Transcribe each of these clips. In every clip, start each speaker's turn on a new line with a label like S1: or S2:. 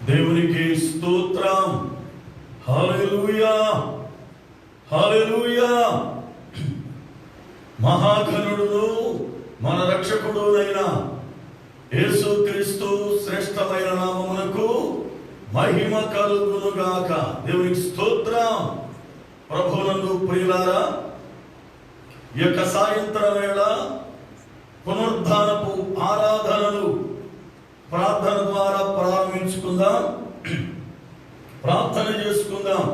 S1: దేవునికి స్తోత్రం. హల్లెలూయా, హల్లెలూయా. మహాఘనుడును మన రక్షకుడునైన యేసుక్రీస్తు శ్రేష్టమైన నామమునకు మహిమ కలుగునుగాక. దేవునికి స్తోత్రం. ప్రభువునందు ప్రియులారా, ఈ యొక్క సాయంత్రం వేళ పునరుద్ధానపు ఆరాధనలు ప్రార్థన ద్వారా ప్రారంభించుకుందాం. ప్రార్థన చేసుకుందాం.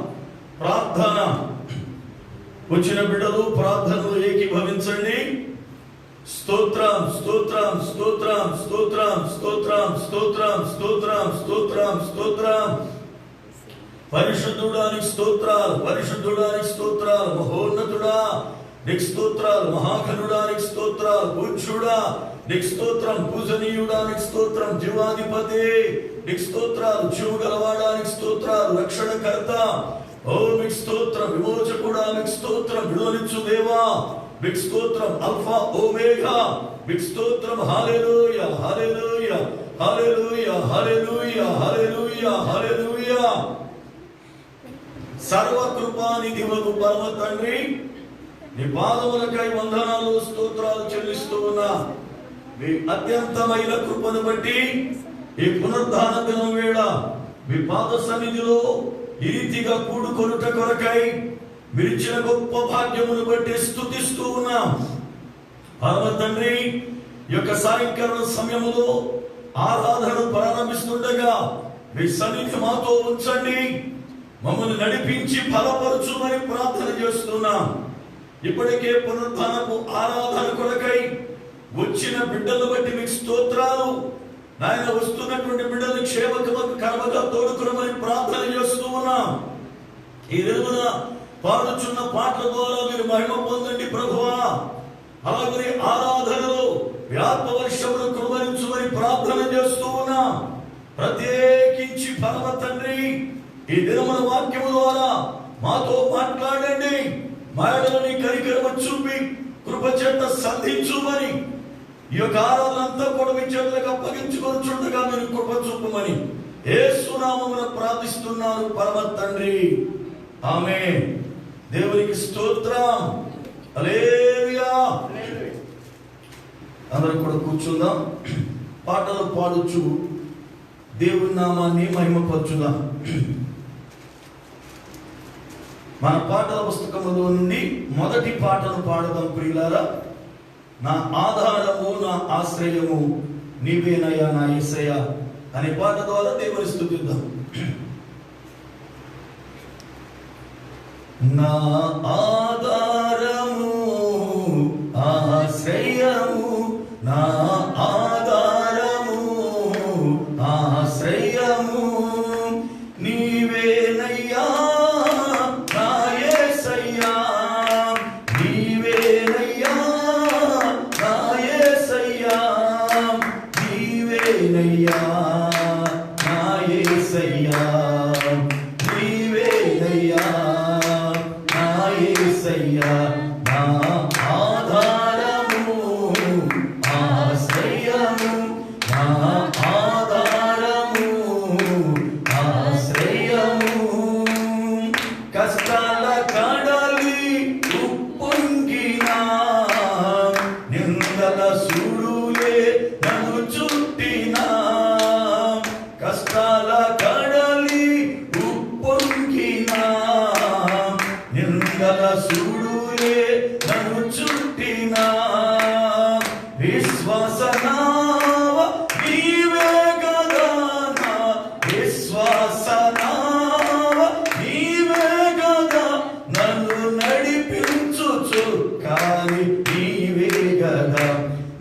S1: ప్రార్థన వచ్చిన బిడ్డలు ప్రార్థనలు ఏకీభవించండి. స్తోత్రం, స్తోత్రం, స్తోత్రం, స్తోత్రం, స్తోత్రం, స్తోత్రం, స్తోత్రం, స్తోత్రం, స్తోత్రం. పరిశుద్ధుడానికి స్తోత్రాలు, పరిశుద్ధుడానికి స్తోత్రాలు. మహోన్నతుడా నీకు స్తోత్రాలు. మహాఘనుడానికి స్తోత్రాలు. పూజ్యుడా నీకు స్తోత్రం. పూజనీయుడానికి స్తోత్రం. జీవాధిపతి నీకు స్తోత్రాలు. జీవు గలవాడానికి స్తోత్రాలు. రక్షణకర్త ఓ మీకు స్తోత్రం. విమోచకుడా మీకు స్తోత్రం. విడుదలిచ్చు దేవా మీకు స్తోత్రం. అల్ఫా ఓమేగా మీకు స్తోత్రం. హల్లెలూయా, హల్లెలూయా, హల్లెలూయా, హల్లెలూయా, హల్లెలూయా, హల్లెలూయా. సర్వకృపానిధి వగు పరమ తండ్రి, నీ పాదములకై వందనాలు స్తోత్రాలు చెల్లిస్తూ ఉన్నా. మీ అత్యంతమైన కృపను బట్టి ఈ పునరుద్ధాన దినం వేళ మీ పాద సన్నిధిలో ఈ రీతిగా కూడుకొనుట కొరకై మీరిచ్చిన గొప్ప భాగ్యమును బట్టి స్తుతిస్తూ ఉన్నాం. పరమ తండ్రి, ఈ యొక్క సాయంకాల సమయములో ఆరాధన ప్రారంభిస్తుండగా మీ సన్నిధి మాతో ఉంచండి. మమ్మల్ని నడిపించి బలపరచుమని ప్రార్థన చేస్తున్నాం. ఇప్పటికే పునరుద్ధానపు ఆరాధన కొరకై వచ్చిన బిడ్డలు బట్టి మీకు స్తోత్రాలు. నాయన, వస్తున్నటువంటి బిడ్డలు క్షేమకరంగా తోడుకురమని ప్రార్థన చేస్తూ ఉన్నాం. ఈ రోజున పాడుచున్న పాటల ద్వారా మీరు మహిమ పొందండి ప్రభువా. అలాగే ఆరాధనలో వ్యాప వర్షమును కుమరించుమని ప్రార్థన చేస్తూ ఉన్నాం. ప్రత్యేకించి పరమ తండ్రి, ఈ దినమున వాక్యము ద్వారా మాతో మాట్లాడండి. మాయలని కనికరమ చూపి కృపచేత సంధించుమని, ఈ యొక్క ఆరాధనంతా కూడా మీ చేతులకు అప్పగించుకొని చూడగా మీరు కృప చూపమని యేసు నామమున ప్రార్థిస్తున్నాను పరమ తండ్రి. ఆమేన్. దేవునికి స్తోత్రం. హల్లెలూయా. అందరం కూడా కూర్చుందాం. పాటలు పాడుచు దేవుని నామాన్ని మహిమపరచుదాం. మన పాటల పుస్తకములో నుండి మొదటి పాటను పాడదాం ప్రియులారా. నా ఆధారము, నా ఆశ్రయము నీవేనయ్యా నా యేసయ్యా అనే పాట ద్వారా దేవుని స్తుతిద్దాం. నా ఆధారము, ఆశ్రయము, నా ఆధారము, ఆశ్రయము నీవేనయ్యా నా యేసయ్యా, నీవేనయ్యా నా యేసయ్యా, నీవేనయ్యా నా యేసయ్యా, నీవేనయ్యా నా యేసయ్యా. నా ఆధారము, ఆశ్రయము, నా ఆధారము, ఆశ్రయము. కష్టాల కడలి ఉప్పొంగినా, నిందల సుడులే నన్ను చుట్టినా, కష్టాల కడలి ఉప్పొంగినా, నిందల సుడులే నన్ను చుట్టినా, విశ్వాసనావ నీవే గదా నా విశ్వాసనావ నీవే గదా, నన్ను నడిపించుచు కాని నీవే గదా,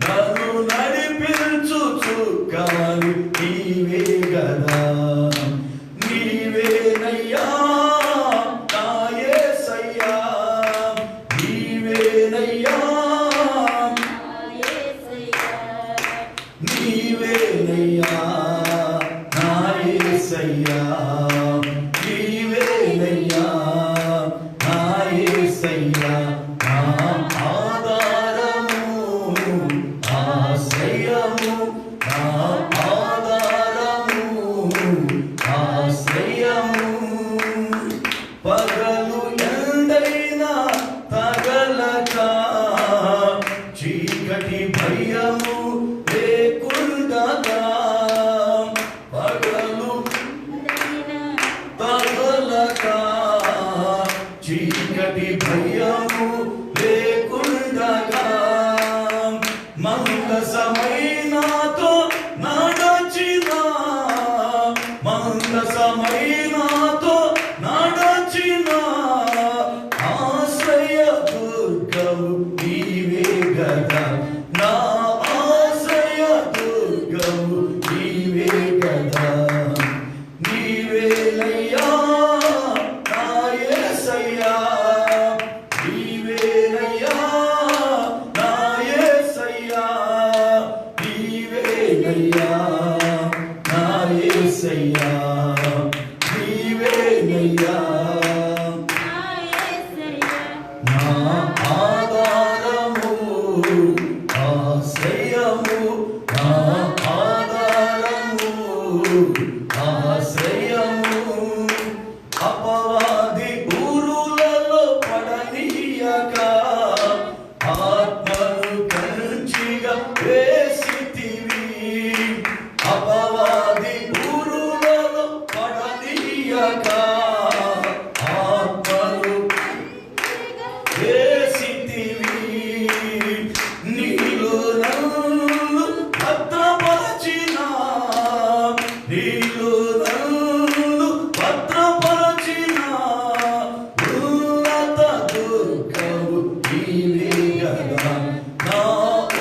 S1: నన్ను నడిపించుచు కాని నీవే గదా, నీవేనయ్యా నా యేసయ్యా, నీవేనయ్యా, నీవేనయ్యా నా యేసయ్యా, నీవేనయ్యా నా యేసయ్యా. నా ఆధారము, ఆశ్రయము, నా ఆధారము, నీవేనయ్యా నా యేసయ్యా, నీవేనయ్యా నా ఆధారము ఆశ్రయము, నా ఆధారము ఆశ్రయము. అపవాది ఊరులలో పడనీయక ఆత్మను కంచిగా వేసితివి. అపవాది ఊరులలో పడనీయక ఆత్మను వేసితివి. నీలో నన్ను భద్రపరచిన, నీలో నన్ను భద్రపరచిన ఉన్నత దుర్గము నీవే గదా, నా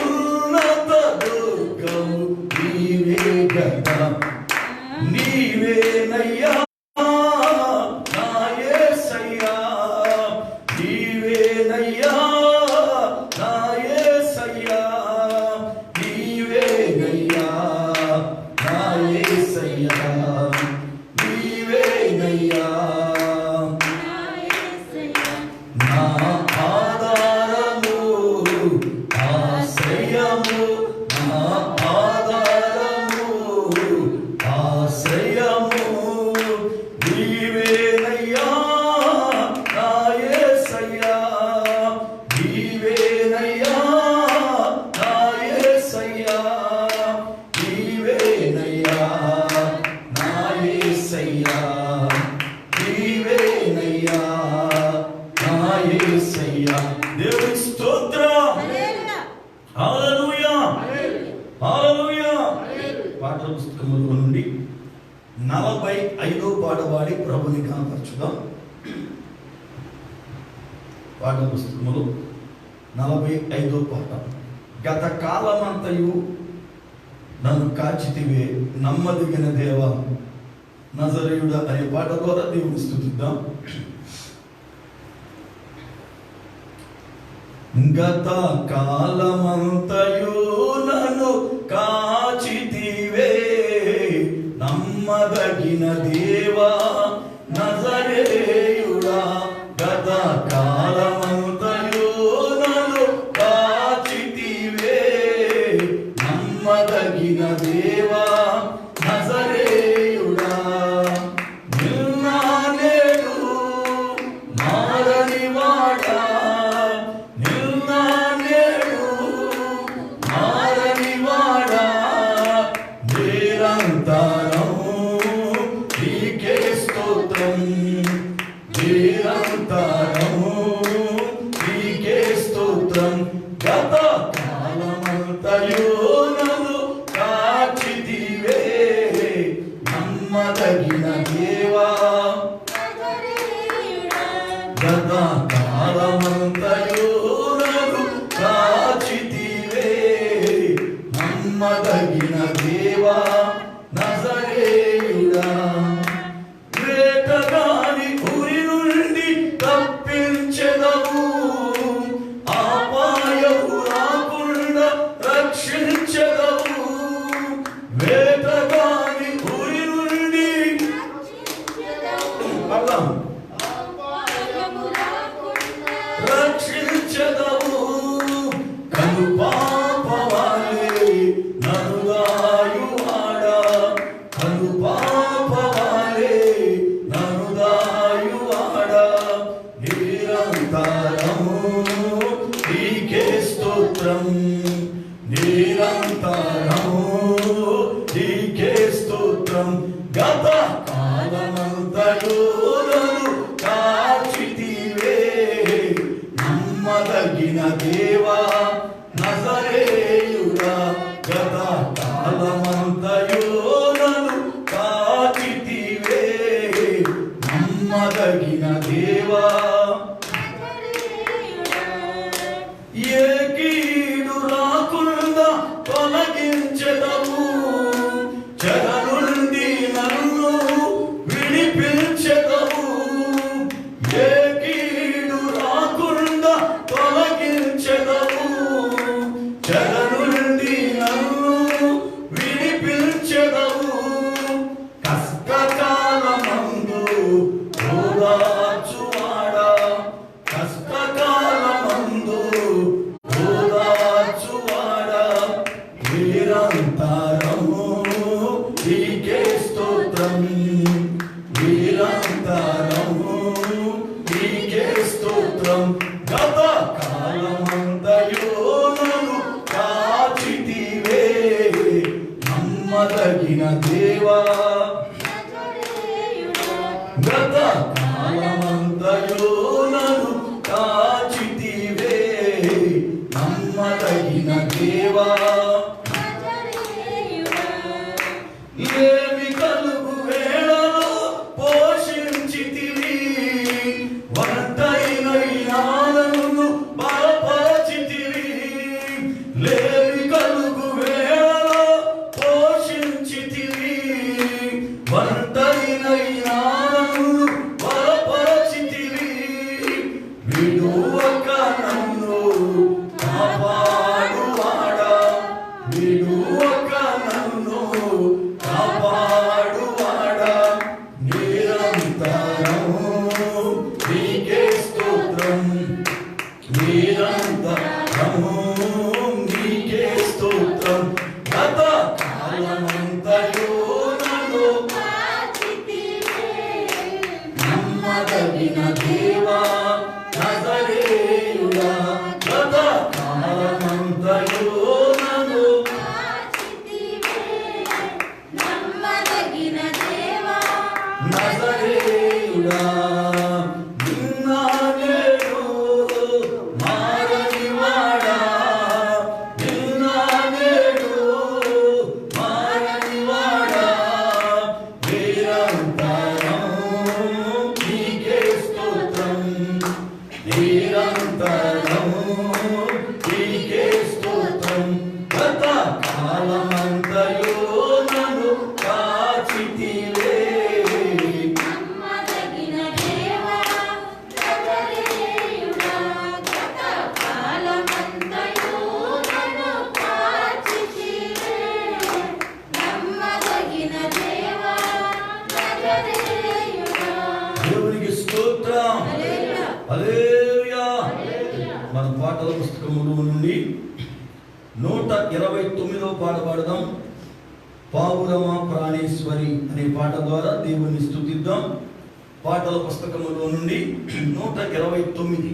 S1: ఉన్నత దుర్గము నీవే గదా. నీవేనయ్యా నా యేసయ్యా, నీవేనయ్యా నా యేసయ్యా, నీవేనయ్యా నా యేసయ్యా, నీవేనయ్యా నా ఆధారము ఆశ్రయము, నా ఆధారము ఆశ్రయము. నీవేనయ్యా నా యేసయ్యా, నీవేనయ్యా నా యేసయ్యా, నీవేనయ్యా నా యేసయ్యా, నీవేనయ్యా నా యేసయ్యా. దేవుని స్తోత్రం. హల్లెలూయా, హల్లెలూయా. పాటల పుస్తకములో నుండి 45వ పాట పాడి ప్రభుని కనపరచుదాం. పాటల పుస్తకములో 45వ పాట. గత కాలమంతయు నన్ను కాచితివే నమ్మదగిన దేవా నజరేయుడా అనే పాట ద్వారా దేవుని స్తుతిద్దాం. గత కాలమంతయు నన్ను కాచితివే నమ్మదగిన దేవా నజరేయుడా. గత కాలమంతయు నన్ను కాచితివే నమ్మదగిన దేవా నజరేయుడా. నిన్న నేడు మారని వాడా, నిన్న నేడు మారని వాడా, నిరంతరం నీకే స్తోత్రం, నిరంతరం నీకే స్తోత్రం. గత కాలమంతయు నన్ను కాచితివే నమ్మదగిన దేవా. గత కాలమంతయు నన్ను కాచితివే నమ్మదగిన దేవా నజరేయుడా. వేటగాని ఉరి నుండి తప్పించెదవు, అపాయము రాకుండా రక్షించెదవు. వేటగాని ఉరి నుండి రక్షించెదవు. కను పాపవాలే నన్ను దాయువాడా, కను పాపవాలే నన్ను దాయువాడా. నిరంతరము నీకే స్తోత్రం, నిరంతరము నీకే స్తోత్రం. గత కాలమంతయు నన్ను కాచితివే నమ్మదగిన దేవా నజరేయుడా. గత కాలమంతయు నన్ను కాచితివే నమ్మదగిన దేవా. ఏ కీడు రాకుండా తొలగించెదవు, చెర నుండి నన్ను విడిపించెదవు. ఏ కీడు రాకుండా తొలగించెదవు, చెర నుండి నన్ను విడిపించెదవు. నమ్మదగిన దేవా గత కాలమంతయు నన్ను కాచితివే, నమ్మదగిన దేవా ఏమి కలుగు వేళలో పోషించితివి, వంటైనను బలపరచితివి. లేమి కలుగు వేళలో పోషించితివి, వంటైనను బలపరచితివి. విడువక నన్ను కాపాడువాడా, విడువక నన్ను కాపాడువాడా, నిరంతరం నీకే స్తోత్రం, నిరంతరం నీకే స్తోత్రం. గత కాలమంతయు నన్ను నమ్మదగిన దేవా నజరేయుడా, గత కాలమంతయు నన్ను నజరేయుడా. నిన్న నేడు మారనివాడా, నిన్న నేడు మారనివాడా, నిరంతరం నీకే స్తోత్రం, నిరంతరం నీకే స్తోత్రం. గత కాలమంతయు నన్ను కాచితివే, దేవునికి స్తోత్రం. హల్లెలూయా. మన పాటల పుస్తకములో నుండి 129వ పాట పాడదాం. పావురమ ప్రాణేశ్వరి అనే పాట ద్వారా దేవుని స్తుతిద్దాం. పాటల పుస్తకములో నుండి 129.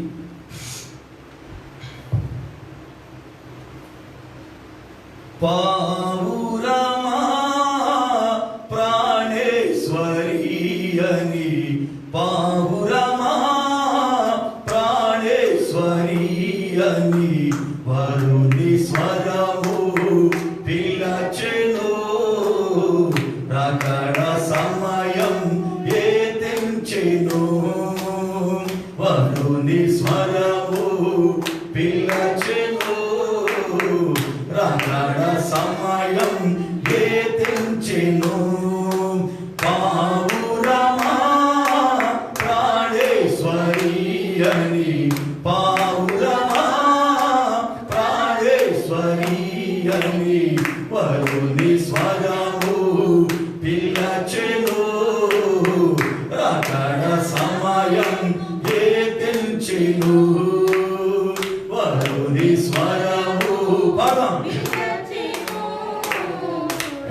S1: పావురమా ప్రాణేశ్వరి అని, పావురమా ప్రాణేశ్వరి అని వరుని స్వరము పిలచెను, రకడ సమయం ఏతించెను, వరుని స్వరము పిలచెను, రకడ సమయం ఏతించెను. పావురమా ప్రాణేశ్వరి అని, పావురమా ప్రాణేశ్వరి అని వరుని స్వరము పిలచెను, రకడ సమయం ఏతించెను, వరుని స్వరము పదం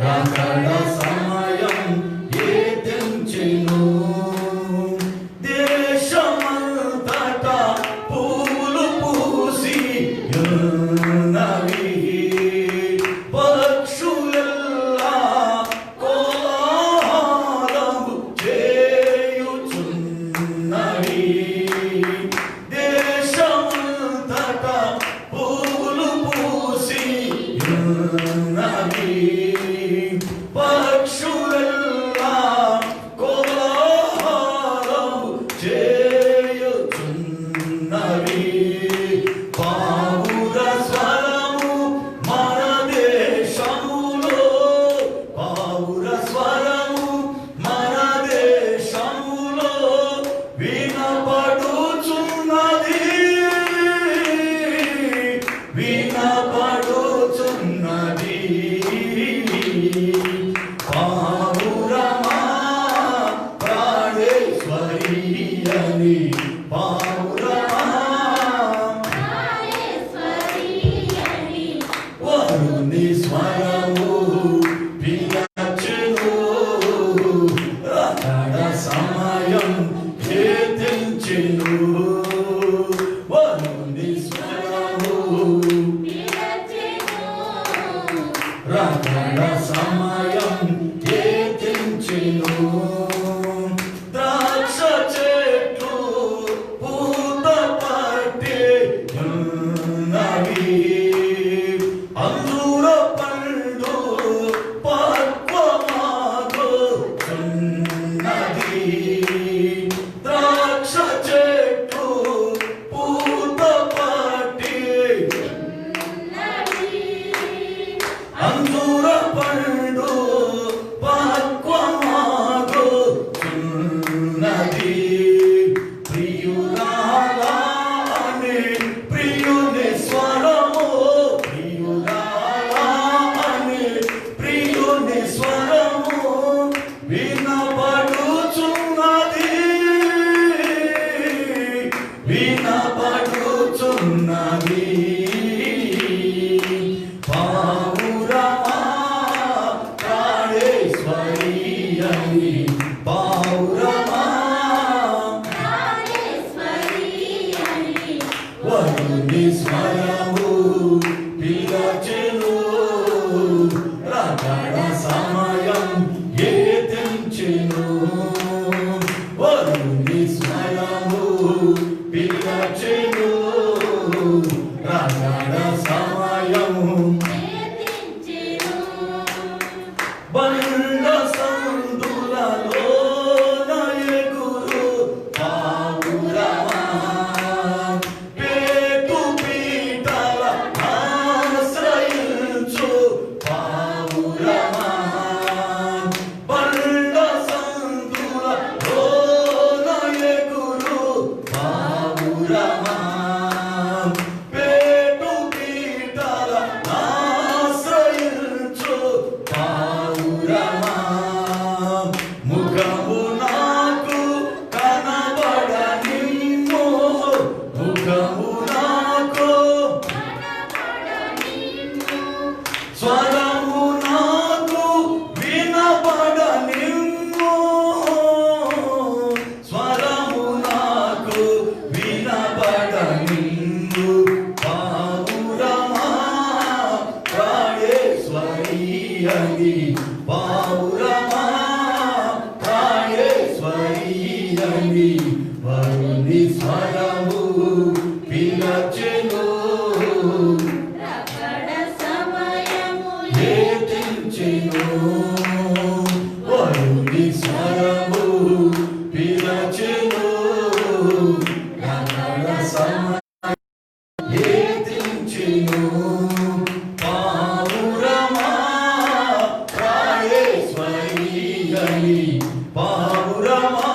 S1: రకడ సమయం ఏతించెను. దేశమంతటా పూలు పూసి ఉన్నవి, పక్షులెల్లా కోలాహలము చేయుచున్నవి. దేశమంతటా పూలు పూసి ఉన్నవి, పక్షులెల్లా సమయం ఏతించెను వరుని స్వరము పిలచెను రగడ సమయము బండ సందులలో నయగురు పావురమా పేటు పీటల ఆశ్రయించు పావురమా బండ సందులలో నయగురు పావురమా పేటు పీటల ఆశ్రయించు పావురమా ముఖము నాకు కనబడనిమ్ము ముఖము నాకు స్వరము నాకు వినబడనిమ్ము స్వరము నాకు వినబడనిమ్ము పావురమా ప్రాయేశ్వరీయని పావురమా ప్రాయేశ్వరీయని వరుని స్వరము పిలచెను ఏతించెను వరుని స్వరము పిలచెను రగడ సమయం ఏతించెను పావురమా ప్రాయేశ్వరీయని పావురమా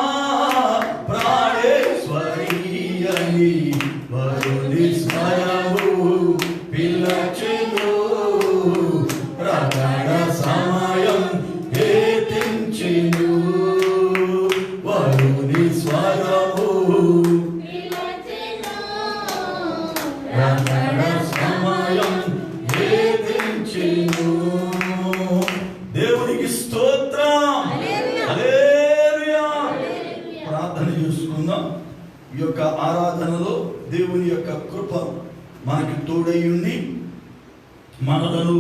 S1: ప్రాయేశ్వరీయని వరుని స్వరము పిలచెను రగడ సమయం ఏతించెను వరుని స్వరము రగడ సమయం ఏతించెను దేవునికి స్తోత్రం హల్లెలూయా ప్రార్థన చేసుకుందాం ఈ యొక్క ఆరాధనలో దేవుని యొక్క కృప మనకి తోడయ్యుండి మనలను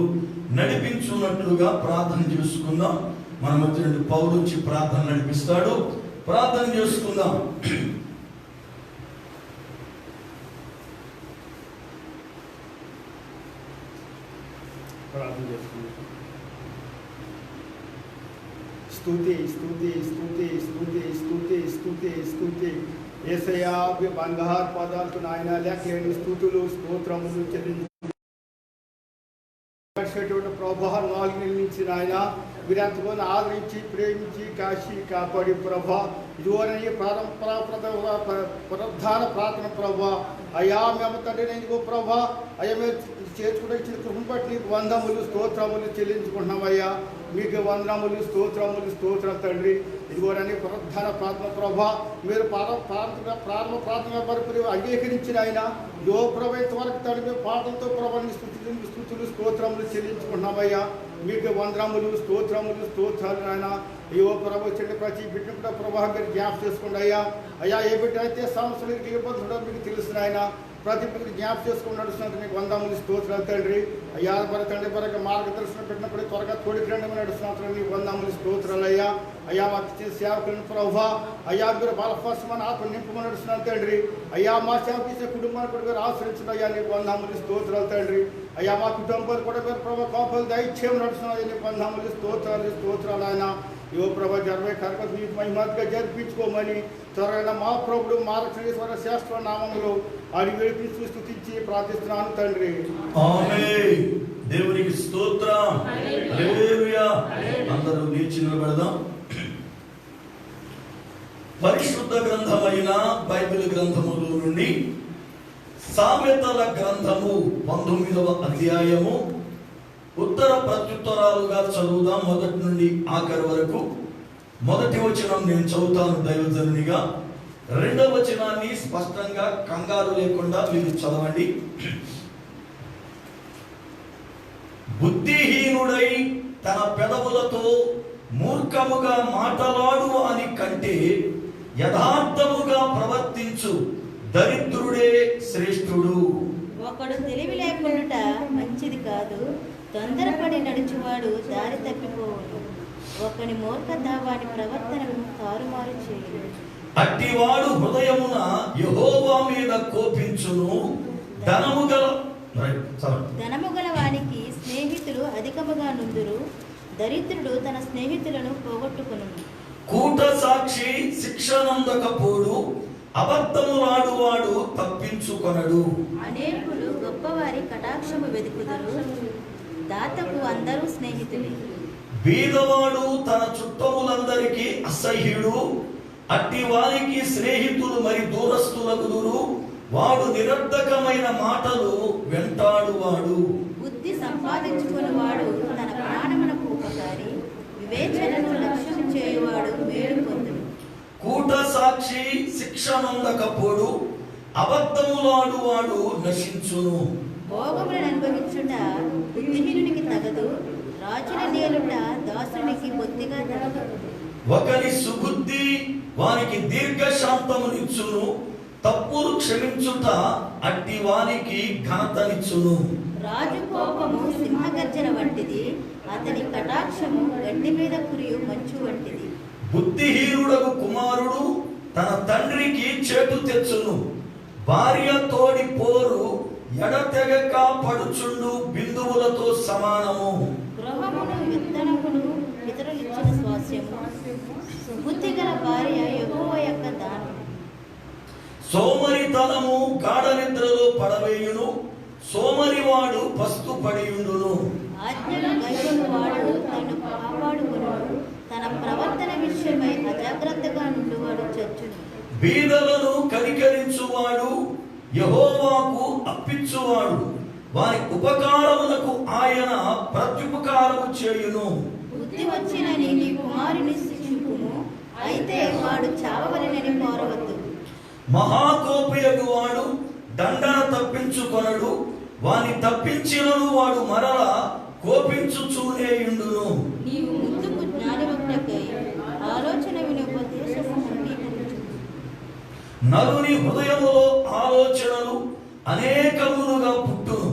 S1: నడిపించున్నట్లుగా ప్రార్థన చేసుకుందాం మన మధ్య నుండి పౌలు వచ్చి ప్రార్థన నడిపిస్తాడు ప్రార్థన చేసుకుందాం
S2: ప్రార్థన చేసుకుందాం. స్తుతి స్తుతి స్తుతి స్తుతి స్తుతి స్తుతి స్తుతి యేసయ్యా మీ బంగారు పదాలకు నాయన లెక్కలేని స్తుతులు స్తోత్రములు చెల్లించు ప్రభా 4 నెలల నుంచి నాయన మీరెంతగానో ఆదరించి ప్రేమించి కాశీ కాపాడి ప్రభా ఇదిగోనని పునరుద్ధాన ప్రార్థన ప్రభా అయ్యా మేము తండ్రి నేను ప్రభా అయ్యా మేము చేర్చుకుంటే ఇచ్చిన కృపను బట్టి నీకు వందములు స్తోత్రములు చెల్లించుకుంటున్నామయ్యా మీకు వందనములు స్తోత్రం తండ్రి ఇదిగోనని పునరుద్ధాన ప్రార్థన ప్రభా మీరు ప్రారంభ ప్రార్థన వరకు అంగీకరించిన ఆయన యో ప్రభ ఇంతవరకు తండ్రి మేము పాఠంతో ప్రభాని స్తుతులు స్తోత్రములు చెల్లించుకుంటున్నామయ్యా మీకు వందనములు స్తోత్రాలు నాయన అయ్యో ప్రభు చెండి ప్రతి బిడ్డను కూడా ప్రభా మీరు జ్ఞాపకం చేసుకోండి అయ్యా ఏ బిడ్డ అయితే సమస్యలకు ఇబ్బందులు మీకు తెలుసు ఆయన ప్రతి బిడ్డకి జ్ఞాపకం చేసుకుని నడుస్తున్నందుకు మీకు వందములు స్తోత్రాలు తండ్రి అయ్యా తండ్రి పరక మార్గదర్శనం పెట్టినప్పుడు త్వరగా తోడికి రండి నడుస్తున్నందుకు మీకు వందములు స్తోత్రాలు అయ్యా మాకు సేవకులను ప్రభా అయ్యా మీరు బలపరచమని ఆత్మ నింపమని నడుస్తున్నాను తండ్రి అయ్యా మా సేవ చేసే కుటుంబాన్ని కూడా మీరు ఆశ్రయించండి అయ్యా నీకు వందములు స్తోత్రాలు తండ్రి అయ్యా మా కుటుంబాలు కూడా మీరు ప్రభావ కోపలు దయచేయం నడుస్తున్నాయి నీకు వందములు స్తోత్రాలు ఆయన యువ ప్రభ జరవే కార్యక్రమం మీకు మహిమగా జరిపించుకోమని త్వరగా మా ప్రభుడు మార్గేశ్వర శాస్త్ర నామములో అడిగి విడిపించి స్తుతించి ప్రార్థిస్తున్నాను తండ్రి
S1: ఆమేన్ దేవునికి స్తోత్రం హల్లెలూయా అందరూ లేచి నిలబడదాం పరిశుద్ధ గ్రంథమైన బైబిల్ గ్రంథములో నుండి సామెతల గ్రంథము 19వ అధ్యాయము ఉత్తర ప్రత్యుత్తరాలుగా చదువుదాం మొదటి నుండి ఆఖరి వరకు. మొదటి వచనం నేను చదువుతాను దైవజనునిగా, రెండవ వచనాన్ని స్పష్టంగా కంగారు లేకుండా మీరు చదవండి. బుద్ధిహీనుడై తన పెదవులతో మూర్ఖముగా మాటలాడు అని కంటే యథార్థముగా ప్రవర్తించు దరిద్రుడే శ్రేష్ఠుడు.
S3: ఒకడు తెలివి లేకుండా మంచిది కాదు, తొందరపడి నడుచువాడు దారి తప్పిపోవును, ఒకని మూర్ఖత వాని ప్రవర్తనను తారుమారు చేయును.
S1: అట్టివాడు హృదయమున యెహోవా మీద కోపించును. ధనము గల
S3: వానికి స్నేహితులు అధికముగా నుందురు, దరిద్రుడు తన స్నేహితులను పోగొట్టుకును.
S1: కూట సాక్షి శిక్షనందకపోడు, అబద్ధములాడువాడు తప్పించుకొనడు.
S3: అనేకులు గొప్పవారి కటాక్షము వెతుకుదురు, దాతకు అందరూ స్నేహితులే.
S1: బీదవాడు తన చుట్టములందరికీ అసహ్యుడు, అట్టి వారికి స్నేహితులు మరి దూరస్తులగుదురు. వాడు నిరర్ధకమైన మాటలు వెంటాడువాడు.
S3: బుద్ధి సంపాదించుకునేవాడు తన ప్రాణమునకు ఉపకారి, వివేచనను లక్ష్యం చేయువాడు మేలు పొందును.
S1: కూట సాక్షి శిక్షనందకపోడు, అబద్ధములాడువాడు నశించును.
S3: భోగములను అనుభవించుట బుద్ధిహీనునికి తగదు, రాజుల నేలుట దాసునికి బొత్తిగా తగదు.
S1: ఒకరి సుబుద్ధి వానికి దీర్ఘశాంతమునిచ్చును, తప్పులు క్షమించుట అట్టి వానికి ఘనతనిచ్చును.
S3: రాజు కోపము సింహగర్జన వంటిది, అతని కటాక్షము గడ్డి మీద కురియు మంచు వంటిది.
S1: బుద్ధిహీనుడకు కుమారుడు తన తండ్రికి చేటు తెచ్చును, భార్య తోడి పోరు ఎడతెగక పడుచుండు బిందువులతో సమానము.
S3: గృహమును విత్తనమును ఇతరులిచ్చిన స్వాస్యము, బుద్ధిగల భార్య యెహోవా యొక్క దానం.
S1: సోమరితనము గాఢ నిద్రలో పడవేయును, సోమరివాడు పస్తు పడియుండును.
S3: ఆజ్ఞలు గైకొనువాడు తనను కాపాడుకొను, తన ప్రవర్తన విషయమై అజాగ్రత్తగా నుండువాడు చచ్చును.
S1: బీదలను కనికరించువాడు యెహోవాకు అప్పించువాడు, వారి ఉపకారములకు ఆయన ప్రత్యుపకారము చేయును.
S3: బుద్ధి వచ్చినని నీ కుమారుని శిక్షింపుము, అయితే వాడు చావవలెనని కోరవద్దు.
S1: మహాకోపయగు వాడు దండన తప్పించుకొనడు, వాని తప్పించినను వాడు మరల కోపించుచూనేయుండును.
S3: నీవు ముందుకు జ్ఞానవజ్ఞకై ఆలోచన విని ఉపదేశము అంగీకరించు.
S1: నరుని హృదయములో ఆలోచనలు అనేకములుగా పుట్టును,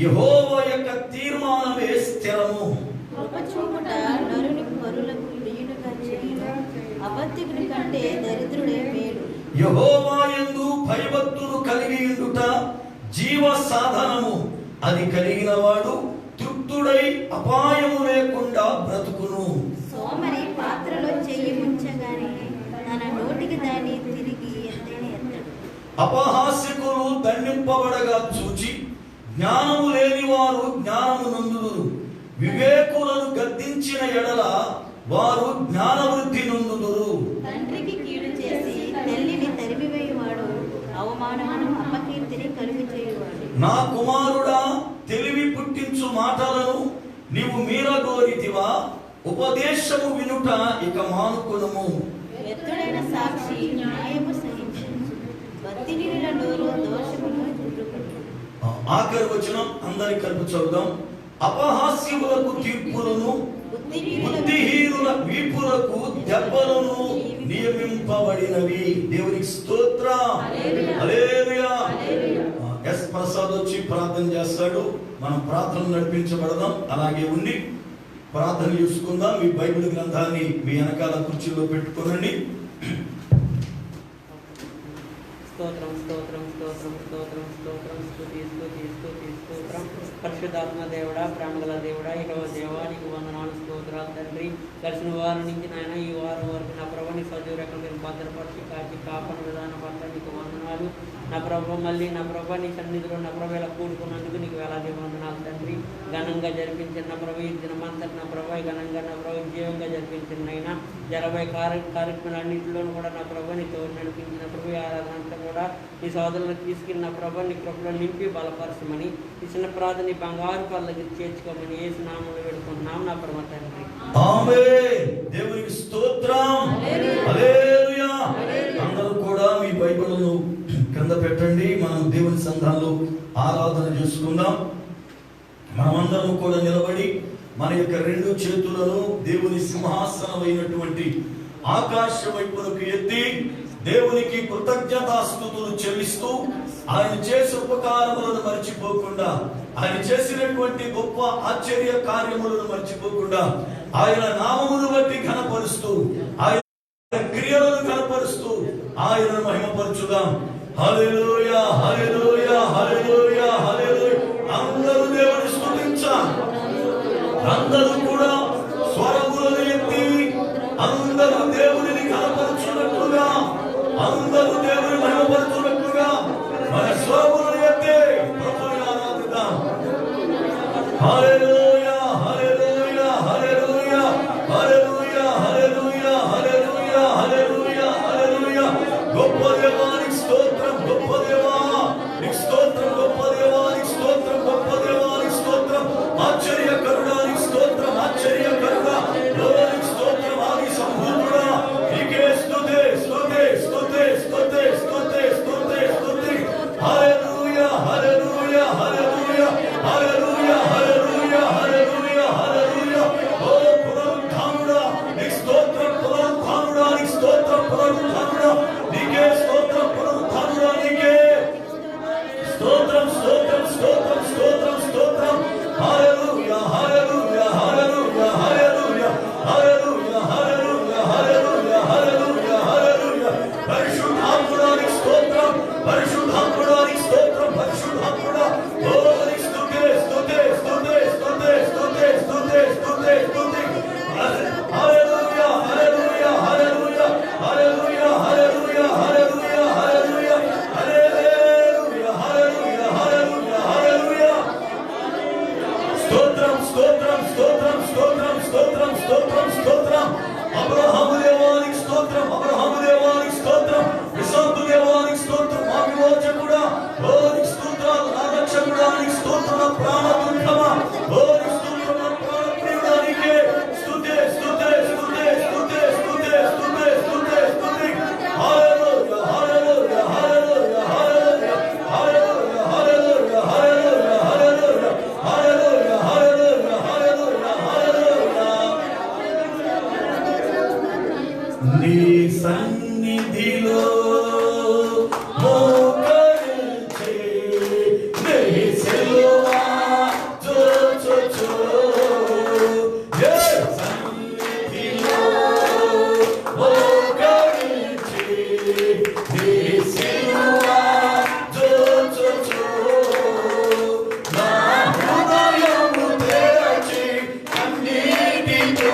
S1: యెహోవా యొక్క తీర్మానమే స్థిరము.
S3: కృపచూపుట నరుని పరులకు ప్రియుడుగా చేయును, అబద్ధికుని కంటే దరిద్రుడే మేలు.
S1: యెహోవా యందు భయభక్తులు కలిగి ఉండుట జీవ సాధనము, అది కలిగిన వాడు తృప్తుడై అపాయము లేకుండా బ్రతుకును.
S3: సోమరి పాత్రలో చెయ్యి ముంచగానే తన నోటికి దాన్ని తిరిగి ఎత్తైన ఎత్తడు.
S1: అపహాస్యకులు దండింపబడగా చూచి జ్ఞానము లేని వారు జ్ఞానము నొందుదురు. వివేకులను గద్దించిన ఎడల వారు జ్ఞానవృద్ధి నొందుదురు.
S3: తండ్రికి కీడు చేసి తల్లిని తరిమివేయువాడు అవమానమును అపకీర్తిని కలుగు చేయువాడు.
S1: నా కుమారుడా, తెలివి పుట్టించు మాటలను నీవు మీరగోరితివా? ఉపదేశము వినుట ఇక మానుకొనుము.
S3: ఎత్తుడైన సాక్షి న్యాయము సహించును, భక్తిహీనుల నోరు దోషమును చుట్టుకుంటును.
S1: ఆఖరి వచనం అందరి కలిపి చదువుదాం. అపహాస్యములకు తీర్పులను, బుద్ధిహీనుల వీపులకు దెబ్బలను నియమింపబడినవి. దేవునికి స్తోత్రం. హల్లెలూయా. ఎస్ ప్రసాద్ వచ్చి ప్రార్థన చేస్తాడు. మనం ప్రార్థన నడిపించబడదాం. అలాగే ఉండి ప్రార్థన చేసుకుందాం. మీ బైబిల్ గ్రంథాన్ని మీ వెనకాల కుర్చీలో పెట్టుకోనండి.
S4: స్తోత్రం స్తోత్రం స్తోత్రం స్తోత్రం స్తోత్రం స్తుతి స్తుతి స్తుతి స్తోత్రం. పరిశుద్ధాత్మ దేవుడా, ప్రేమగల దేవుడా, ఇహో దేవా, నీకు వందనాలు, స్తోత్రాలు తండ్రి. దర్శన వారం నుంచి నాయన ఈ వారం వరకు నా ప్రభు నీ సజీవరేఖలు మీరు భద్రపరిచి కాచి కాపాడు విధానం పట్ల నీకు వందనాలు. నా ప్రభు మళ్ళీ నా ప్రభు నీ సన్నిధిలో నా ప్రభు ఇలా కూడుకున్నందుకు నీకు వేలాది వందనాలు తండ్రి. ఘనంగా జరిపించిన నా ప్రభు ఈ దినమంతటి నా ప్రభు ఘనంగా నా ప్రభు విజయంగా జరిపించిన అయినా 20 కార్యక్రమాలన్నింటిలోనూ కూడా నా ప్రభు నీ తోడు నడిపించిన ప్రభు ఆరాధన అంతా కూడా నీ సోదరులకు తీసుకెళ్ళిన ప్రభు నీ కృపలో నింపి బలపరచమని ఈ చిన్న ప్రార్థన నీ బంగారు పళ్ళకి చేర్చుకోమని యేసు నామములో వేడుకుంటున్నాం నా ప్రభు తండ్రి.
S1: ఆమేన్. దేవునికి స్తోత్రం. హల్లెలూయా. అందరూ కూడా మీ బైబిల్ను కింద పెట్టండి. మనం దేవుని సంఘంలో ఆరాధన చేసుకుందాం. మనమందరం కూడా నిలబడి మన యొక్క 2 చేతులను దేవుని సింహాసనమైనటువంటి ఆకాశం వైపునకు ఎత్తి దేవునికి కృతజ్ఞతాస్తుతులు చెల్లిస్తూ ఆయన చేసే ఉపకారములను మర్చిపోకుండా, ఆయన చేసినటువంటి గొప్ప ఆశ్చర్య కార్యములను మర్చిపోకుండా, ఆయన నామమును బట్టి ఘనపరుస్తూ, ఆయన క్రియలను కనపరుస్తూ ఆయనను మహిమపరచుదాం. హల్లెలూయా, హల్లెలూయా, హల్లెలూయా, హల్లెలూయా. అందరూ దేవుని స్తుతించాలి. అందరూ కూడా స్వరములను ఎత్తి అందరూ దేవుని కనపరచున్నట్లుగా, అందరూ దేవుని మహిమపరచున్నట్లుగా మన స్వరములను ఎత్తి ప్రభువుని ఆరాధిద్దాం. హల్లెలూయా, హల్లెలూయా, హల్లెలూయా, హల్లెలూయా, హల్లెలూయా, హల్లెలూయా, హల్లెలూయా, హల్లెలూయా. గొప్ప దేవానికి స్తోత్రం, గొప్ప దేవా నీకు స్తోత్రం, గొప్ప దేవానికి స్తోత్రం, గొప్ప దేవానికి స్తోత్రం. ఆశ్చర్య కరుణానికి స్తోత్రం, ఆశ్చర్య కరుణ లోనికి స్తోత్రం. ఆది సంపూర్ణుడా నీకే స్తుతి, స్తుతి, స్తుతి, స్తుతి, స్తుతి, స్తుతి, స్తుతి. హల్లెలూయా, హల్లెలూయా, హల్లెలూయా, హల్లెలూయా, హల్లెలూయా, హల్లెలూయా, హల్లెలూయా. ఓ పునరుత్థానుడా నీకు స్తోత్రం, పునరుత్థానుడా నీకు స్తోత్రం, పునరుత్థానుడా నీకే స్తోత్రం, పునరుత్థానుడా నీకే స్తోత్రం, స్తోత్రం, స్తోత్రం, స్తోత్రం, స్తోత్రం. హల్లెలూయా, హల్లెలూయా, హల్లెలూయా, హల్లెలూయా, హల్లెలూయా, హల్లెలూయా, హల్లెలూయా, హల్లెలూయా, హల్లెలూయా. పరిశుద్ధాత్ముడా నీకు స్తోత్రం, పరిశుద్ధాత్ముడా నీకు స్తోత్రం, పరిశుద్ధాత్ముడా ఓ నీకు స్తుతి, స్తుతి, స్తుతి, స్తుతి, స్తుతి, స్తుతి, స్తుతి, స్తుతి. హల్లెలూయా, హల్లెలూయా, హల్లెలూయా, హల్లెలూయా, హల్లెలూయా, హల్లెలూయా, హల్లెలూయా, హల్లెలూయా, హల్లెలూయా, హల్లెలూయా, హల్లెలూయా. స్తోత్రం, స్తోత్రం, స్తోత్రం, స్తోత్రం, స్తోత్రం, స్తోత్రం, స్తోత్రం. అబ్రహాము దేవానికి స్తోత్రం, అబ్రహాము దేవానికి స్తోత్రం, ఇస్సాకు దేవానికి స్తోత్రం. మా విమోచకుడా ఓ నీకు స్తోత్రాలు, నా రక్షకుడా నీకు స్తోత్రం, నా ప్రాణదుర్గమా ఓ నీకు స్తోత్రం, నా ప్రాణప్రియుడా నీకే స్తుతి, స్తుతి, స్తుతి, స్తుతి, స్తుతి, స్తుతి, స్తుతి, స్తుతి. హల్లెలూయా, హల్లెలూయా, హల్లెలూయా, హల్లెలూయా, హల్లెలూయా, హల్లెలూయా, హల్లెలూయా, హల్లెలూయా, హల్లెలూయా, హల్లెలూయా, హల్లెలూయా, హల్లెలూయా. నీ సన్నిధిలో మోకరించి నీ సిలువ చూచుచు, నీ సన్నిధిలో మోకరించి నీ సిలువ చూచుచు, నా హృదయము తెరచి కన్నీటితో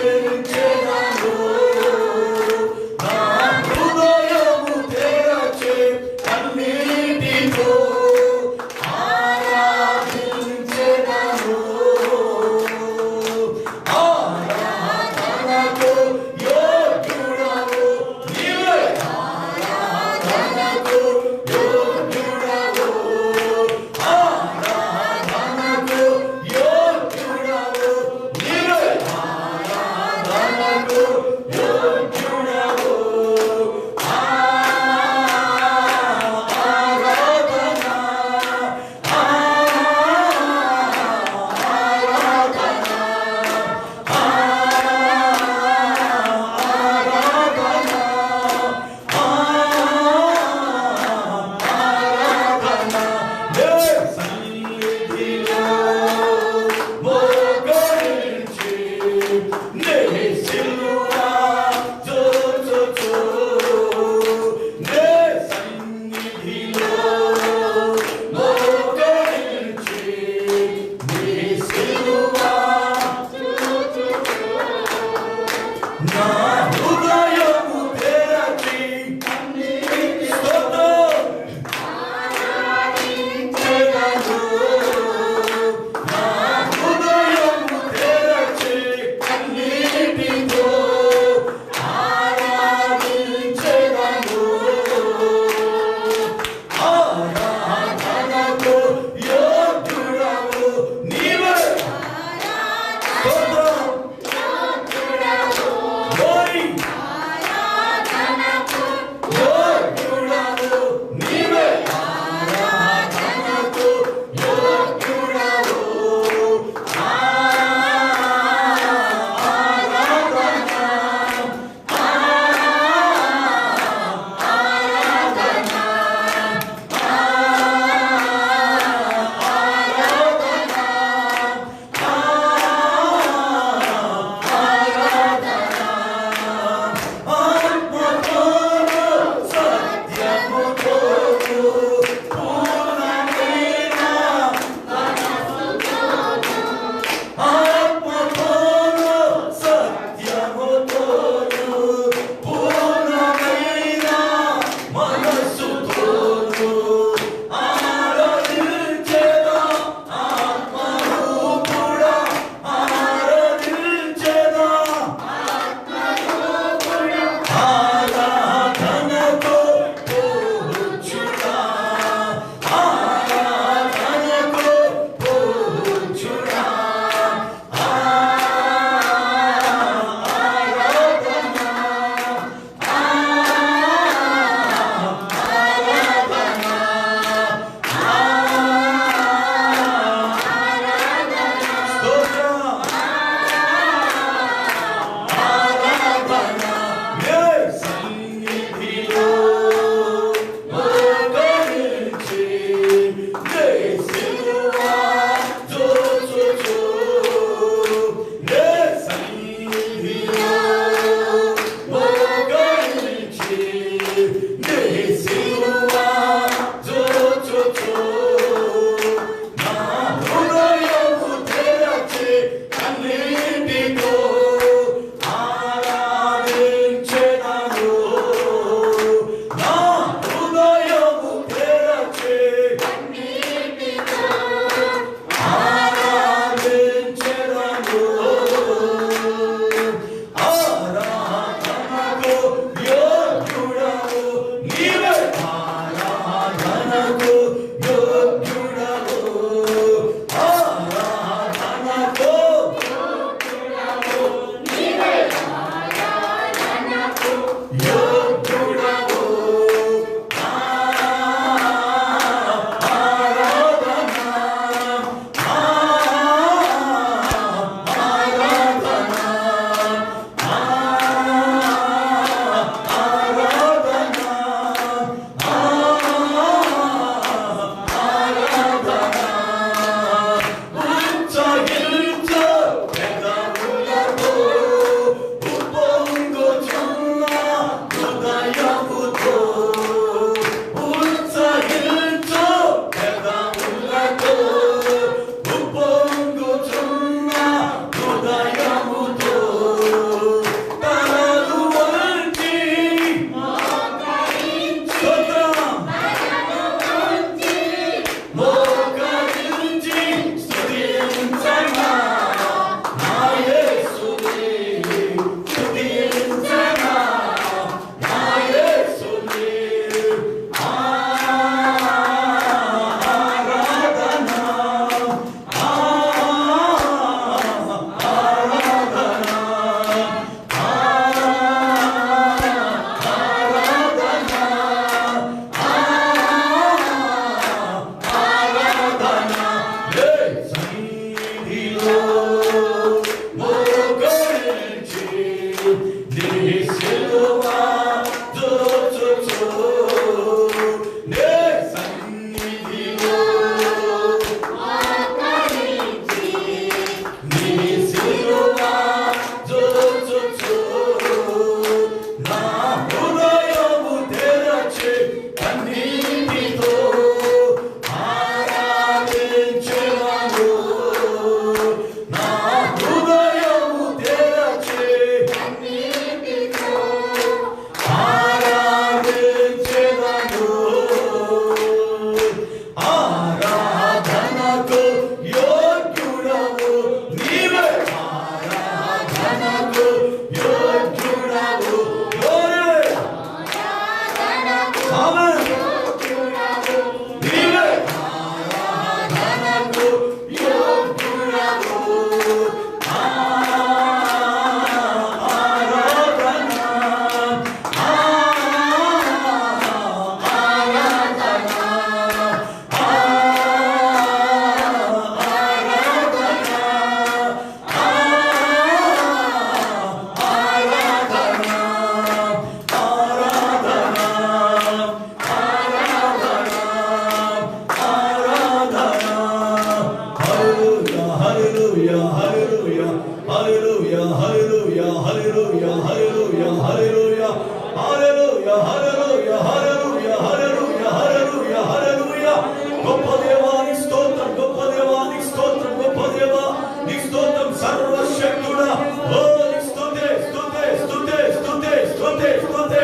S1: ఆరాధించెదను. నా హృదయ హల్లెలూయా హల్లెలూయా హల్లెలూయా హల్లెలూయా హల్లెలూయా హల్లెలూయా హల్లెలూయా హల్లెలూయా హల్లెలూయా హల్లెలూయా హల్లెలూయా. గొప్ప దేవా నీ స్తోత్రం, గొప్ప దేవా నీ స్తోత్రం, గొప్ప దేవా నీ స్తోత్రం, సర్వశక్తుడా. ఓ నీ స్తుతే స్తుతే స్తుతే స్తుతే స్తుతే స్తుతే.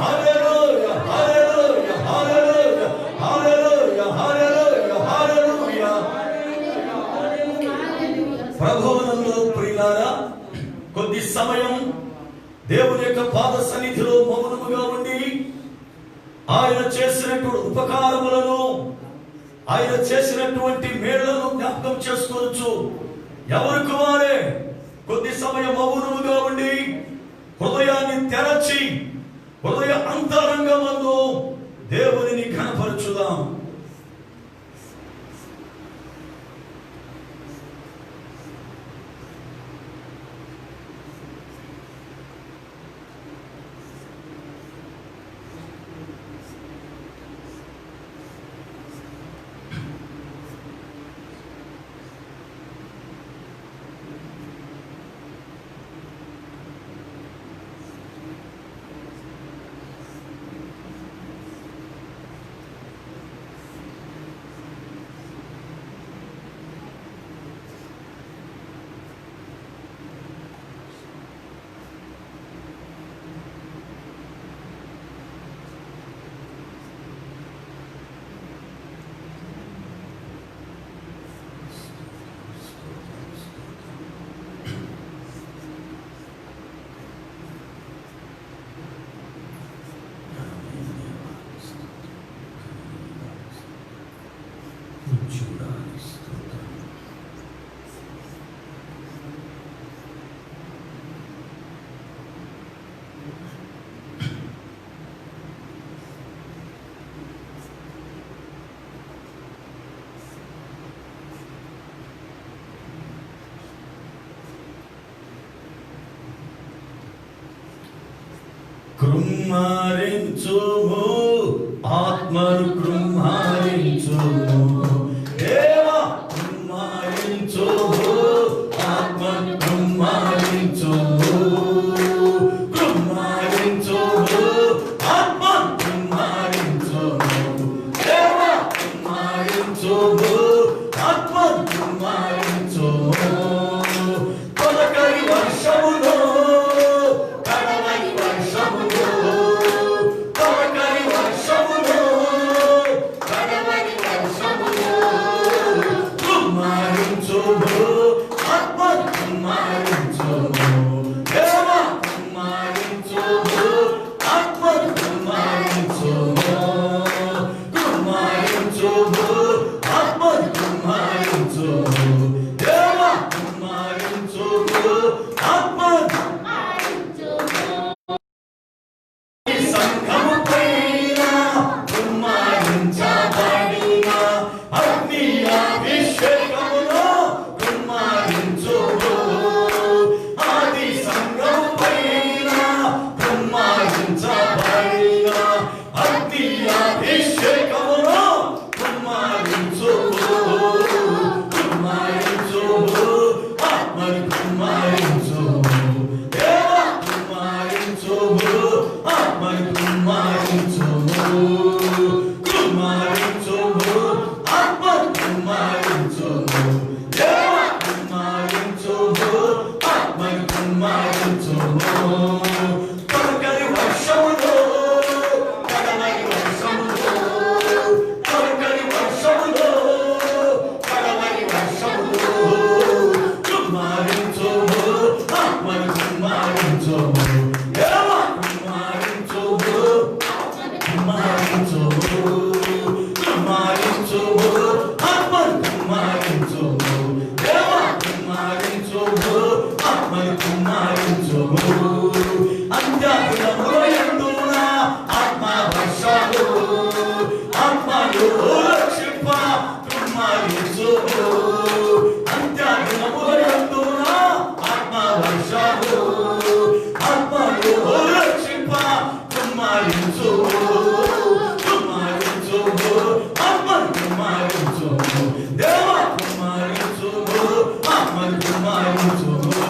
S1: హల్లెలూయా హల్లెలూయా హల్లెలూయా హల్లెలూయా హల్లెలూయా హల్లెలూయా. ప్రభువునందు ప్రియులారా, కొద్ది సమయం దేవుని యొక్క పాద సన్నిధిలో మౌనముగా ఉండి ఆయన చేసినటువంటి ఉపకారములను, ఆయన చేసినటువంటి మేళ్లను జ్ఞాపకం చేసుకోవచ్చు. ఎవరికి వారే కొద్ది సమయం మౌనముగా ఉండి హృదయాన్ని తెరచి హృదయ అంతరంగమందు దేవునిని ఘనపరచుదాం. కృమ్మారించుము ఆత్మను కృమ్మారించుము దేవా, కృమ్మారించుము ఆత్మను కృమ్మారించుము, కృమ్మారించుము ఆత్మను కృమ్మారించుము దేవా, కృమ్మారించుము ఆత్మను కృమ్మారించుము. తొలకరి వర్షములో కుమారించు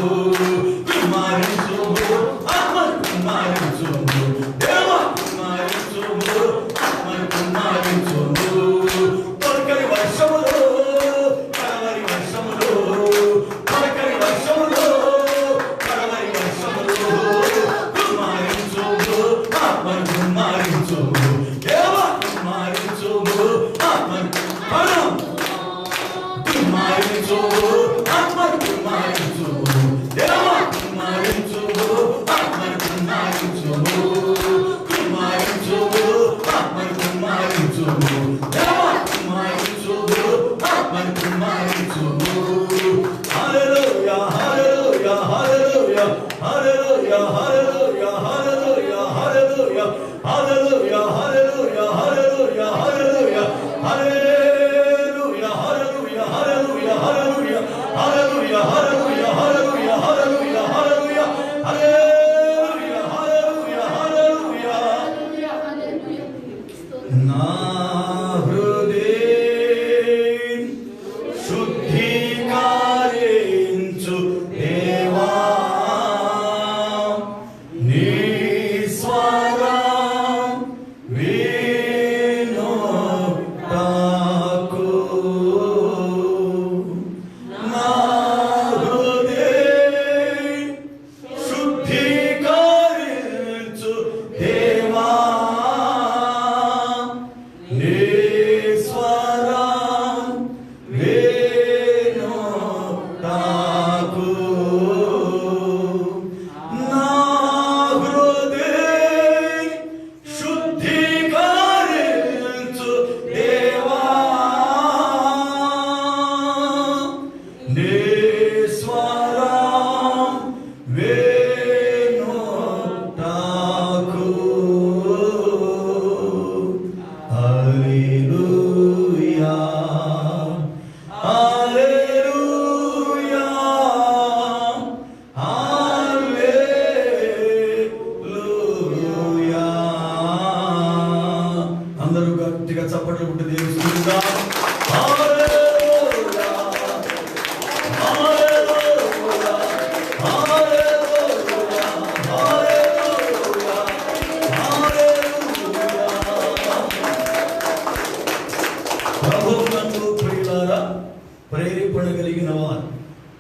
S1: ప్రేరేపణ కలిగిన వారు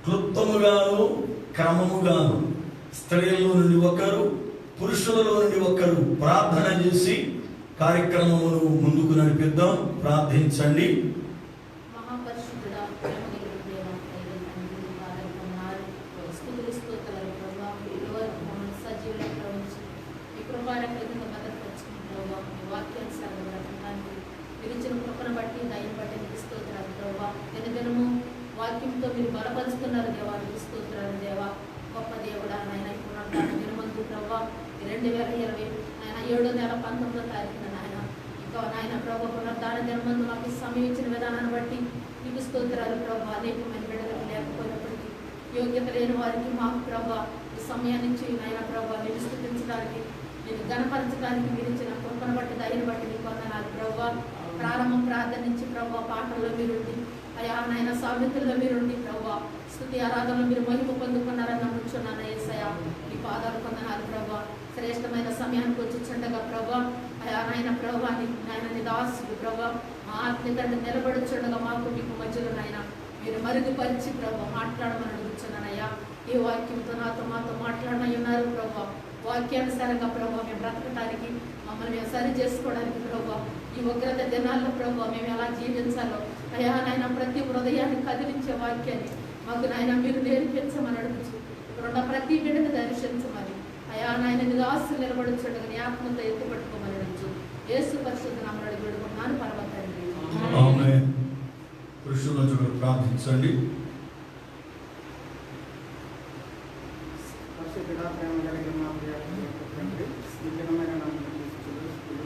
S1: క్లుప్తముగాను క్రమముగాను స్త్రీలలో నుండి ఒకరు పురుషులలో నుండి ఒకరు ప్రార్థన చేసి కార్యక్రమమును ముందుకు నడిపిద్దాం. ప్రార్థించండి.
S5: వాక్యంతో మీరు బలపరుస్తున్నారు దేవా, స్తోత్రాలు దేవా. గొప్ప దేవుడా నాయన, ఇప్పుడు దినమందు ప్రభావ 2020 నాయన 7వ నెల 19వ తారీఖున నాయన ఇంకా నాయన ప్రభావ పునరుద్ధాన దినమందు మాకు సమయం ఇచ్చిన విధానాన్ని బట్టి నీకు స్తోత్రాలు ప్రభావ. అనేకమైన బిడ్డలకు లేకపోయినప్పటికీ యోగ్యత లేని వారికి మాకు ప్రభావ ఈ సమయాన్ని ఇచ్చి నాయన ప్రభావ నేను స్తుతించడానికి, నేను గణపరచడానికి మీరు ఇచ్చిన కృపను బట్టి దయను బట్టి నీకు వందనాలు ప్రభావ. ప్రారంభం ప్రార్థన నుంచి ప్రభావ పాటల్లో మీరుండి, అయా నాయన సావిత్రుల్లో మీరుండి ప్రభావ స్తుతి ఆరాధనలో మీరు మహిమ పొందుకున్నారని నమ్ముచున్నాను యేసయ్యా. ఈ పాదాలు పొందనాలు ప్రభావ. శ్రేష్టమైన సమయానికి వచ్చుచుండగా ప్రభావ అయా నాయన ప్రభావ నాయన నిదాసుడు ప్రభావ మా ఆత్మీయతను నిలబడుచుండగా మాకు మీకు మధ్యలో నాయన మీరు మరుగుపరిచి ప్రభావ మాట్లాడమని అడుగుచున్నానయ్యా. ఈ వాక్యంతో నాతో మాతో మాట్లాడమని ఉన్నారు ప్రభావ. వాక్యానుసారంగా ప్రభావ మేము బ్రతకటానికి, మమ్మల్ని మేము సరి చేసుకోవడానికి ప్రభావ ఈ ఉగ్రత దినాల్లో ప్రభావ మేము ఎలా జీవించాలో అయా నాయన ప్రతి హృదయాన్ని కదిలించే వాక్యాన్ని మాకు నాయన మీరు నేర్పించమని అడుగుచు ఇక్కడ ప్రతి బిడ్డను దర్శించమని అయా నాయన నిదాసులు నిలబడుచుండగా నీ ఆత్మతో ఎత్తిపట్టుకోమని అడుగుచు యేసు పరిశుద్ధ నామమున అడిగి వేడుకుంటున్నాను పరమ తండ్రి.
S1: ఆమేన్. పురుషుల చూడ ప్రార్థించండి.
S2: పరిశుద్ధుడా, ప్రేమ కలిగిన మా ప్రియ తండ్రి, దివ్యమైన నామమున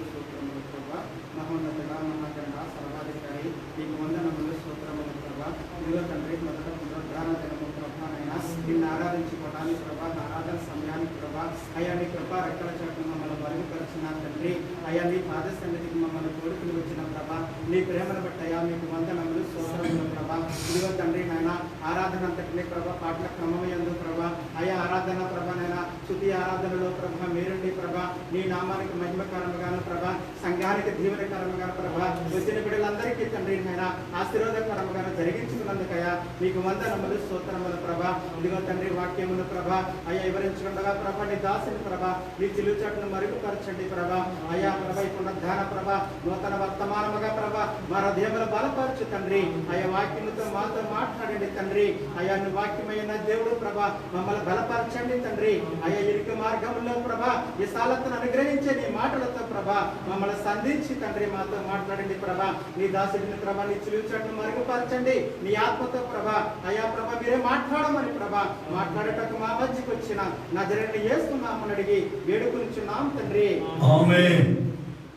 S2: స్తోత్రములు ప్రభా. మహోన్నతుడా, మహాగణ, సర్వాధికారి నీకు వందనములు స్తోత్రములు ప్రభా. ఇదిగో తండ్రి, మొదట పునరుద్ధాన దినము ప్రభా నైనా నిన్ను ఆరాధించుకోవడానికి ప్రభా, ఆరాధన సమయానికి ప్రభా అయ్యా నీ కృపా రెక్కల చాటును మమ్మల్ని మరుగుపరిచిన తండ్రి, అయ్యా నీ పాద సన్నిధికి మమ్మల్ని కోరుకుని వచ్చిన ప్రభా నీ ప్రేమను బట్టి అయ్యా మీకు వందనములు స్తోత్రములు ప్రభా. ఇదిగో తండ్రి నాయన ఆరాధన అంతటినీ ప్రభా పాటల క్రమయందు ప్రభా అయ్యా ఆరాధన ప్రభా నైనా స్తుతి ఆరాధనలో ప్రభా మీరుండి ప్రభా నీ నామానికి మహిమకరముగాను ప్రభా సంఘానికి దీవెనకరముగాను ప్రభా వచ్చిన బిడ్డలందరికీ తండ్రి నైనా ఆశీర్వాదకరముగాను జరిగించుకున్నందుకయ్యా మీకు వందనములు స్తోత్రములు ప్రభా. ఇదిగో తండ్రి వాక్యమును ప్రభా అయ్యా వివరించుకుండగా ప్రభా నీ దాసుని ప్రభా నీ చిలుచాటును మరుగుపరచండి ప్రభా. అయ్యా ప్రభా ఈ పునరుద్ధాన ప్రభా నూతన వర్తమానముగా ప్రభా మా హృదయములు బలపరచు తండ్రి. అయ్యా వాక్యముతో మాతో మాట్లాడండి తండ్రి. అయ్యా నువ్వు వాక్యమైన దేవుడు ప్రభా మమ్మల్ని బలపరచండి తండ్రి. అయ్యా
S6: మీకు మార్గంలో ప్రభా ఈ సాలతను అనుగ్రహించే నీ మాటలతో ప్రభా మమ్మల్ని సంధించి తండ్రి మాతో మాట్లాడండి ప్రభా. నీ దాసుడిని ప్రభా నీ చిలుచట్టు మరుగుపరచండి నీ ఆత్మతో ప్రభా. అయా ప్రభా మీరే మాట్లాడమని ప్రభా మాట్లాడటకు మా మధ్యకు వచ్చిన నజరేయుడైన యేసు నామమున అడిగి వేడుకొనుచున్నాం తండ్రి.
S1: ఆమేన్.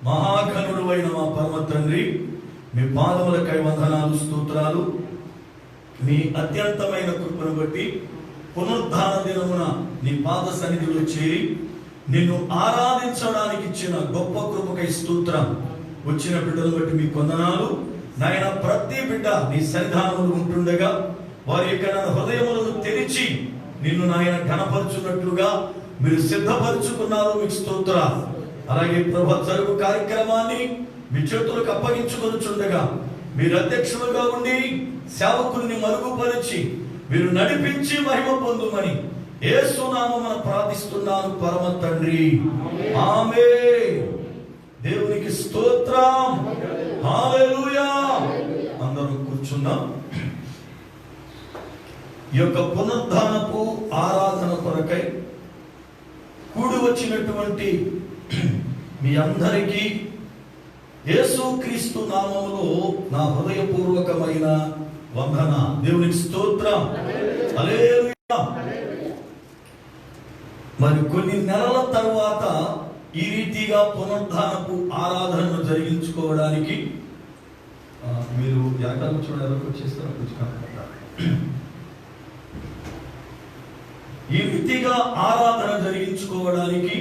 S1: మహాగణుడు అయిన మా పరమ తండ్రి, మీ పాదములకై వందనాలు, స్తోత్రాలు. మీ అత్యంతమైన కృపను బట్టి పునరుద్ధాన దినమున నీ పాద సన్నిధిలో చేరి నిన్ను ఆరాధించడానికి ఇచ్చిన గొప్ప కృపకై స్తోత్రం. వచ్చిన బిడ్డలను బట్టి మీ వందనాలు నాయన. ప్రతి బిడ్డ నీ సన్నిధానములు ఉంటుండగా వారి యొక్క హృదయములను తెరిచి నిన్ను నాయన ఘనపరుచున్నట్లుగా మీరు సిద్ధపరుచుకున్నారు, మీకు స్తోత్రాలు. అలాగే ప్రభు జరుగు కార్యక్రమాన్ని మీ చేతులకు అప్పగించుకొనుచుండగా మీరు అధ్యక్షులుగా ఉండి సేవకుల్ని మరుగుపరిచి మీరు నడిపించి మహిమ పొందుమని యేసు నామమున ప్రార్థిస్తున్నాను పరమ తండ్రి. ఆమేన్. దేవునికి స్తోత్రం. హల్లెలూయా. అందరం కూర్చున్నాం. ఈ యొక్క పునరుద్ధానపు ఆరాధన కొరకై కూడి వచ్చినటువంటి మీ అందరికీ యేసుక్రీస్తు నామములో నా హృదయపూర్వకమైన వందన. దేవునికి స్తోత్రం. హల్లెలూయా. మరి కొన్ని నెలల తరువాత ఈ రీతిగా పునరుద్ధానపు ఆరాధనను జరిగించుకోవడానికి మీరు వెనకాల చూడడానికి వచ్చేస్తారు. ఈ రీతిగా ఆరాధన జరిగించుకోవడానికి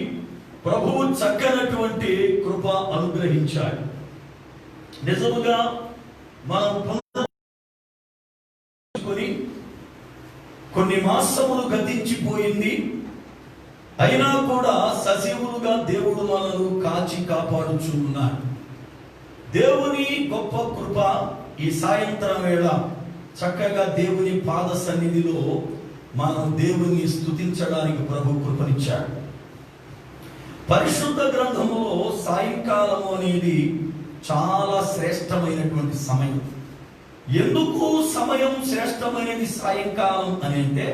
S1: ప్రభువు చక్కనటువంటి కృప అనుగ్రహించాడు. నిజముగా మనం కొన్ని మాసములు గతించిపోయింది, అయినా కూడా సజీవులుగా దేవుడు మనను కాచి కాపాడుచు ఉన్నాడు. దేవుని గొప్ప కృప ఈ సాయంత్రం వేళ చక్కగా దేవుని పాద సన్నిధిలో మనం దేవుని స్తుతించడానికి ప్రభు కృపనిచ్చాడు. పరిశుద్ధ గ్రంథములో సాయంకాలము అనేది చాలా శ్రేష్టమైనటువంటి సమయం. ఎందుకు సమయం శ్రేష్టమైనది సాయంకాలం అని అంటే,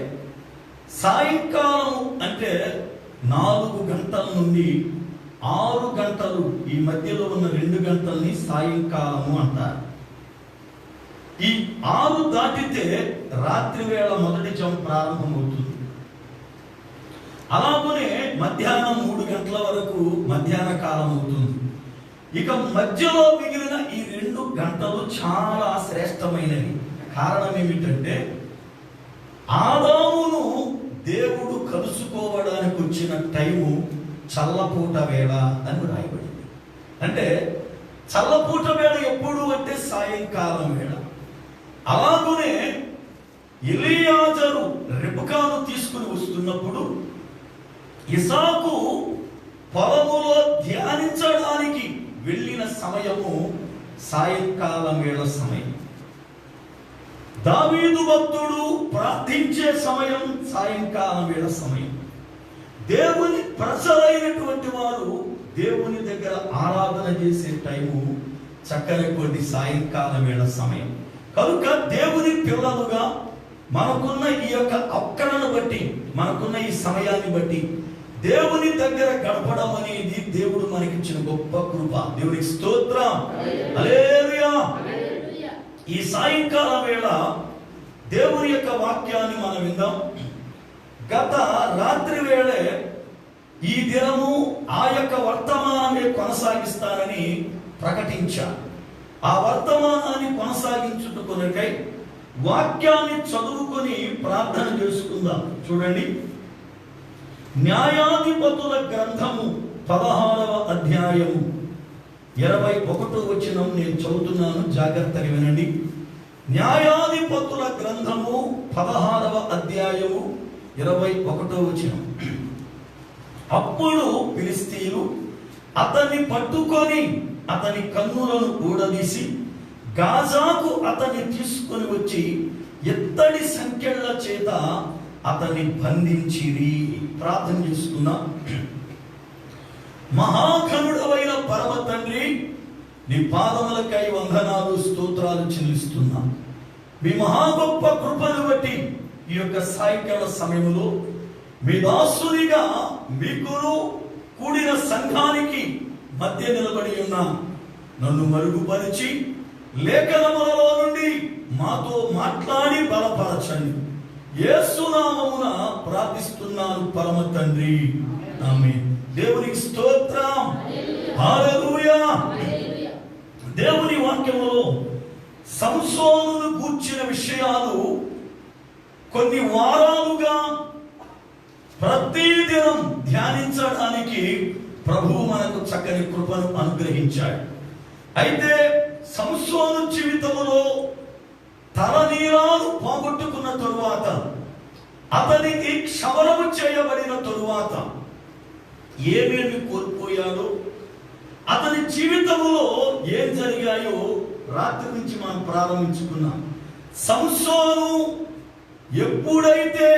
S1: సాయంకాలం అంటే 4 గంటల నుండి 6 గంటలు ఈ మధ్యలో ఉన్న 2 గంటల్ని సాయంకాలము అంటారు. ఈ 6 దాటితే రాత్రి వేళ మొదటి జం ప్రారంభమవుతుంది. అలాగనే మధ్యాహ్నం 3 గంటల వరకు మధ్యాహ్న కాలం అవుతుంది. ఇక మధ్యలో మిగిలిన ఈ 2 గంటలు చాలా శ్రేష్టమైనవి. కారణం ఏమిటంటే, ఆదామును దేవుడు కలుసుకోవడానికి వచ్చిన టైము చల్లపూట వేళ అని రాయబడింది. అంటే చల్లపూట వేళ ఎప్పుడు అంటే సాయంకాలం వేళ. అలాగనే ఎలియాజరు రెబెకాను తీసుకుని వస్తున్నప్పుడు ఇసాకు పొలములో ధ్యానించడానికి వెళ్ళిన సమయము సాయంకాలం వేళ సమయం. దావీదు భక్తుడు ప్రార్థించే సమయం సాయంకాలం వేళ సమయం. దేవుని ప్రజలైనటువంటి వారు దేవుని దగ్గర ఆరాధన చేసే టైము చక్కనటువంటి సాయంకాలం వేళ సమయం. కనుక దేవుని పిల్లలుగా మనకున్న ఈ యొక్క అక్కరను బట్టి, మనకున్న ఈ సమయాన్ని బట్టి దేవుని దగ్గర గడపడం అనేది దేవుడు మనకిచ్చిన గొప్ప కృప. దేవునికి స్తోత్రం. హల్లెలూయా. ఈ సాయంకాల వేళ దేవుని యొక్క వాక్యాన్ని మనం విందాం. గత రాత్రి వేళే ఈ దినము ఆ యొక్క వర్తమానమే కొనసాగిస్తానని ప్రకటించాను. ఆ వర్తమానాన్ని కొనసాగించుటకొనకై వాక్యాన్ని చదువుకొని ప్రార్థన చేసుకుందాం. చూడండి, న్యాయాధిపతుల గ్రంథము 16వ అధ్యాయము 21వ వచనం నేను చదువుతున్నాను, జాగ్రత్తగా వినండి. న్యాయాధిపతుల గ్రంథము 16వ అధ్యాయము 21వ వచనం. అప్పుడు ఫిలిష్తీయులు అతన్ని పట్టుకొని అతని కన్నులను ఊడదీసి గాజాకు అతన్ని తీసుకొని వచ్చి ఎత్తడి సంకెళ్ళ చేత అతన్ని బంధించిరి. ప్రార్థన చేసుకున్నా. మహాఘనుడవైన పరమ తండ్రి, నీ పాదములకై వందనాలు, స్తోత్రాలు చెల్లిస్తున్నా. మీ మహా గొప్ప కృపను బట్టి ఈ యొక్క సాయంకాల సమయంలో మీ దాసునిగా మీకును కూడిన సంఘానికి మధ్య నిలబడి ఉన్న నన్ను మరుగుపరిచి లేఖనములలో నుండి మాతో మాట్లాడి బలపరచండి. యేసు నామమున ప్రార్థిస్తున్నాను పరమ తండ్రి, ఆమేన్. దేవునికి స్తోత్రం, హల్లెలూయా. దేవుని వాక్యములో సంసోనును గూర్చిన విషయాలు కొన్ని వారాలుగా ప్రతిదినం ధ్యానించడానికి ప్రభువు మనకు చక్కని కృపను అనుగ్రహించాడు. అయితే సంసోను జీవితములో తలనీలాలు పోగొట్టుకున్న తరువాత, అతనికి క్షవరము చేయబడిన తరువాత ఏమేమి కోల్పోయాడో, అతని జీవితంలో ఏం జరిగాయో రాత్రి నుంచి మనం ప్రారంభించుకున్నాం. సంసోను ఎప్పుడైతే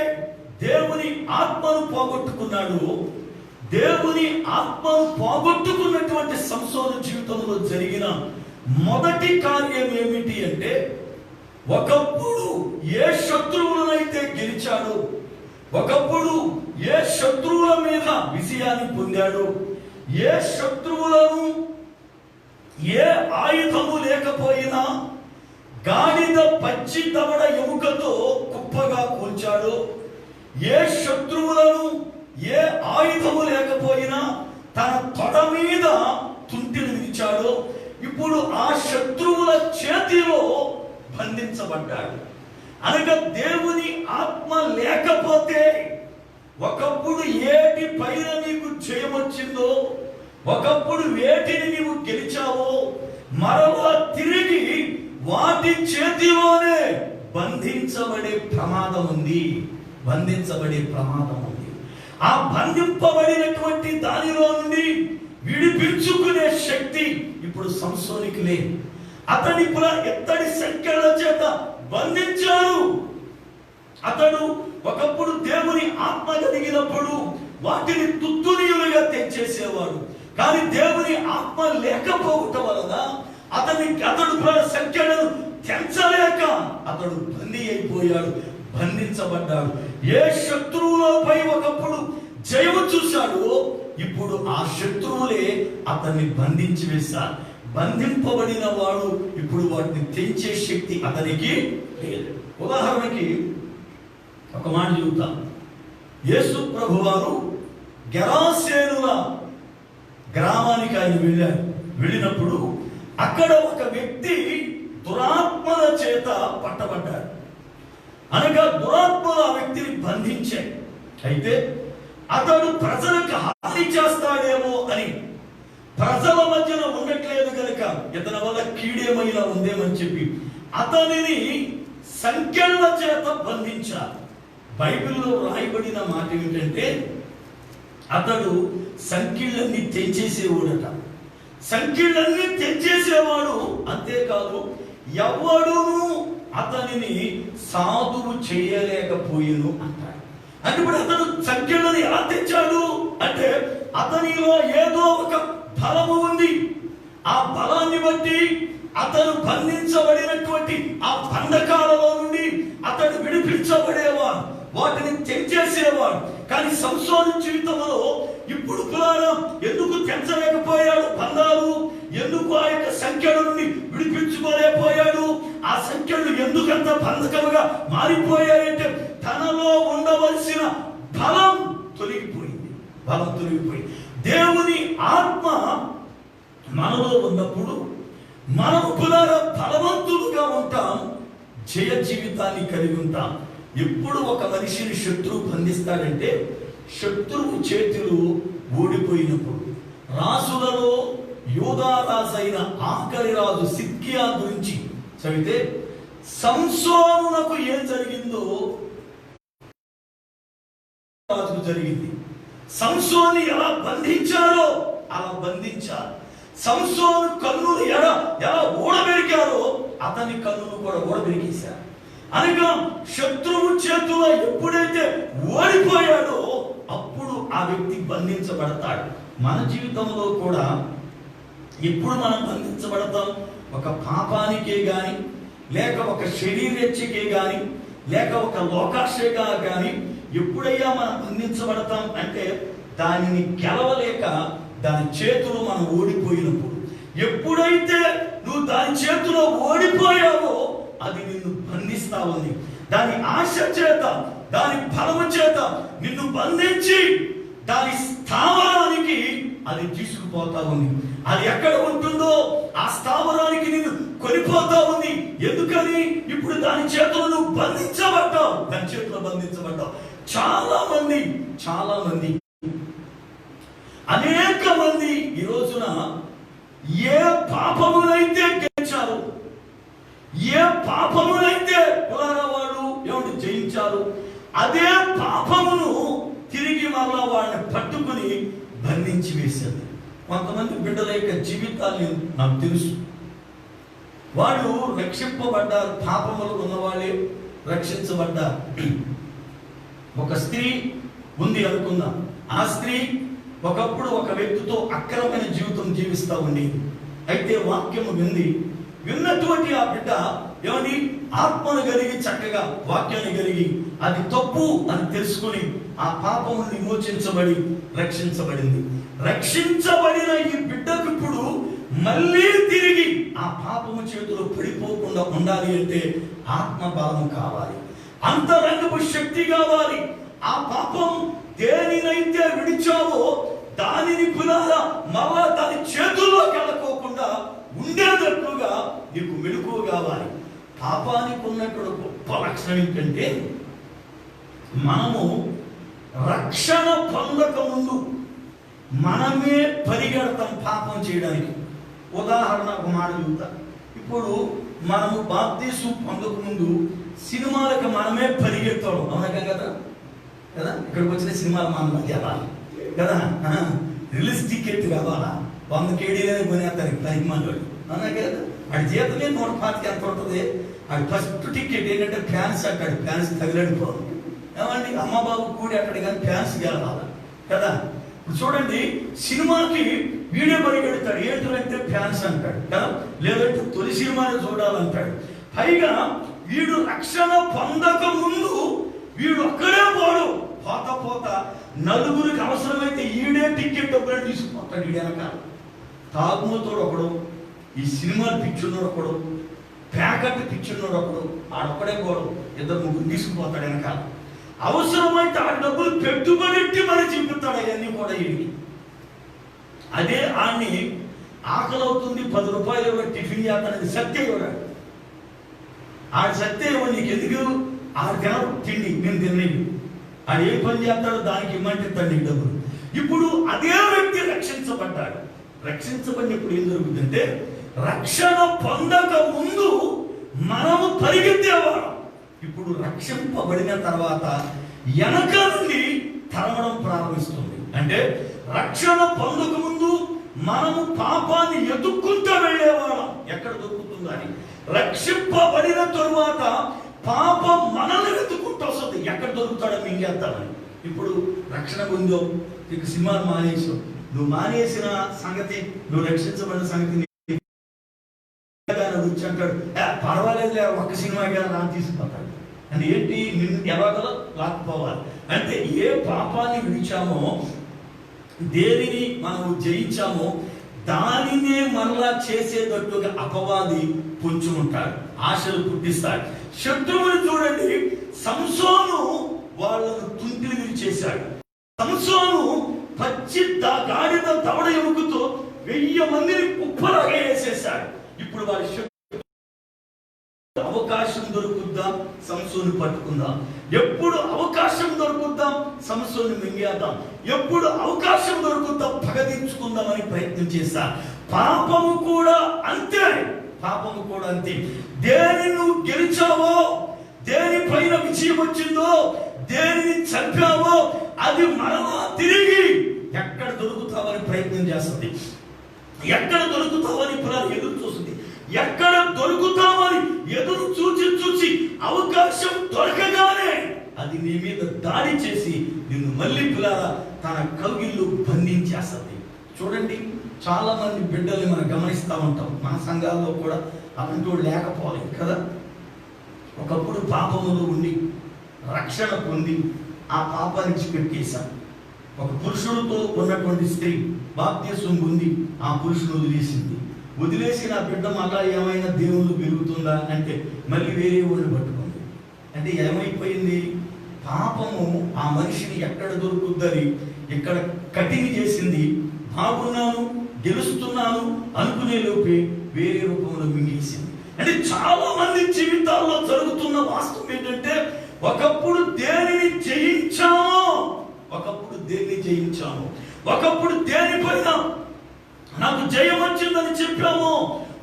S1: దేవుని ఆత్మను పోగొట్టుకున్నాడో, దేవుని ఆత్మను పోగొట్టుకున్నటువంటి సంసోను జీవితంలో జరిగిన మొదటి కార్యం ఏమిటి అంటే, ఒకప్పుడు ఏ శత్రువులనైతే గెలిచాడో, ఒకప్పుడు ఏ శత్రువుల మీద విజయాన్ని పొందాడో, ఏ శత్రువులను ఏ ఆయుధము లేకపోయినా గాడిద పచ్చి దవడ ఎముకతో కుప్పగా కూల్చాడో, ఏ శత్రువులను ఏ ఆయుధము లేకపోయినా తన తొడ మీద తుంటిని విరిచాడో, ఇప్పుడు ఆ శత్రువుల చేతిలో బంధించబడ్డాడు. అనగా దేవుని ఆత్మ లేకపోతే, ఒకప్పుడు ఏటి పైన నీకు జయమొచ్చిందో, ఒకప్పుడు వేటిని నీవు గెలిచావో, మరలా తిరిగి వాటి చేతిలోనే బంధించబడే ప్రమాదం ఉంది. బంధించబడే ప్రమాదం ఉంది. ఆ బంధింపబడినటువంటి దానిలో నుండి విడిపించుకునే శక్తి ఇప్పుడు సంసోనికి లేదు. అతని ఎత్తడి సంఖ్యల చేత బంధించారు. అతడు ఒకప్పుడు దేవుని ఆత్మ కలిగినప్పుడు వాటిని తుత్తునీయులుగా తెచ్చేసేవాడు. కానీ దేవుని ఆత్మ లేకపోవటం వలన అతడు సంఖ్యలను తెంచలేక అతడు బందీ అయిపోయాడు, బంధించబడ్డాడు. ఏ శత్రువులపై ఒకప్పుడు జయము చూశాడు, ఇప్పుడు ఆ శత్రువులే అతన్ని బంధించి వేశారు. బంధింపబడిన వాడు ఇప్పుడు వాటిని తెంచే శక్తి అతనికి లేదు. ఉదాహరణకి ఒక మాట చెబుతాం. యేసు ప్రభువారు గెరాసేనుల గ్రామానికి ఆయన వెళ్ళినప్పుడు అక్కడ ఒక వ్యక్తి దురాత్మల చేత పట్టబడ్డాడు. అనగా దురాత్మలు ఆ వ్యక్తిని బంధించాయి. అయితే అతడు ప్రజలకు హాని చేస్తాడేమో అని, ప్రజల మధ్యన ఉండట్లేదు కనుక ఇతని వల్ల కీడేమైనా ఉందేమని చెప్పి అతనిని సంఖ్యల చేత బంధించారు. బైబిల్లో రాయబడిన మాట ఏమిటంటే, అతడు సంఖ్యలన్నీ తెంచేసేవాడట. సంఖ్యలన్నీ తెంచేసేవాడు. అంతేకాదు, ఎవడును అతనిని సాధువు చేయలేకపోయిను అంటాడు. అంటే ఇప్పుడు అతడు సంఖ్యలను ఎలా తెచ్చాడు అంటే, అతనిలో ఏదో ఒక బలము ఉంది. ఆ బలాన్ని బట్టి అతను బంధించబడినటువంటి ఆ బంధకాలలో నుండి అతడు విడిపించబడేవాడు, వాటిని తెంచేసేవాడు. కానీ సంసోను జీవితంలో ఇప్పుడు ఎందుకు తెంచలేకపోయాడు బంధాలు? ఎందుకు ఆ యొక్క సంఖ్యల నుండి విడిపించుకోలేకపోయాడు? ఆ సంఖ్యలు ఎందుకంత బంధకముగా మారిపోయాయంటే, తనలో ఉండవలసిన బలం తొలగిపోయింది. బలం తొలగిపోయింది. దేవుని ఆత్మ మనలో ఉన్నప్పుడు మనం బలవంతులుగా ఉంటాం, జయ జీవితాన్ని కలిగి ఉంటాం. ఎప్పుడు ఒక మనిషిని శత్రువు బంధిస్తాడంటే, శత్రువు చేతులు ఓడిపోయినప్పుడు. రాజులలో యూదా రాజు అయిన ఆఖరి రాజు సిద్కియా గురించి చదివితే, సంసోనునకు ఏం జరిగిందో రాజుకు జరిగింది. సంసోను ఎలా బంధించారో అలా బంధించారు. సంసోను కన్నులు ఎలా ఊడబెరికారో అతని కన్నులు కూడా ఊడబెరికేశారు. అనగా శత్రువు చేతుల్లో ఎప్పుడైతే ఓడిపోయాడో అప్పుడు ఆ వ్యక్తి బంధించబడతాడు. మన జీవితంలో కూడా ఎప్పుడు మనం బంధించబడతాం? ఒక పాపానికే గాని, లేక ఒక శరీరేచ్ఛకే గాని, లేక ఒక లోకాశగా గాని, ఎప్పుడయ్యా మనం బంధించబడతాం అంటే దానిని గెలవలేక దాని చేతిలో మనం ఓడిపోయినప్పుడు. ఎప్పుడైతే నువ్వు దాని చేతిలో ఓడిపోయావో అది నిన్ను బంధిస్తా ఉంది. దాని ఆశ చేత, దాని బలము చేత నిన్ను బంధించి దాని స్థావరానికి అది తీసుకుపోతా ఉంది. అది ఎక్కడ ఉంటుందో ఆ స్థావరానికి నిన్ను కొనిపోతా ఉంది. ఎందుకని? ఇప్పుడు దాని చేతిలో నువ్వు బంధించబడ్డావు, దాని చేతిలో బంధించబడ్డావు. చాలా మంది అనేక మంది ఈ రోజున ఏ పాపమునైతే గెలిచారు, ఏ పాపమునైతే వాళ్ళు ఏమిటి జయించారు, అదే పాపమును తిరిగి మళ్ళా వాళ్ళని పట్టుకుని బంధించి వేశారు. కొంతమంది బిడ్డల యొక్క జీవితాన్ని నాకు తెలుసు. వాళ్ళు రక్షింపబడ్డారు, పాపములు ఉన్నవాళ్ళే రక్షించబడ్డారు. ఒక స్త్రీ ఉంది అనుకుందాం. ఆ స్త్రీ ఒకప్పుడు ఒక వ్యక్తితో అక్రమమైన జీవితం జీవిస్తూ ఉండేది. అయితే వాక్యము విన్నటువంటి ఆ బిడ్డ ఏమని ఆత్మను కలిగి చక్కగా వాక్యాన్ని కలిగి అది తప్పు అని తెలుసుకుని ఆ పాపము విమోచించబడి రక్షించబడింది. రక్షించబడిన ఈ బిడ్డకు ఇప్పుడు మళ్ళీ తిరిగి ఆ పాపము చేతిలో పడిపోకుండా ఉండాలి అంటే ఆత్మ బలము కావాలి, అంతరంగపు శక్తి కావాలి. ఆ పాపం దేనినైతే విడిచావో దానిని పునః మళ్ళా దాని చేతుల్లోకి వెళ్ళకోకుండా ఉండేటట్లుగా నీకు మెలకువ కావాలి. పాపానికి ఉన్నటువంటి గొప్ప లక్షణం ఏంటంటే మనము రక్షణ పొందక ముందు మనమే పరిగెడతాం పాపం చేయడానికి. ఉదాహరణ ఒక మాట చెబుతా. ఇప్పుడు మనము బాప్తీసు పొందక ముందు సినిమాలకు మనమే పరిగెత్తాం, అవునా కదా? ఇక్కడికి వచ్చిన సినిమాలు మనం వెళ్ళాలి కదా, రిలీజ్ టికెట్ కావాలా, 100 కేడీలనే కొనేస్తారు పనిమాలు, అవునా కదా? వాడి జీతమే 150 ఎంత ఉంటుంది. వాడి ఫస్ట్ టికెట్ ఏంటంటే ఫ్యాన్స్ అంటాడు, ఫ్యాన్స్ తగిలడిపోవాలి. ఏమండి అమ్మ బాబు కూడి అక్కడ కానీ ఫ్యాన్స్ గెలవాలి కదా. ఇప్పుడు చూడండి, సినిమాకి వీడియో పరిగెడతాడు, ఏంటంటే ఫ్యాన్స్ అంటాడు కదా, లేదంటే తొలి సినిమాని చూడాలంటాడు. పైగా వీడు రక్షణ పొందక ముందు వీడు ఒక్కడే పోత నలుగురికి అవసరమైతే ఈడే టికెట్ ఒకడే తీసుకుపోతాడు. ఈడే వెనకాల తాగుమూతోడు ఒకడు, ఈ సినిమాలు పిచ్చున్నాడు ఒకడు, ప్యాకెట్ పిచ్చున్నాడు ఒకడు, ఆడొక్కడే పోవడం, 2-3 తీసుకుపోతాడు వెనకాల. అవసరమైతే ఆ డబ్బులు పెట్టుబడి మరి చింపుతాడు అవన్నీ కూడా వీడికి. అదే ఆడిని ఆకలి అవుతుంది 10 రూపాయలు ఇవ్వడం టిఫిన్ చేస్తానని సత్య ఇవ్వడాడు. ఆ సత్య ఇవ్వ నీకు ఎందుకు, ఆ తినరు తిండి నేను తినలేదు, ఆడు ఏ పని చేస్తాడో దానికి ఇమ్మంటే తండ్రి డబ్బులు. ఇప్పుడు అదే వ్యక్తి రక్షించబడ్డాడు. రక్షించబడినప్పుడు ఏం జరుగుతుందంటే రక్షణ పొందక ముందు మనము పరిగెత్తేవాడు. ఇప్పుడు రక్షింపబడిన తర్వాత వెనక నుండి తరమడం ప్రారంభిస్తుంది. అంటే రక్షణ పొందక ముందు మనము పాపాన్ని ఎదుక్కుంటూ వెళ్ళేవాళ్ళం, ఎక్కడ దొరుకుతుందని. రక్షింపబడిన తరువాత పాపం మనల్ని వెతుక్కుంటూ వస్తుంది, ఎక్కడ దొరుకుతాడని మింగేస్తామని. ఇప్పుడు రక్షణ పొందో నీకు సినిమాలు మానేసావు, నువ్వు మానేసిన సంగతి, నువ్వు రక్షించబడిన సంగతి వచ్చి అంటాడు, పర్వాలేదులే ఒక్క సినిమాకి రాని తీసుకుపోతాడు. అంటే ఏంటి, నిన్ను ఎలాగలో లాక్కుపోవాలి. అంటే ఏ పాపాన్ని విడిచామో, దేనిని మనము జయించామో దానినే మరలా చేసేటట్టుగా అపవాది పొంచుకుంటాడు, ఆశలు పుట్టిస్తాడు. శత్రువుని చూడండి, సంసోను వాళ్ళను తుంటిని చేశాడు. సంసోను పచ్చి గాడిద దవడ ఎముకతో 1000 మందిని కుప్పలాగా వేసేశాడు. ఇప్పుడు వారి అవకాశం దొరుకుద్దాం సంసోను పట్టుకుందాం, ఎప్పుడు అవకాశం దొరుకుద్దాం సంసోను మింగేద్దాం, ఎప్పుడు అవకాశం దొరుకుద్దాం పగదించుకుందామని ప్రయత్నం చేశా. పాపము కూడా అంతే, పాపము కూడా అంతే. దేని నువ్వు గెలిచావో, దేనిపైన విజయం వచ్చిందో, దేనిని చంపావో అది మరలా తిరిగి ఎక్కడ దొరుకుతావని ప్రయత్నం చేస్తుంది, ఎక్కడ దొరుకుతావని ఎదురు చూస్తుంది, ఎక్కడ దొరుకుతామని ఎదురు చూచి అవకాశం దొరకగానే అది నీ మీద దాడి చేసి నిన్ను మళ్ళీ తన కౌగిళ్ళు బంధించేస్తుంది. చూడండి, చాలా మంది బిడ్డల్ని మనం గమనిస్తూ ఉంటాం. మన సంఘాల్లో కూడా అలాంటి లేకపోలేదు కదా. ఒకప్పుడు పాపములో ఉండి రక్షణ పొంది ఆ పాపానికి పెట్టేశాను. ఒక పురుషుడితో ఉన్నటువంటి స్త్రీ బాప్తిస్మం పొంది ఆ పురుషుడు వదిలేసి నా బిడ్డ మళ్ళా ఏమైనా దేవుళ్ళు పెరుగుతుందా అంటే మళ్ళీ వేరే ఊరిని పట్టుకుంది. అంటే ఏమైపోయింది? పాపము ఆ మనిషిని ఎక్కడ దొరుకుద్దని ఇక్కడ కఠిన చేసింది. బాగున్నాను, గెలుస్తున్నాను అనుకునే లోపే వేరే రూపంలో మింగేసింది. అంటే చాలా మంది జీవితాల్లో జరుగుతున్న వాస్తవం ఏంటంటే, ఒకప్పుడు దేనిని జయించాము, ఒకప్పుడు దేనిపైన నాకు జయం వచ్చిందని చెప్పాము,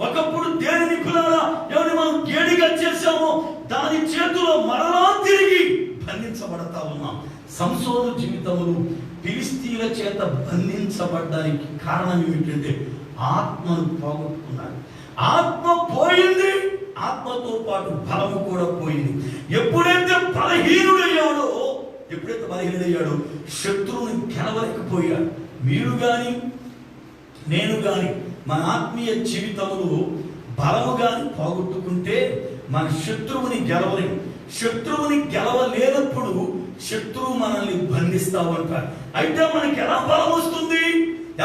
S1: ఒకప్పుడు దేనిని పిల్లరా ఎవరిని మనం గేడిగా చేశామో దాని చేతిలో మరలా తిరిగి బంధించబడతా ఉన్నాం. సంసోను జీవితంలో ఫిలిస్తీన్ల చేత బంధించబడ్డానికి కారణం ఏమిటంటే ఆత్మను పోగొట్టుకున్నాడు. ఆత్మ పోయింది, ఆత్మతో పాటు బలము కూడా పోయింది. ఎప్పుడైతే బలహీనుడయ్యాడో శత్రువుని గెలవలేకపోయాడు. మీరు కానీ నేను కానీ మన ఆత్మీయ జీవితంలో బలము కానీ పోగొట్టుకుంటే మన శత్రువుని గెలవలేము. శత్రువుని గెలవలేనప్పుడు శత్రువు మనల్ని బంధిస్తా ఉంటాడు. అయితే మనకి ఎలా బలం వస్తుంది,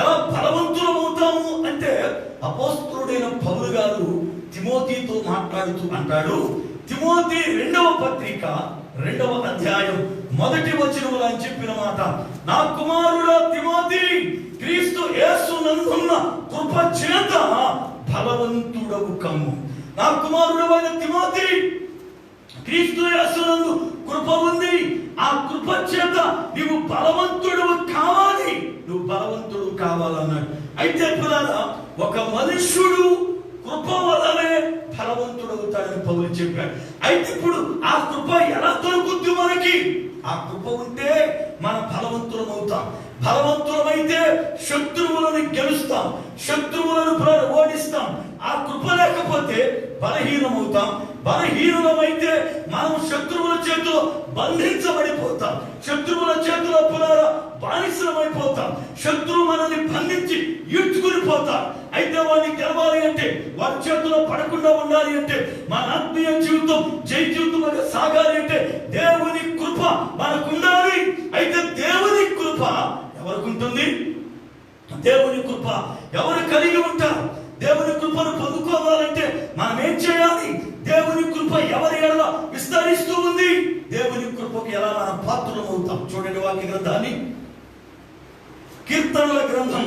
S1: ఎలా బలవంతులం అవుతాము అంటే, అపోస్తలుడైన పౌలు గారు తిమోతితో మాట్లాడుతూ అంటాడు, తిమోతి 2వ పత్రిక 2వ అధ్యాయం 1వ వచనములో అని చెప్పిన మాట, నా కుమారుడా తిమోతి, క్రీస్తు యేసు నందున్న కృప చేత బలవంతుడవు కమ్ము. నా కుమారుడైన తిమోతి, క్రీస్తు యేసునందు కృప ఉంది, ఆ కృప చేత నీవు బలవంతుడు కావాలి, నువ్వు బలవంతుడు కావాలన్నాడు. అయితే పిల్లరా, ఒక మనుష్యుడు కృప వల్లనే బలవంతుడు అవుతాడని పౌలు చెప్పాడు. అయితే ఇప్పుడు ఆ కృప ఎలా దొరుకుద్ది మనకి? ఆ కృప ఉంటే మన బలవంతులం అవుతాం. బలవంతులమైతే శత్రువులను గెలుస్తాం, శత్రువులను ఓడిస్తాం. ఆ కృప లేకపోతే బలహీనమవుతాం. బలహీనులమైతే మనం శత్రువుల చేతిలో బంధించబడిపోతాం, శత్రువుల చేతిలో బానిసలమైపోతాం. శత్రువు మనల్ని బంధించి ఈడ్చుకుని పోతాం. అయితే వాడిని గెలవాలి అంటే, వారి చేతిలో పడకుండా ఉండాలి అంటే, మన ఆత్మీయ జీవితం జై జీవితంగా సాగాలి అంటే దేవుని కృప మనకు ఉండాలి. అయితే దేవుని కృప ఎవరికి ఉంటుంది? దేవుని కృప ఎవరు కలిగి ఉంటారు? దేవుని కృపను పొందుకోవాలంటే మనం ఏం చేయాలి? దేవుని కృప ఎవరి ఎడల విస్తరిస్తూ ఉంది, దేవుని కృపకు ఎలా మనం పాత్రలం అవుతాం? చూడండి వాక్య గ్రంథాన్ని, కీర్తనల గ్రంథం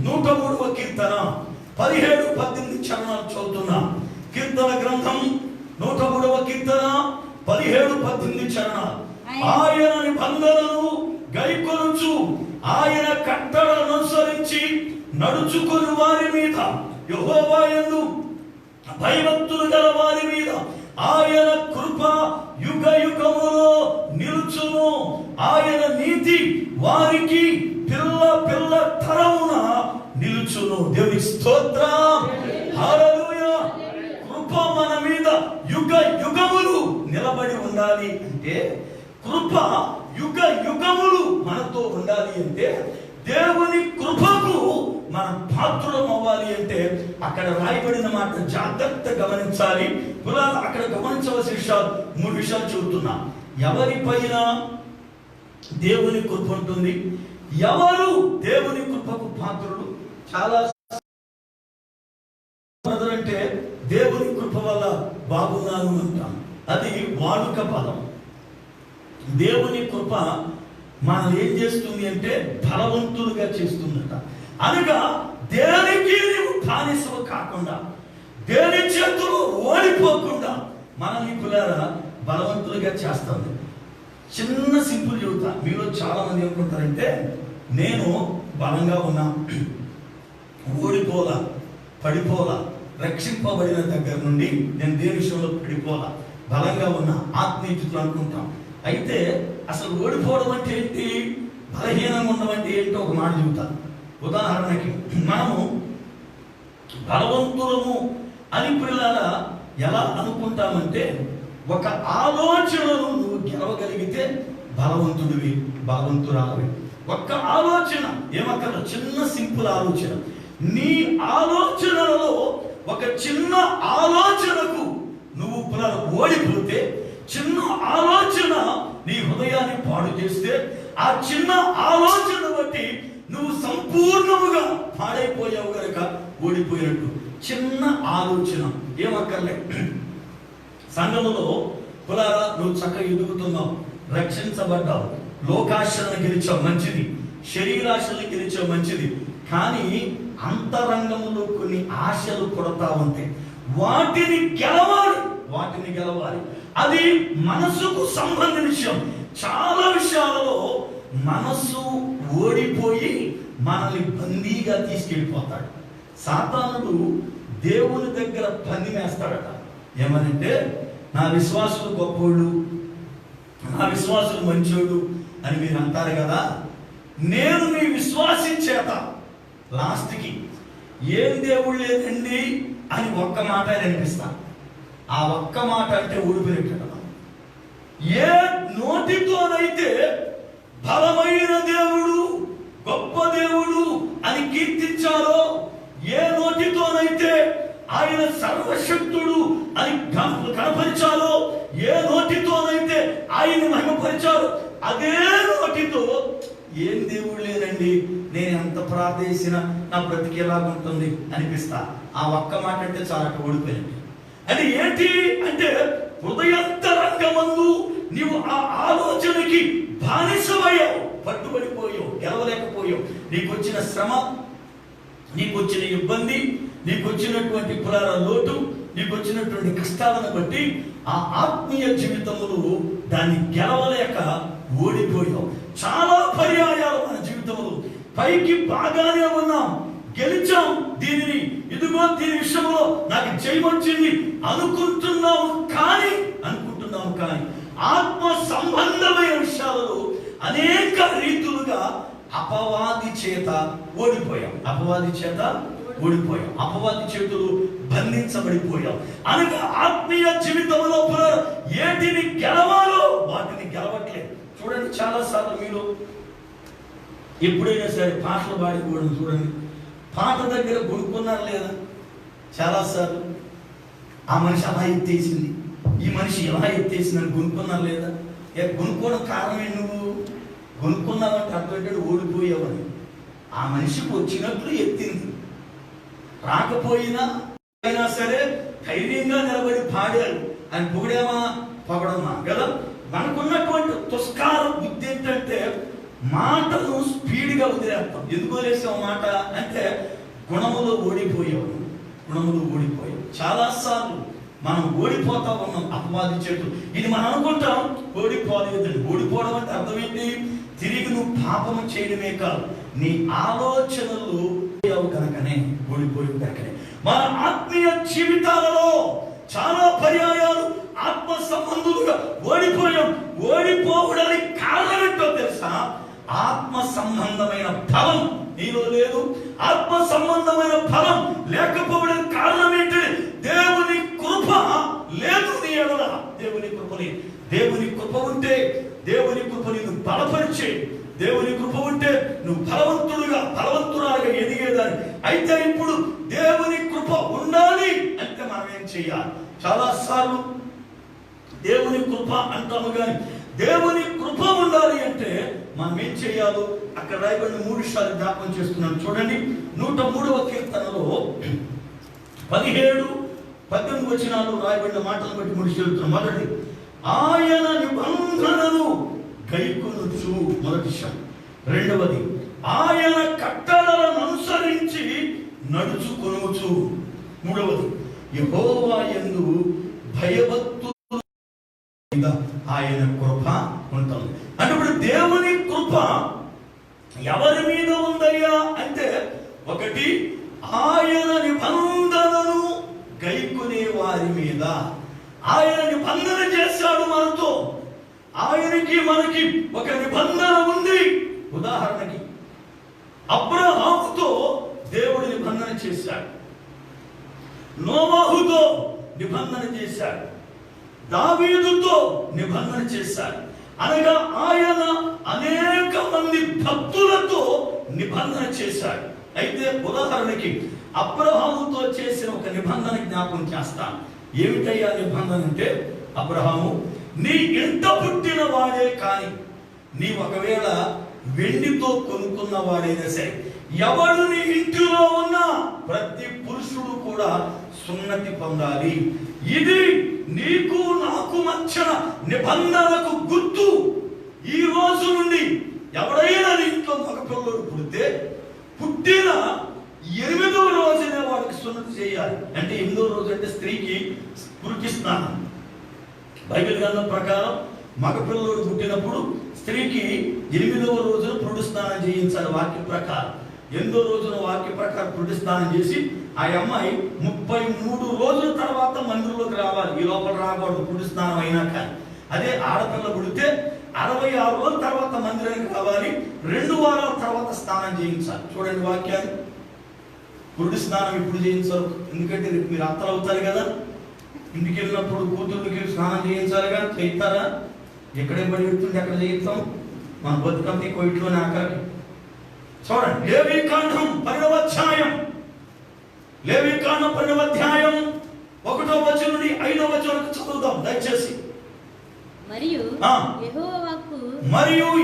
S1: 103వ కీర్తన 17-18 చరణాలు చదువుతున్నా. కీర్తన గ్రంథం 103వ కీర్తన 17-18 చరణాలు. ఆయన నిబంధనలను గైకొనుచు ఆయన కట్టడలను అనుసరించి నడుచుకుని వారి మీద, యెహోవా యందు భయభక్తులు గల వారి మీద ఆయన కృప యుగ యుగములో నిలుచును. ఆయన నీతి వారికి పిల్ల పిల్ల తరమున నిలుచును. దేవుని స్తోత్రం, హల్లెలూయా. కృప మన మీద యుగ యుగములు నిలబడి ఉండాలి అంటే, కృప యుగ యుగములు మనతో ఉండాలి అంటే, దేవుని కృపకు మనం పాత్రలం అవ్వాలి అంటే, అక్కడ రాయబడిన మాట జాగ్రత్త గమనించాలి. అక్కడ గమనించవలసిన విషయాలు 3 విషయాలు చెబుతున్నా. ఎవరిపైన దేవుని కృప ఉంటుంది, ఎవరు దేవుని కృపకు పాత్రులు? చాలా అంటే దేవుని కృప వల్ల బాగున్నాను అంటాం, అది వాడుక పదం. దేవుని కృప మనం ఏం చేస్తుంది అంటే బలవంతులుగా చేస్తుందట. అనగా దేనికి నీవు బానిసవు కాకుండా, దేని చేతులు ఓడిపోకుండా మనల్ని పిల్లరా బలవంతులుగా చేస్తుంది. చిన్న సింపుల్ చెబుతా. మీలో చాలా మంది ఏమనుకుంటారంటే, నేను బలంగా ఉన్నా, ఓడిపోలా, పడిపోలా, రక్షింపబడిన దగ్గర నుండి నేను దేని విషయంలో పడిపోలా, బలంగా ఉన్నా, ఆత్మీయతలు అనుకుంటాం. అయితే అసలు ఓడిపోవడం అంటే ఏంటి, బలహీనంగా ఉండడం అంటే ఏంటో ఒక మాట చెబుతాను. ఉదాహరణకి, మనము బలవంతులము అని పిల్లలా ఎలా అనుకుంటామంటే, ఒక ఆలోచనను నువ్వు గెలవగలిగితే బలవంతుడివి, బలవంతురాలివి. ఒక్క ఆలోచన ఏమక్కర్ల, చిన్న సింపుల్ ఆలోచన. నీ ఆలోచనలలో ఒక చిన్న ఆలోచనకు నువ్వు ఓడిపోతే, చిన్న ఆలోచన నీ హృదయాన్ని పాడు చేస్తే ఆ చిన్న ఆలోచన బట్టి నువ్వు సంపూర్ణముగా పాడైపోయావు గనక ఓడిపోయినట్టు. చిన్న ఆలోచన ఏమక్కర్లే. సంఘములో కులారా నువ్వు చక్కగా ఎదుగుతున్నావు, రక్షించబడ్డావు, లోకాశలను గెలిచావు మంచిది, శరీరాశలను గెలిచావు మంచిది. కానీ అంతరంగంలో కొన్ని ఆశలు కొడతా ఉంటాయి. వాటిని గెలవాలి. అది మనసుకు సంబంధించిన విషయం. చాలా విషయాలలో మనసు ఓడిపోయి మనల్ని బందీగా తీసుకెళ్ళిపోతాడు. సాతానుడు దేవుని దగ్గర పంది వేస్తాడట. ఏమనంటే నా విశ్వాసులు గొప్పోళ్ళు, నా విశ్వాసులు మంచోళ్ళు అని మీరు అంటారు కదా, నేను మీ విశ్వాసం చేత లాస్ట్కి ఏం దేవుడు లేదండి అని ఒక్క మాట అనిపిస్తా. ఆ ఒక్క మాట అంటే ఊడిపోయేట. ఏ నోటితోనైతే బలమైన దేవుడు, గొప్ప దేవుడు అని కీర్తించారో, ఏ నోటితోనైతే ఆయన సర్వశక్తుడు అని కనపరిచారో, ఏ నోటితోనైతే ఆయన మహిమపరిచారో, అదే నోటితో ఏం దేవుడు లేనండి, నేను ఎంత ప్రార్థించినా నా బ్రతికి ఎలాగుంటుంది అనిపిస్తా. ఆ ఒక్క మాట అంటే చాలా ఓడిపోయింది. అది ఏంటి అంటే హృదయంతరంగమందు నీవు ఆ ఆలోచనకి బానిసమయ్యావు, పట్టుబడిపోయావు, గెలవలేకపోయావు. నీకు వచ్చిన శ్రమ, నీకు వచ్చిన ఇబ్బంది, నీకు వచ్చినటువంటి పురాణ లోటు, నీకు వచ్చినటువంటి కష్టాలను బట్టి ఆ ఆత్మీయ జీవితములు దాన్ని గెలవలేక ఓడిపోయావు. చాలా పర్యాయాలు మన జీవితంలో పైకి బాగానే ఉన్నాం, గెలిచాం, దీనిని ఇదిగో దీని విషయంలో నాకు జయమొచ్చింది అనుకుంటున్నాము కానీ ఆత్మ సంబంధమైన విషయాలలో అనేక రీతులుగా అపవాది చేత ఓడిపోయాం. అపవాది చేతులు బంధించబడిపోయాం. అనగా ఆత్మీయ జీవితంలో ఏటిని గెలవాలో వాటిని గెలవట్లేదు. చూడండి, చాలా సార్లు మీరు ఎప్పుడైనా సరే పాటలు పాడుకోవడం చూడండి, పాట దగ్గర కొనుక్కున్నారు లేదా? చాలాసార్లు ఆ మనిషి అలా ఎత్తేసింది, ఈ మనిషి ఎలా ఎత్తేసిందని కొనుక్కున్నారు లేదా? కొనుక్కోవడం కారణమే నువ్వు కొనుక్కున్నావంటే అటువంటి ఓడిపోయావని. ఆ మనిషికి వచ్చినట్లు ఎత్తింది, రాకపోయినా అయినా సరే ధైర్యంగా నిలబడి పాడారు. అని పొగడమా కదా. మనకున్నటువంటి తుస్కార బుద్ధి ఏంటంటే మాటను స్పీడ్గా వదిలేస్తాం. ఎందుకు వదిలేసావు మాట అంటే గుణములో ఓడిపోయావు. చాలాసార్లు మనం ఓడిపోతా ఉన్నాం అపవాది చేతులు. ఇది మనం అనుకుంటాం, ఓడిపోలేదండి. ఓడిపోవడం అంటే అర్థం ఏంటి? తిరిగి నువ్వు పాపము చేయడమే కాదు, నీ ఆలోచనలు కనుకనే ఓడిపోయావు కనుకనే. మన ఆత్మీయ జీవితాలలో చాలా పర్యాయాలు ఆత్మ సంబంధులుగా ఓడిపోయాం. ఓడిపోవడానికి కారణం ఏంటో తెలుసా? ఆత్మ సంబంధమైన ఫలం నీలో లేదు. ఆత్మ సంబంధమైన ఫలం లేకపోవడానికి కారణం ఏంటి? దేవుని కృప లేదు నీ ఎడల. దేవుని కృప ఉంటే, దేవుని కృప నిన్ను బలపరిచే, దేవుని కృప ఉంటే నువ్వు బలవంతురాలుగా ఎదిగేదాన్ని. అయితే ఇప్పుడు దేవుని కృప ఉండాలి అంటే మనం ఏం చేయాలి? చాలా సార్లు దేవుని కృప అంటాము, కానీ దేవుని కృప ఉండాలి అంటే మనం ఏం చేయాలో అక్కడ రాయబడిన 3 విషయాలు జ్ఞాపకం చేస్తున్నాను. చూడండి, 103వ కీర్తనలో 17-18 వచనాలు రాయబడిన మాటలను బట్టి ముడిచి చెబుతున్నాం. మొదటి, ఆయన నిబంధనను గైకొనుచు, మొదటి విషయం. రెండవది, ఆయన కట్టడలను అనుసరించి నడుచుకొనుచు. మూడవది, యెహోవా యందు భయభక్తులు ఆయన కృప ఉంటుంది. అంటే ఇప్పుడు దేవుని కృప ఎవరి మీద ఉందయ్యా అంటే, ఒకటి ఆయన నిబంధనను గైకొనే వారి మీద. ఆయన నిబంధన చేశాడు మనతో. ఆయనకి మనకి ఒక నిబంధన ఉంది. ఉదాహరణకి అబ్రహాముతో దేవుడు నిబంధన చేశాడు, నోవాహుతో నిబంధన చేశాడు, దావీదుతో నిబంధన చేశాడు. అనగా ఆయన అనేక మంది భక్తులతో నిబంధన చేశాడు. అయితే ఉదాహరణకి అబ్రహాముతో చేసిన ఒక నిబంధన జ్ఞాపకం చేస్తాను. ఏమిటయ్యా నిబంధన అంటే, అబ్రహాము నీ ఇంట పుట్టిన వాడే కాని, నీ ఒకవేళ వెండితో కొనుక్కున్న వాడైనా సరే, ఎవడు నీ ఇంటిలో ఉన్నా ప్రతి పురుషుడు కూడా సున్నతి పొందాలి. ఇది నీకు నాకు మధ్య నిబంధనకు గుర్తు. ఈ రోజు నుండి ఎవడైనా నీ ఇంట్లో మగపిల్లడు పుడితే పుట్టిన 8వ రోజునే వాడికి సున్నతి చేయాలి. అంటే 8వ రోజు అంటే స్త్రీకి పురుటి స్నానం. బైబిల్ గ్రంథం ప్రకారం మగపిల్లడు పుట్టినప్పుడు స్త్రీకి 8వ రోజున పురుటి స్నానం చేయించాలి. వాక్య ప్రకారం 8వ రోజున వాక్య ప్రకారం పురుటి స్నానం చేసి ఆ అమ్మాయి 33 రోజుల తర్వాత మందిరంలోకి రావాలి. ఈ లోపల రాకూడదు పురుటి స్నానం అయినాక. అదే ఆడపిల్ల పుడితే 66 రోజుల తర్వాత మందిరానికి రావాలి. 2 వారాల తర్వాత స్నానం చేయించాలి. చూడండి వాక్యాన్ని. పురుటి స్నానం ఇప్పుడు చేయించాలి, ఎందుకంటే మీరు అత్తలు అవుతారు కదా. ఇంటికి వెళ్ళినప్పుడు కూతుర్లకి స్నానం చేయించాలిగా, చేయిస్తారా? ఎక్కడే పడి పెడుతుంది ఎక్కడ చేయిస్తాం? మన బతుకంతి కోయిట్లోనే ఆఖరికి. చూడండి, లేవీకాండం 12వ అధ్యాయం, లేవీకాండం 12వ అధ్యాయం 1వ వచనం నుండి 5వ వచనం వరకు చదువుదాం దయచేసి.
S3: మరియు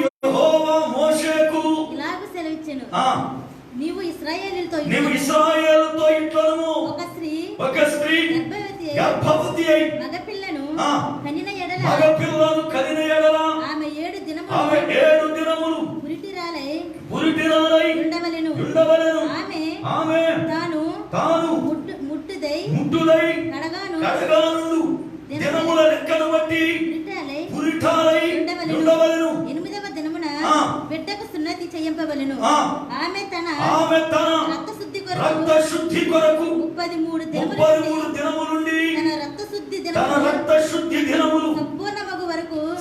S3: యెహోవా మోషేకు
S7: ఇలాగ సెలవిచ్చెను, నీవు ఇశ్రాయేలీయులతో
S1: ఇట్లను ఒక స్త్రీ గర్భవతి అయి
S7: మగపిల్లను కనిన
S1: ఎడల
S7: ఆమె 7
S1: దినములు
S7: పురిటిరాలై
S1: ఉండవలెను.
S7: ఆమె తాను ముట్టుదై
S1: కడగానుండు దినముల లెక్కను బట్టి పురిటాలై ఉండవలెను.
S7: 8వ దినమున బిడ్డకు సున్నతి చేయింపవలెను. ఆమె తన రక్త శుద్ధి కొరకు 33
S1: దినముల నుండి
S7: తన రక్త శుద్ధి దినములు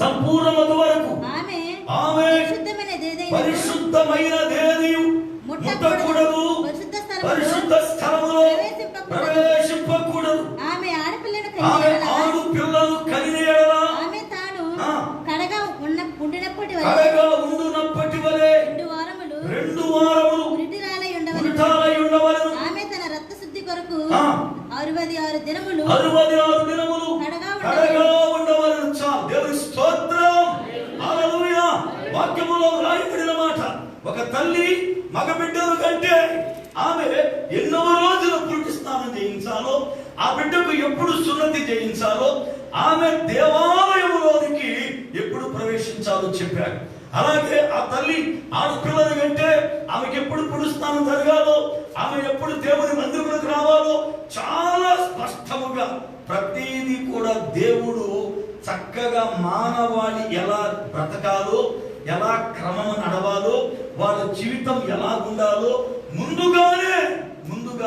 S7: సంపూర్ణమగు వరకు ఆమె
S1: పరిశుద్ధమైనదేది ముట్టకూడదు, పరిశుద్ధ స్థలములో ప్రవేశింపకూడదు.
S7: ఆమె ఆడపిల్లను
S1: కనిన ఎడల
S7: ఆమె తాను కడగా ఉండినప్పటి
S1: వలె 2 వారములు
S7: పురిటిరాలై
S1: ఉండవలెను.
S7: ఆమె తన రక్త శుద్ధి కొరకు 66 దినములు
S1: కడగా ఉండవలెను. చాలు. దేవుని స్తోత్రం. హల్లెలూయా. వాక్యములో రాయబడిన మాట, ఒక తల్లి మగబిడ్డల కంటే ఆమె ఎన్నో రోజులు పురుటి స్నానం చేయించాలో, ఆ బిడ్డకు ఎప్పుడు సున్నతి చేయించాలో, ఆమె దేవాలయంలోనికి ఎప్పుడు ప్రవేశించాలో చెప్పాడు. అలాగే ఆ తల్లి ఆడపిల్లల కంటే ఆమెకి ఎప్పుడు పురుటి స్నానం జరగాలో, ఆమె ఎప్పుడు దేవుని మందిరంలోకి రావాలో చాలా స్పష్టముగా ప్రతిదీ కూడా దేవుడు చక్కగా మానవాళి ఎలా బ్రతకాలో, ఎలా క్రమం నడవాలో, వాళ్ళ జీవితం ఎలా ఉండాలో ముందుగానే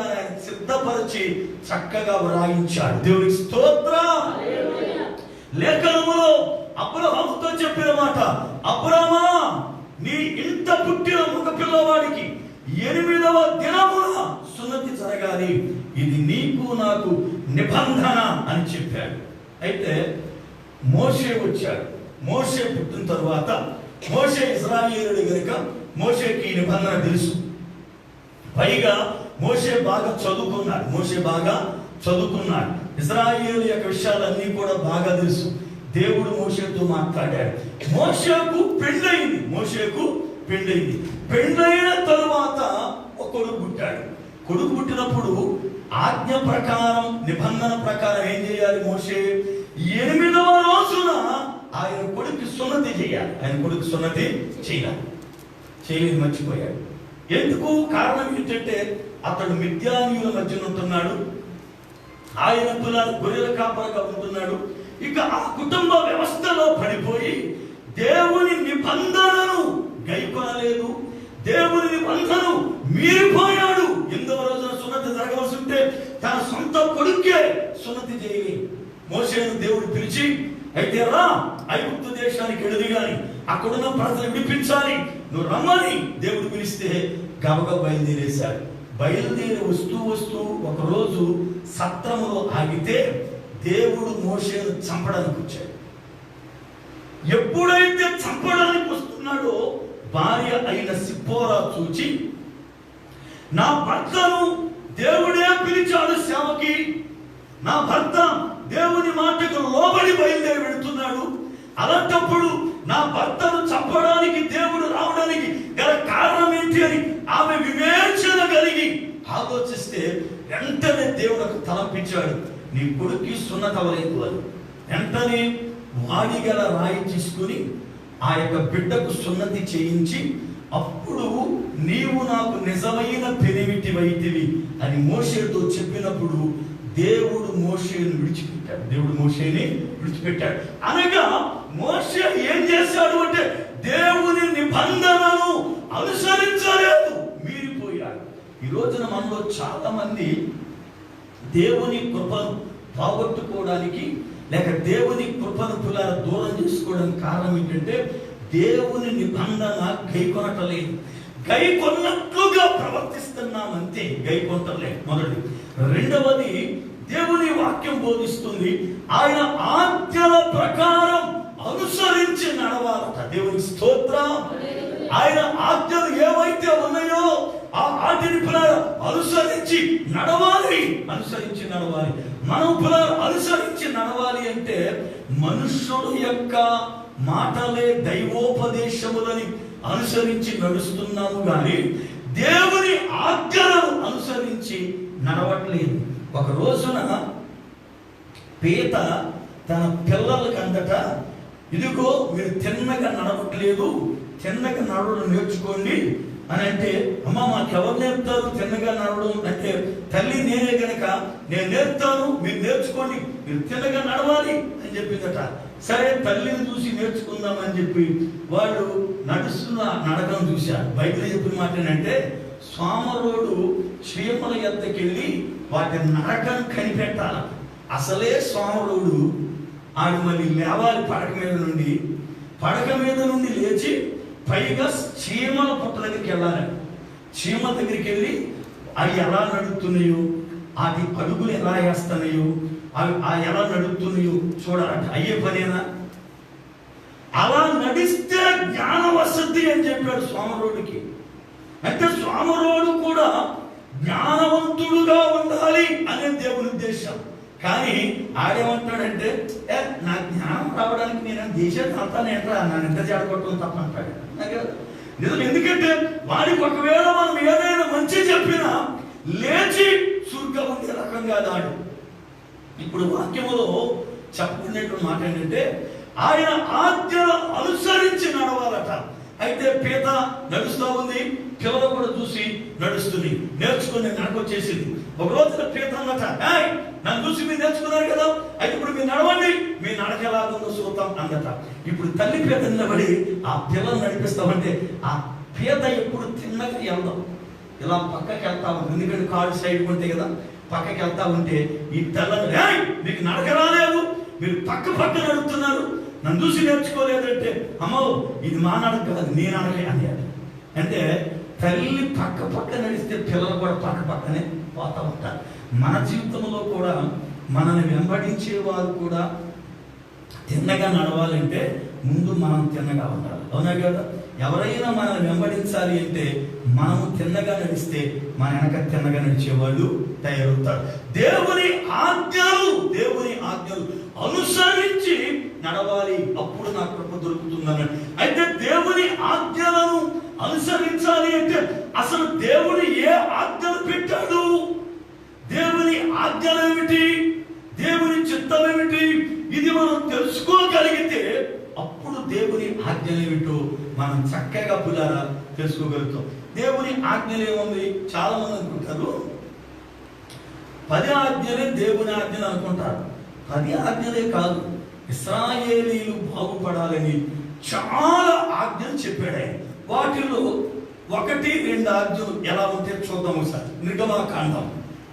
S1: ఆయన సిద్ధపరిచి చక్కగా వ్రాయించాడు. దేవునికి స్తోత్రం. లేఖనములో అబ్రహాముతో చెప్పిన మాట, అబ్రహామా, నీ ఇంట పుట్టిన మగ పిల్లవాడికి 8వ దినమున సున్నతి జరగాలి, ఇది నీకు నాకు నిబంధన అని చెప్పాడు. అయితే మోషే వచ్చాడు. మోషే పుట్టిన తరువాత మోషే ఇశ్రాయేలుడు గనుక మోషేకి ఈ నిబంధన తెలుసు. పైగా మోషే బాగా చదువుకున్నాడు. ఇశ్రాయేలు యొక్క విషయాలన్నీ కూడా బాగా తెలుసు. దేవుడు మోషేతో మాట్లాడాడు. మోషేకు పెళ్ళయింది. పెళ్ళైన తరువాత ఒక కొడుకు పుట్టాడు. కొడుకు పుట్టినప్పుడు ఆజ్ఞ ప్రకారం, నిబంధన ప్రకారం ఏం చేయాలి? మోషే 8వ రోజున ఆయన కొడుకు సున్నతి చేయాలి. చేయలేదు, మర్చిపోయాడు. ఎందుకు? కారణం ఏంటంటే అతడు మిద్యానీయుల మధ్య ఉంటున్నాడు. ఆయన గొర్రెల కాపరిగా ఉంటున్నాడు. ఇక ఆ కుటుంబ వ్యవస్థలో పడిపోయి దేవుని నిబంధనను గైకొనలేదు, దేవుని నిబంధనను మీరిపోయాడు. 8వ రోజున సున్నతి జరగవలసి ఉంటే తన సొంత కొడుకే సున్నతి చేయలేదు. మోషేను దేవుడు పిలిచి, అయితే రా, ఐగుప్తు దేశానికి వెళ్ళదు గాని అక్కడున్న ప్రజలు విడిపించాలి, నువ్వు రమ్మని దేవుడు పిలిస్తే గబగబా బయలుదేరేశాడు. బయలుదేరి వస్తూ ఒకరోజు సత్రములో ఆగితే దేవుడు మోషేను చంపడానికి వచ్చాడు. ఎప్పుడైతే చంపడానికి వస్తున్నాడో భార్య అయిన సిప్పోరా చూచి, నా భర్తను దేవుడే పిలిచాడు సేవకి, నా భర్త దేవుని మాటకు లోబడి బయలుదేరి వెళుతున్నాడు. అలాంటప్పుడు నా భర్తను చంపడానికి దేవుడు రావడానికి గల కారణం ఏంటి అని ఆమె వివేచన కలిగి ఆలోచిస్తే వెంటనే దేవుడు ఒక తలంపించాడు, నీ కొడుక్కి సున్నతి అవ్వలేదు అని. వెంటనే వాడి గల రాయి తీసుకుని ఆ యొక్క బిడ్డకు సున్నతి చేయించి, అప్పుడు నీవు నాకు నిజమైన పెనిమిటివైతివి అని మోషేతో చెప్పినప్పుడు దేవుడు మోషేను విడిచిపెట్టాడు. దేవుడు మోషేని విడిచిపెట్టాడు. అనగా మోషే ఏం చేశాడు అంటే దేవుని నిబంధనను అనుసరించలేదు, మీరిపోయాడు. ఈ రోజున మనలో చాలా మంది దేవుని కృపను పోగొట్టుకోవడానికి లేక దేవుని కృపను దూరం చేసుకోవడానికి కారణం ఏంటంటే దేవుని నిబంధన గైకొనటలేదు. గైకొన్నట్లుగా ప్రవర్తిస్తున్నామంతే, గైకొనటలేదు. మొదటి. రెండవది, దేవుని వాక్యం బోధిస్తుంది ఆయన ఆజ్ఞల ప్రకారం అనుసరించి నడవాలట. దేవుని స్తోత్రం. ఆయన ఆజ్ఞలు ఏవైతే ఉన్నాయో ఆ ఆజ్ఞని అనుసరించి నడవాలి. మనం అనుసరించి నడవాలి అంటే మనుష్యుడు యొక్క మాటలే దైవోపదేశములని అనుసరించి నడుస్తున్నాము కానీ దేవుని ఆజ్ఞలను అనుసరించి నడవట్లేదు. ఒక రోజున పీత తన పిల్లలకి అందట, ఇదిగో మీరు తిన్నగా నడవట్లేదు, తిన్నగా నడవడం నేర్చుకోండి అని అంటే, అమ్మ మాకెవరు నేర్పుతారు తిన్నగా నడవడం అంటే, తల్లి నేనే గనక నేను నేర్పుతాను, మీరు నేర్చుకోండి, మీరు తిన్నగా నడవాలి అని చెప్పిందట. సరే తల్లిని చూసి నేర్చుకుందామని చెప్పి వాళ్ళు నడుస్తున్న నడకను చూశారు. బైబిల్ చెప్పిన మాట ఏంటంటే, సోమరోడు చీమల ఎద్దకి వెళ్ళి వాటి నరకను కనిపెట్టాల. అసలే సోమరోడు ఆడు మళ్ళీ లేవాలి పడక మీద నుండి లేచి పైగా చీమల పుట్ట దగ్గరికి వెళ్ళాలి. చీమ దగ్గరికి వెళ్ళి అవి ఎలా నడుస్తున్నాయో, వాటి అడుగులు ఎలా వేస్తున్నాయో, అవి ఎలా నడుస్తున్నాయో చూడాలంట. అయ్యే పనేనా? అలా నడిస్తే జ్ఞాన వసతి అని చెప్పాడు సోమరోడికి. అంటే సోమరోడు కూడా జ్ఞానవంతుడుగా ఉండాలి అనే దేవుని ఉద్దేశం. కానీ ఆడేమంటాడంటే, నా జ్ఞానం రావడానికి నేను దేశాన్ని అంతానేంట్రా, నన్ను ఎంత చేడగొట్టడం తప్ప అంటాడు. నిజం. ఎందుకంటే వాడికి ఒకవేళ మనం ఏదైనా మంచి చెప్పినా లేచి చురుగ్గా ఉండే రకం కాదు ఆడు. ఇప్పుడు వాక్యములో చెప్పబడినటువంటి మాట ఏంటంటే ఆయన ఆజ్ఞలు అనుసరించి నడవాలట. అయితే పీత నడుస్తూ ఉంది, పిల్లలు కూడా చూసి నడుస్తుంది, నేర్చుకుని నడకొచ్చేసింది. ఒక రోజున పీత అన్నట, నన్ను చూసి మీరు నేర్చుకున్నారు కదా, అయితే ఇప్పుడు మీరు నడవండి, మీ నడక ఎలా ఉందో చూద్దాం అందట. ఇప్పుడు తల్లి పీత నిలబడి ఆ పిల్లలు నడిపిస్తామంటే ఆ పీత ఎప్పుడు తిన్నగా వెళ్దాం, ఇలా పక్కకి వెళ్తా ఉంది. ఎందుకంటే కాళ్ళు సైడ్ ఉంటే కదా, పక్కకి వెళ్తా ఉంటే ఈ తెల్లని, మీకు నడక రాలేదు, మీరు పక్క నడుపుతున్నారు, నన్ను చూసి నేర్చుకోలేదంటే, అమ్మో ఇది మా నడక కాదు, నీ నడకే అన్నాడు. అంటే తల్లి పక్క నడిస్తే పిల్లలు కూడా పక్కనే పోతా ఉంటారు. మన జీవితంలో కూడా మనల్ని వెంబడించే వారు కూడా తిన్నగా నడవాలంటే ముందు మనం తిన్నగా ఉండాలి. అవునా కదా? ఎవరైనా మనల్ని వెంబడించాలి అంటే మనము తిన్నగా నడిస్తే మన వెనక తిన్నగా నడిచేవాళ్ళు తయారవుతారు. దేవుని ఆజ్ఞలు అనుసరించి నడవాలి, అప్పుడు నా కృప దొరుకుతుందన్నాడు. అయితే దేవుని ఆజ్ఞలను అనుసరించాలి అంటే అసలు దేవుడు ఏ ఆజ్ఞలు పెట్టాడు, దేవుని ఆజ్ఞలు ఏమిటి, దేవుని చిత్తం ఏమిటి, ఇది మనం తెలుసుకోగలిగితే అప్పుడు దేవుని ఆజ్ఞలు ఏమిటో మనం చక్కగా పులారా తెలుసుకోగలుగుతాం. దేవుని ఆజ్ఞలు ఏముంది? చాలా మంది అనుకుంటారు 10 ఆజ్ఞలే దేవుని ఆజ్ఞలు అనుకుంటారు. 10 ఆజ్ఞలే కాదు, ఇశ్రాయేలీయులు బాగుపడాలని చాలా ఆజ్ఞలు చెప్పాడు ఆయన. వాటిలో 1-2 ఆజ్ఞలు ఎలా ఉంటే చూద్దాం ఒకసారి. నిర్గమాకాండం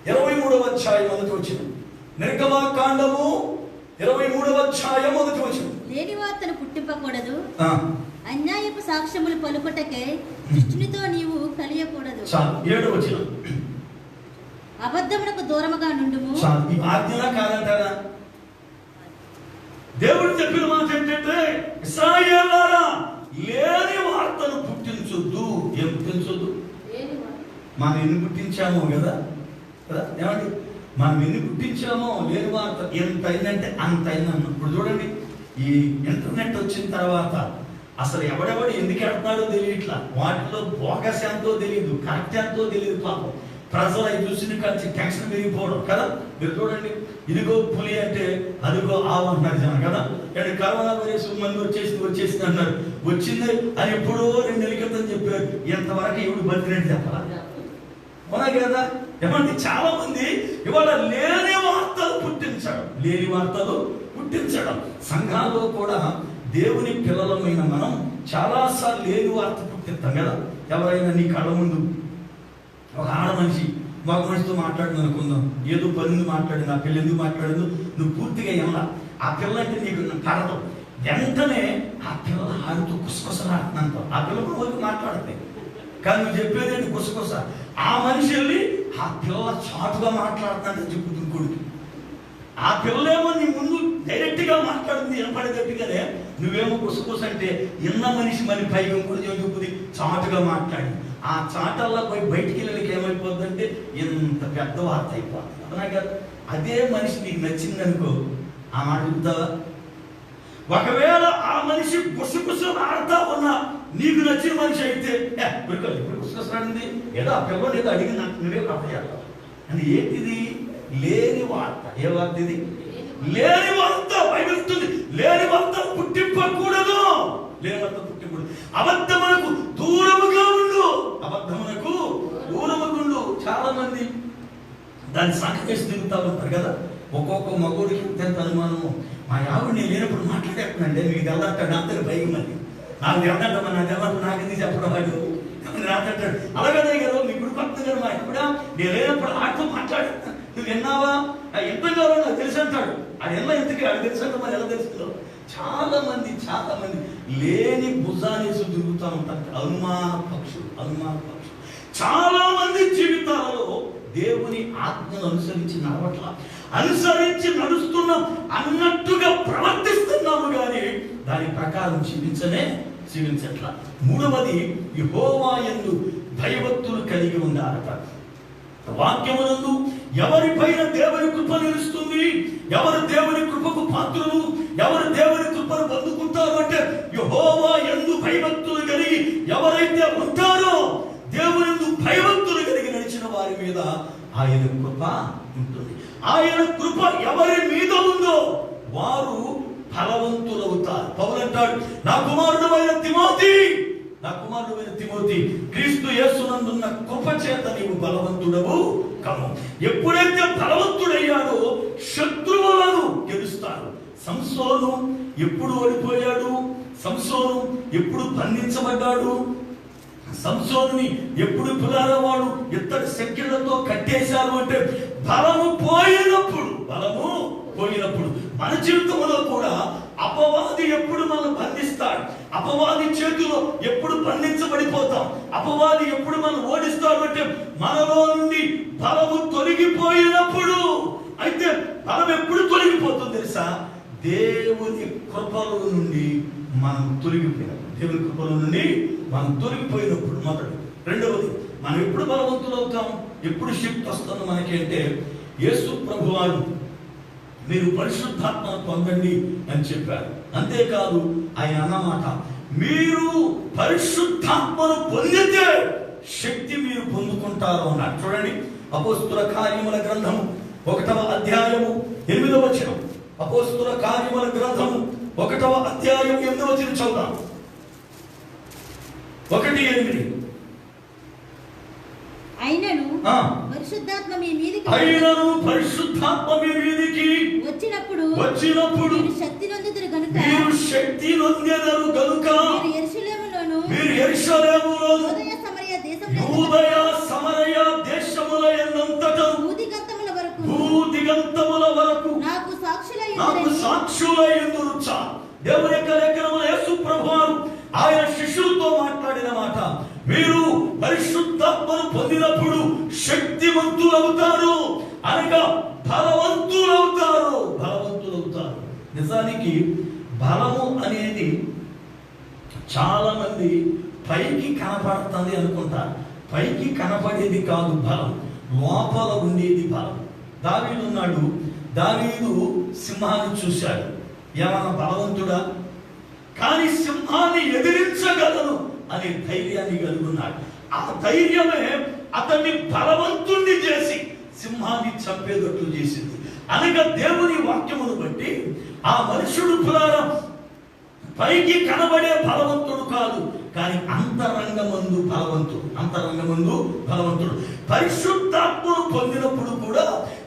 S1: 23వ అధ్యాయం 1వ వచనం. నిర్గమాకాండము 23వ అధ్యాయం 1వ వచనం.
S7: లేని వార్తను పుట్టింపకూడదు, అన్యాయపు సాక్ష్యములు పలుకుటకే దుష్టునితో నీవు కలియకూడదు.
S1: 7వ వచనం.
S7: అబద్ధమునకు దూరముగా నుండుము.
S1: ఈ ఆజ్ఞలా కాదంటారా? దేవుడు చెప్పిన మాట ఏంటంటే, ఇశ్రాయేలులారా లేని వార్తను పుట్టించొద్దు. ఏం పుట్టించొద్దు? మనం ఎన్ని పుట్టించాము కదా ఏమండి? మనం ఎన్ని పుట్టించామో లేని వార్త ఎంత అయిందంటే అంత అయిందన్న. ఇప్పుడు చూడండి, ఈ ఇంటర్నెట్ వచ్చిన తర్వాత అసలు ఎవడెవడు ఎందుకు ఎడతాడో తెలియట్లా, వాటిలో బోగస్ ఎంతో తెలియదు, కరెక్ట్ ఎంతో తెలియదు. పాపం ప్రజలు అవి చూసిన కలిసి టెన్షన్ పెరిగిపోవడం కదా. మీరు చూడండి, ఇదిగో పులి అంటే అదిగో ఆవు అంటున్నారు జనం కదా. ఇక్కడ కరోనా వైరస్ మంది వచ్చేసింది అన్నారు. వచ్చింది అని ఎప్పుడో 2 నెలల క్రితం చెప్పారు. ఎంతవరకు ఎవడు బతికినట్టు చెప్పాలా? అవునా కదా? ఏమంటే చాలా మంది ఇవాళ లేని వార్తలు పుట్టించడం. సంఘాల్లో కూడా దేవుని పిల్లలమైన మనం చాలాసార్లు లేని వార్త పుట్టిస్తాం కదా. ఎవరైనా నీ కళ్ళ ముందు ఒక ఆడ మనిషి మగ మనిషితో మాట్లాడింది అనుకుందాం, ఏదో పని మాట్లాడింది, ఆ పిల్ల ఎందుకు మాట్లాడిందో నువ్వు పూర్తిగా ఎలా ఆ పిల్ల అంటే నీకు పడదు. వెంటనే ఆ పిల్ల ఆడుతూ కుసకుసలాడుతున్నాను, ఆ పిల్ల కూడా వరకు మాట్లాడతాయి కానీ నువ్వు చెప్పేది ఏంటి కుసకుస. ఆ మనిషి వెళ్ళి ఆ పిల్ల చాటుగా మాట్లాడుతుందని చెప్పుతుంది కొడుకు. ఆ పిల్లేమో నీ ముందు డైరెక్ట్ గా మాట్లాడుతుంది వినపడేటట్టుగానే, నువ్వేమో కుసకుస అంటే ఇన్న మనిషి మరి పైగా కూడా చెప్పుది చాటుగా మాట్లాడి ఆ చాటల్లో పోయి బయటికి వెళ్ళడానికి ఏమైపోద్దంటే ఇంత పెద్ద వార్త అయిపోతుంది. అవునా కదా? అదే మనిషి నీకు నచ్చింది అనుకో, ఆ మాట చెబుతావా? ఒకవేళ ఆ మనిషి గుసగుసలు ఆడుతా ఉన్నా నీకు నచ్చిన మనిషి అయితే ఇప్పుడు గుసగుసలాడింది ఏదో ఆ పిల్లలు ఏదో అడిగి నాకు నువ్వే కాపాడాలి అని. ఏంటిది? లేని వార్త. ఏ వార్త ఇది? లేని వార్త. బైబిల్ లేని వార్త పుట్టింపకూడదు. లేని వార్త పుట్టింపకూడదు. అబద్ధమునకు దూరముగా ఉండు. చాలా మంది దాన్ని సాంకేసి తిరుగుతూ ఉంటారు కదా. ఒక్కొక్క మగోడికి ఎంత అనుమానము. మా ఆవిడ నేను లేనప్పుడు మాట్లాడేస్తున్నాంటే మీకు తెల్లంటాడు, అంతే పైకి మళ్ళీ నాకు తెల్లంటామా, నా తెల్లంటే నాకు ఎందుకు చెప్పడం వాడు రాదంటాడు. అలాగదే కదా మీ గుడి పక్కన కదా, మా ఇప్పుడు నేను లేనప్పుడు ఆటతో మాట్లాడేస్తాను, నువ్వు విన్నావా ఎంత కావాలో నాకు తెలుసు అంటాడు. అది ఎలా ఎందుకు అది తెలుసు అంటే మరి ఎలా తెలుస్తుందో. చాలా మంది లేని భుజానేసి తిరుగుతూ ఉంటారు. అనుమాన పక్షులు. చాలా మంది జీవితాలలో దేవుని ఆజ్ఞను అనుసరించి నడుస్తున్నాం అన్నట్టుగా ప్రవర్తిస్తున్నాము కానీ దాని ప్రకారం జీవించట్లా. మూడవది, యెహోవా యందు భయభక్తులు కలిగి ఉండాలట. వాక్యమునందు ఎవరిపైన దేవుని కృప నిలుస్తుంది, ఎవరు దేవుని కృపకు పాత్రులు, ఎవరు దేవుని కృపను పొందుకుంటారు అంటే యెహోవా యందు భయభక్తులు కలిగి ఎవరైతే ఉంటారో, దేవుని భయభక్తులు కలిగి నడిచిన వారి మీద ఆయన కృప ఉంటుంది. ఆయన కృప ఎవరి మీద ఉందో వారు ఫలవంతులవుతారు. పౌలు అంటాడు, నా కుమారుడైన తిమోతి క్రీస్తు యేసునందున్న కృప చేత నీవు బలవంతుడవు కమ్ము. ఎప్పుడైతే బలవంతుడయ్యాడో శత్రువులను గెలుస్తాడు. సంసోను ఎప్పుడు ఓడిపోయాడు? సంసోను ఎప్పుడు బంధించబడ్డాడు? సంసోనుని ఎప్పుడు పిల్లవాడు ఇత్తడి సెక్కిళ్లతో కట్టేశారు అంటే బలము పోయినప్పుడు. మన జీవితంలో కూడా అపవాది ఎప్పుడు మనం బంధిస్తాడు, అపవాది చేతిలో ఎప్పుడు బంధించబడిపోతాం, అపవాది ఎప్పుడు మనం ఓడిస్తాడు అంటే మనలో నుండి బలము తొలగిపోయినప్పుడు. అయితే బలం ఎప్పుడు తొలగిపోతుంది తెలుసా? దేవుని కృపలో నుండి మనం తొలగిపోయినప్పుడు మొదటి. రెండవది, మనం ఎప్పుడు బలవంతులు అవుతాం, ఎప్పుడు శక్తి వస్తుంది మనకి అంటే యేసు ప్రభువారు మీరు పరిశుద్ధాత్మను పొందండి అని చెప్పారు. అంతేకాదు ఆయన అన్నమాట, మీరు పరిశుద్ధాత్మను పొందితే శక్తి మీరు పొందుకుంటారు అన్నారు. చూడండి, అపోస్తుల కార్యముల గ్రంథము 1వ అధ్యాయము 8వ వచనం. అపోస్తుల కార్యముల గ్రంథము 1వ అధ్యాయం 8వ వచనం చదువుదాం. 1:8.
S7: అయినను పరిశుద్ధాత్మ మీ మీదికి వచ్చినప్పుడు మీరు శక్తి నొందెదరు గనుక
S1: మీరు యెరూషలేములోను యూదయ సమరయ దేశముల యందంతటా భూదిగంతముల వరకు నాకు సాక్షులై యుందురు. దేవుని యొక్క లేఖనములో యేసు ప్రభువారు ఆయన శిష్యులతో మాట్లాడిన మాట, మీరు పరిశుద్ధాత్మను పొందినప్పుడు శక్తివంతులవుతారు అనగా బలవంతులవుతారు. నిజానికి బలము అనేది చాలా మంది పైకి కనపడుతుంది అనుకుంటారు. పైకి కనపడేది కాదు బలం, లోపల ఉండేది బలం. దావీదు ఉన్నాడు. దావీదు సింహాన్ని చూశాడు. ఏమన్నా బలవంతుడా? కానీ సింహాన్ని ఎదిరించగలను అనే ధైర్యాన్ని కలుగున్నాడు. ఆ ధైర్యమే అతన్ని బలవంతుణ్ణి చేసి సింహాన్ని చంపేటట్లు చేసింది. అనగా దేవుని వాక్యమును బట్టి ఆ మనుషుడు పురాణం పైకి కనబడే బలవంతుడు కాదు, కానీ అంతరంగమందు బలవంతుడు. పరిశుద్ధాత్మను పొందినప్పుడు కూడా,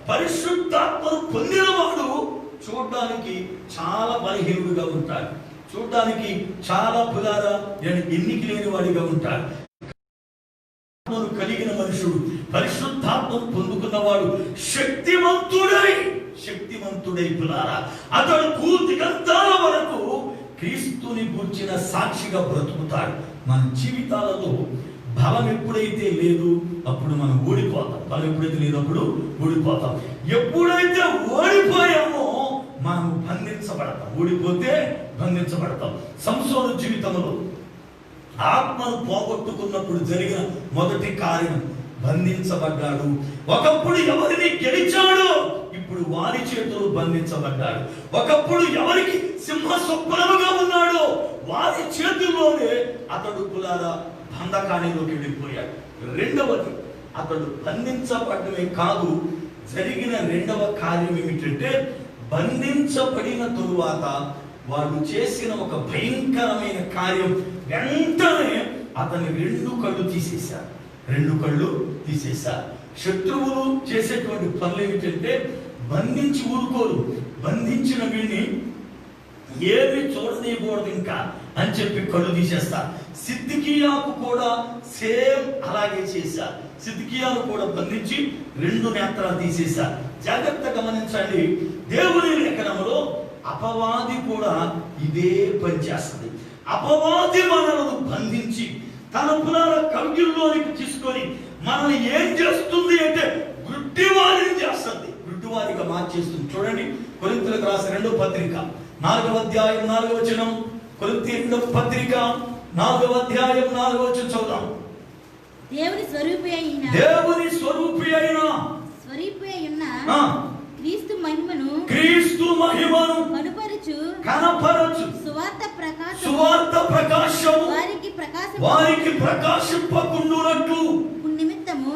S1: పరిశుద్ధాత్మను పొందినవాడు చూడడానికి చాలా బలహీనుడిగా ఉంటాడు, చూడడానికి చాలా ఎన్నిక లేని వాడిగా ఉంటాడు. కలిగిన మనుషుడు, పరిశుద్ధాత్మను పొందుకున్నవాడు శక్తివంతుడై పులారా అతడు పూర్తిగంతాల వరకు క్రీస్తుని గూర్చిన సాక్షిగా బ్రతుకుతాడు. మన జీవితాలలో బలం ఎప్పుడైతే లేదు అప్పుడు మనం ఓడిపోతాం. బలం ఎప్పుడైతే లేదు అప్పుడు ఓడిపోతాం. ఎప్పుడైతే ఓడిపోయామో మనం బంధించబడతాం. ఓడిపోతే బంధించబడతాం. సంసోను జీవితంలో ఆత్మను పోగొట్టుకున్నప్పుడు జరిగిన మొదటి కార్యం బంధించబడ్డాడు. ఒకప్పుడు ఎవరిని గెలిచాడో ఇప్పుడు వారి చేతులు బంధించబడ్డాడు. ఒకప్పుడు ఎవరికి సింహ స్వప్నముగా ఉన్నాడో వారి చేతుల్లోనే అతడు బంధకాణిలోకి వెళ్ళిపోయాడు. రెండవది, అతడు బంధించబడమే కాదు, జరిగిన రెండవ కార్యం ఏమిటంటే బంధించబడిన తరువాత వాడు చేసిన ఒక భయంకరమైన కార్యం. వెంటనే అతని రెండు కళ్ళు తీసేశారు. శత్రువులు చేసేటువంటి పనులు ఏమిటంటే బంధించి ఊరుకోరు. బంధించిన వీడిని ఏమి చూడనీయకూడదు ఇంకా అని చెప్పి కళ్ళు తీసేస్తారు. సిద్కియాకు కూడా సేమ్ అలాగే చేశారు. సిద్కియాను కూడా బంధించి రెండు నేత్రాలు తీసేశారు. జాగ్రత్త గమనించండి, దేవుని లేఖనములో అపవాది కూడా ఇదే పని చేస్తుంది. అపవాది మనలను బంధించి తన పునాల కవిగిల్లోనికి తీసుకొని మనల్ని ఏం చేస్తుంది అంటే గుడ్డివారిని చేస్తుంది, గుడ్డివారిగా మార్చేస్తుంది. చూడండి, కొరింథీయులకు రాసిన 2వ పత్రిక 4వ అధ్యాయం 4వ వచనం. కొరింథీయుల పత్రిక 4వ అధ్యాయం 4వ వచనం చదువుదాం.
S7: దేవుని స్వరూపి అయిన క్రీస్తు మహిమను కనపరచు సువార్త ప్రకాశము వారికి ప్రకాశింపకుండునట్లు
S1: నిమిత్తము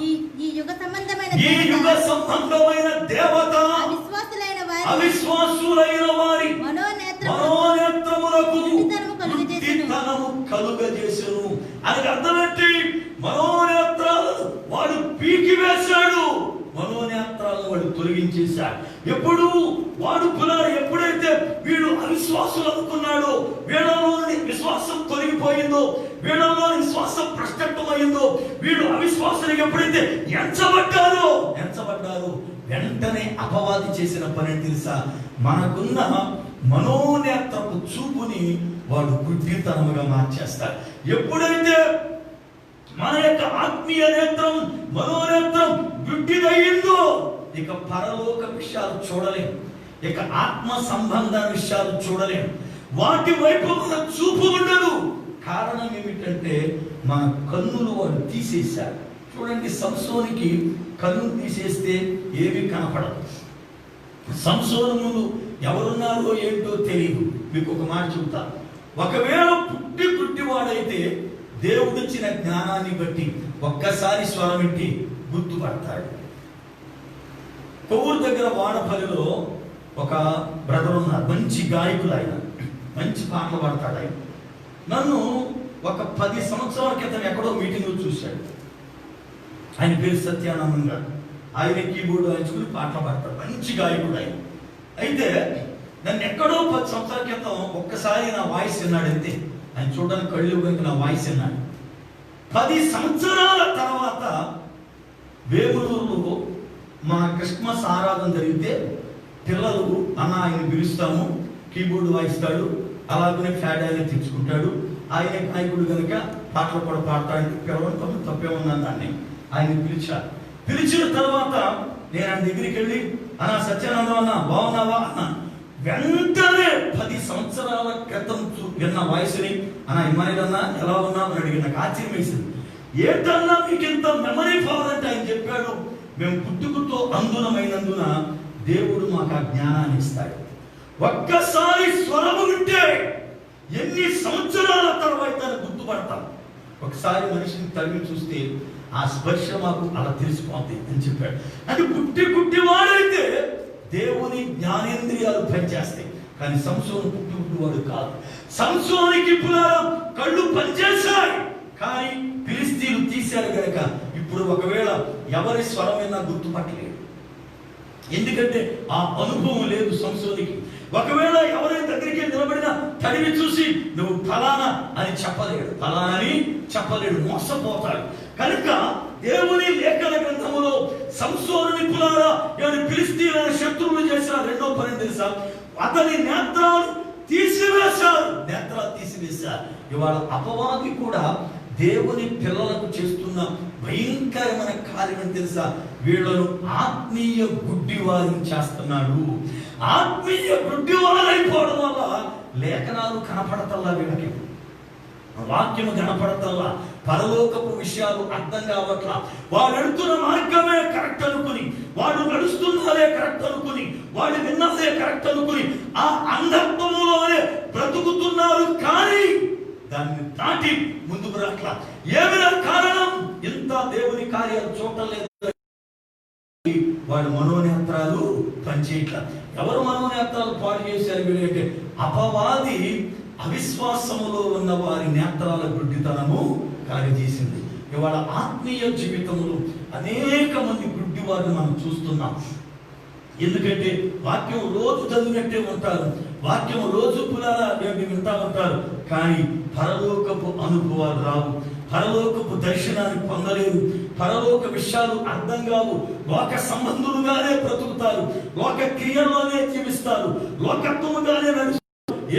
S1: ఈ యుగ సంబంధమైన దేవత అవిశ్వాసులైన వారి మనోనేత్రములకు గుడ్డితనము కలుగజేసెను. అని అర్థమేంటి? మనోనేత్రాలను వాడు పీకివేశాడు, మనోనేత్రాలను వాడు తొలగించేశాడు. ఎప్పుడు వాడు ఎప్పుడైతే వీడు అవిశ్వాసులు అనుకున్నాడో, వీళ్ళలోని విశ్వాసం తొలగిపోయిందో, వీళ్ళలోని విశ్వాసం ప్రశ్నమైందో, వీడు అవిశ్వాసులకు ఎప్పుడైతే ఎంచబడ్డారో వెంటనే అపవాది చేసిన పని తెలుసా? మనకున్న మనోనేత్రపు చూపుని వాడు గుడ్డితనముగా మార్చేస్తాడు. ఎప్పుడైతే మన యొక్క ఆత్మీయ నేత్రం, మనోనేత్రం గుడ్డిదయ్యిందో ఇక పరలోక విషయాలు చూడలేం, ఇక ఆత్మ సంబంధ విషయాలు చూడలేం, వాటి వైపు మన చూపు ఉండదు. కారణం ఏమిటంటే మన కన్నులు వాడు తీసేశాడు. చూడండి, సంసోనికి కన్ను తీసేస్తే ఏమీ కనపడదు. సంసోను ముందు ఎవరున్నారో ఏంటో తెలియదు. మీకు ఒక మాట చెబుతా, ఒకవేళ పుట్టివాడైతే దేవుడిచ్చిన జ్ఞానాన్ని బట్టి ఒక్కసారి స్వరమిట్టి గుర్తుపడతాడు. కొవ్వూరు దగ్గర వాడపల్లిలో ఒక బ్రదర్ ఉన్నారు, మంచి గాయకులు, ఆయన మంచి పాటలు పాడతాడు. ఆయన నన్ను ఒక 10 సంవత్సరాల క్రితం ఎక్కడో మీటింగ్లో చూశాడు. ఆయన పేరు సత్యానందం గారు. ఆయన కీబోర్డు వాయించుకుని పాటలు పాడతాడు, మంచి గాయకుడు ఆయన. అయితే నన్ను ఎక్కడో 10 సంవత్సరాల క్రితం ఒక్కసారి నా వాయిస్ విన్నాడంతే. ఆయన చూడడానికి కళ్ళు కనుక నా వాయిస్ విన్నాడు. 10 సంవత్సరాల తర్వాత వేములూరులో మా క్రిస్మస్ ఆరాధన జరిగితే పిల్లలు అన్న ఆయన పిలుస్తాము, కీబోర్డు వాయిస్తాడు, అలాగనే ఫ్యాడ్ ఆయన తెచ్చుకుంటాడు, ఆయన నాయకుడు కనుక పాటలు కూడా పాడతాడంటే పిలవడం తప్పేమన్నాను. దాన్ని ఆయన పిలిచిన తర్వాత నేను ఆయన దగ్గరికి వెళ్ళి అన్న సత్యానందం అన్న బాగున్నావా అన్న. వెంటనే 10 సంవత్సరాల క్రితం విన్న వాయిస్ని అన్న ఇమ్మాయిల్ అన్న ఎలా ఉన్నావు అని అడిగి నాకు ఆశ్చర్యం వేసింది. ఏంటన్నా మీకు ఇంత మెమరీ పవర్ అంటే ఆయన చెప్పాడు, మేము పుట్టుకతో అందునమైనందున దేవుడు మాకు ఆ జ్ఞానాన్ని ఇస్తాడు. ఒక్కసారి స్వరము వింటే ఎన్ని సంవత్సరాల తర్వాత గుర్తుపడతాం. ఒకసారి మనిషిని తరిమి చూస్తే ఆ స్పర్శ మాకు అలా తెలిసిపోతుంది అని చెప్పాడు. అది గుడ్డివాడైతే దేవుని జ్ఞానేంద్రియాలు పనిచేస్తాయి, కానీ సంసోను పుట్టివాడు కాదు. సంసోనికి కళ్ళు పనిచేశాయి, కానీ ఫిలిస్తీన్లు తీశారు గనక ఇప్పుడు ఒకవేళ ఎవరి స్వరమైనా గుర్తుపట్టలేదు. ఎందుకంటే ఆ అనుభవం లేదు సంసోనికి. ఒకవేళ ఎవరైనా దగ్గరికి నిలబడినా తడివి చూసి నువ్వు ఫలానా అని చెప్పలేడు, మోసపోతాడు. కనుక దేవుని లేఖన గ్రంథములో సంసోనుని ఫిలిస్తీన్ల శత్రువులు చేసిన రెండో పని తెలుసా? అతని నేత్రాలు తీసివేశారు. ఇవాళ అపవాది కూడా దేవుని పిల్లలకు చేస్తున్న భయంకరమైన కార్యం తెలుసా? వీళ్ళను ఆత్మీయ గుడ్డివారిని చేస్తున్నాడు. ఆత్మీయ గుడ్డివారైపోవడం వల్ల లేఖనాలు కనపడతల్లా, వీళ్ళకి వాక్యము కనపడతల్లా, పరలోకపు విషయాలు అర్థం కావట్లా. వాడు వెళుతున్న మార్గమే కరెక్ట్ అనుకుని, వాడు నడుస్తున్నదే కరెక్ట్ అనుకుని, వాడు విన్నదే కరెక్ట్ అనుకుని ఆ అంధత్వములోనే బ్రతుకుతున్నారు, కానీ దాన్ని దాటి ముందుకు రాట్లా. ఏమైనా కారణం? ఇంత దేవుని కార్యాలు చూడలేదు. వాడు మనోనేత్రాలు పనిచేయట్లా. ఎవరు మనోనేత్రాలు పాడు చేశారు వీళ్ళంటే అపవాది అవిశ్వాసములో ఉన్న వారి నేత్రాల గుడ్డితనము కలగజేసింది. ఇవాళ ఆత్మీయ జీవితంలో అనేక మంది గుడ్డి వారిని మనం చూస్తున్నాం. ఎందుకంటే వాక్యం రోజు చదివినట్టే ఉంటారు, వాక్యం రోజు వింటా ఉంటారు, కానీ పరలోకపు అనుభవాలు రావు, పరలోకపు దర్శనాన్ని పొందలేరు, పరలోక విషయాలు అర్థం కావు. లోక సంబంధులుగానే బ్రతుకుతారు, లోక క్రియల్లోనే జీవిస్తారు, లోకత్వముగానే నడుస్తారు.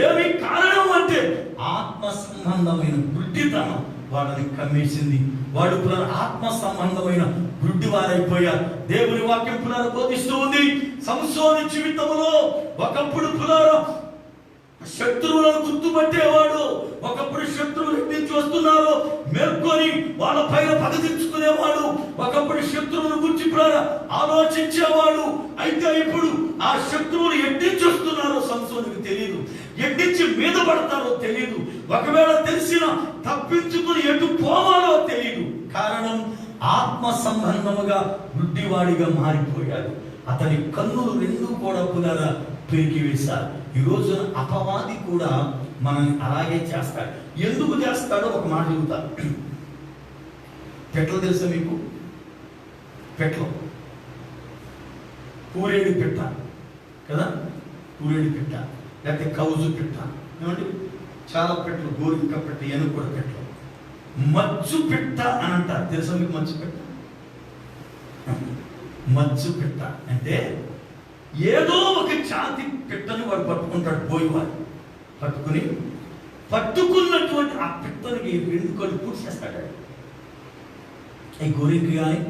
S1: ఏమి కారణం అంటే ఆత్మ సంబంధమైన గుడ్డితనం వాడిని కమ్మేసింది. వాడు ఆత్మ సంబంధమైన గుడ్డి వారైపోయారు. దేవుని వాక్యం బోధిస్తూ ఉంది. సంసోను జీవితంలో ఒకప్పుడు శత్రువులను గుర్తుపట్టేవాడు, ఒకప్పుడు శత్రువులు నుంచి వస్తున్నారు మేల్కొని వాళ్ళ పైన పగ తెచ్చుకునేవాడు, ఒకప్పుడు శత్రువులను గురించి ఆలోచించేవాడు. అయితే ఇప్పుడు ఆ శత్రువులు ఎట్టించి వస్తున్నారో సంసోనుకు తెలియదు, ఎట్టించి మీద పడతారో తెలియదు, ఒకవేళ తెలిసిన తప్పించుకుని ఎటు పోవాలో తెలియదు. కారణం ఆత్మ సంబంధముగా గుడ్డివాడిగా మారిపోయాడు. అతని కన్నులు రెండు కూడా పెరిగి వేశారు. ఈ రోజున అపవాది కూడా మనల్ని అలాగే చేస్తాడు. ఎందుకు చేస్తాడో ఒక మాట చెబుతారు. పెట్లు తెలుసా మీకు? పెట్లు పూరేడు పిట్ట కదా, పూరేడు పిట్ట లేకపోతే కౌజు పిట్ట, ఏమండి చాలా పెట్టలు, గోరింక పిట్ట, ఎనుకూడ పెట్టలు, మచ్చు పిట్ట అని అంటారు. తెలుసా మీకు మచ్చు పిట్ట? మచ్చు పిట్ట అంటే ఏదో ఒక జాతి పిట్టని వాడు పట్టుకుంటాడు. పోయివాడు పట్టుకున్నటువంటి ఆ పిట్టనికి రెండు కళ్ళు పూడ్చేస్తాడు. ఈ గోరింక కానీ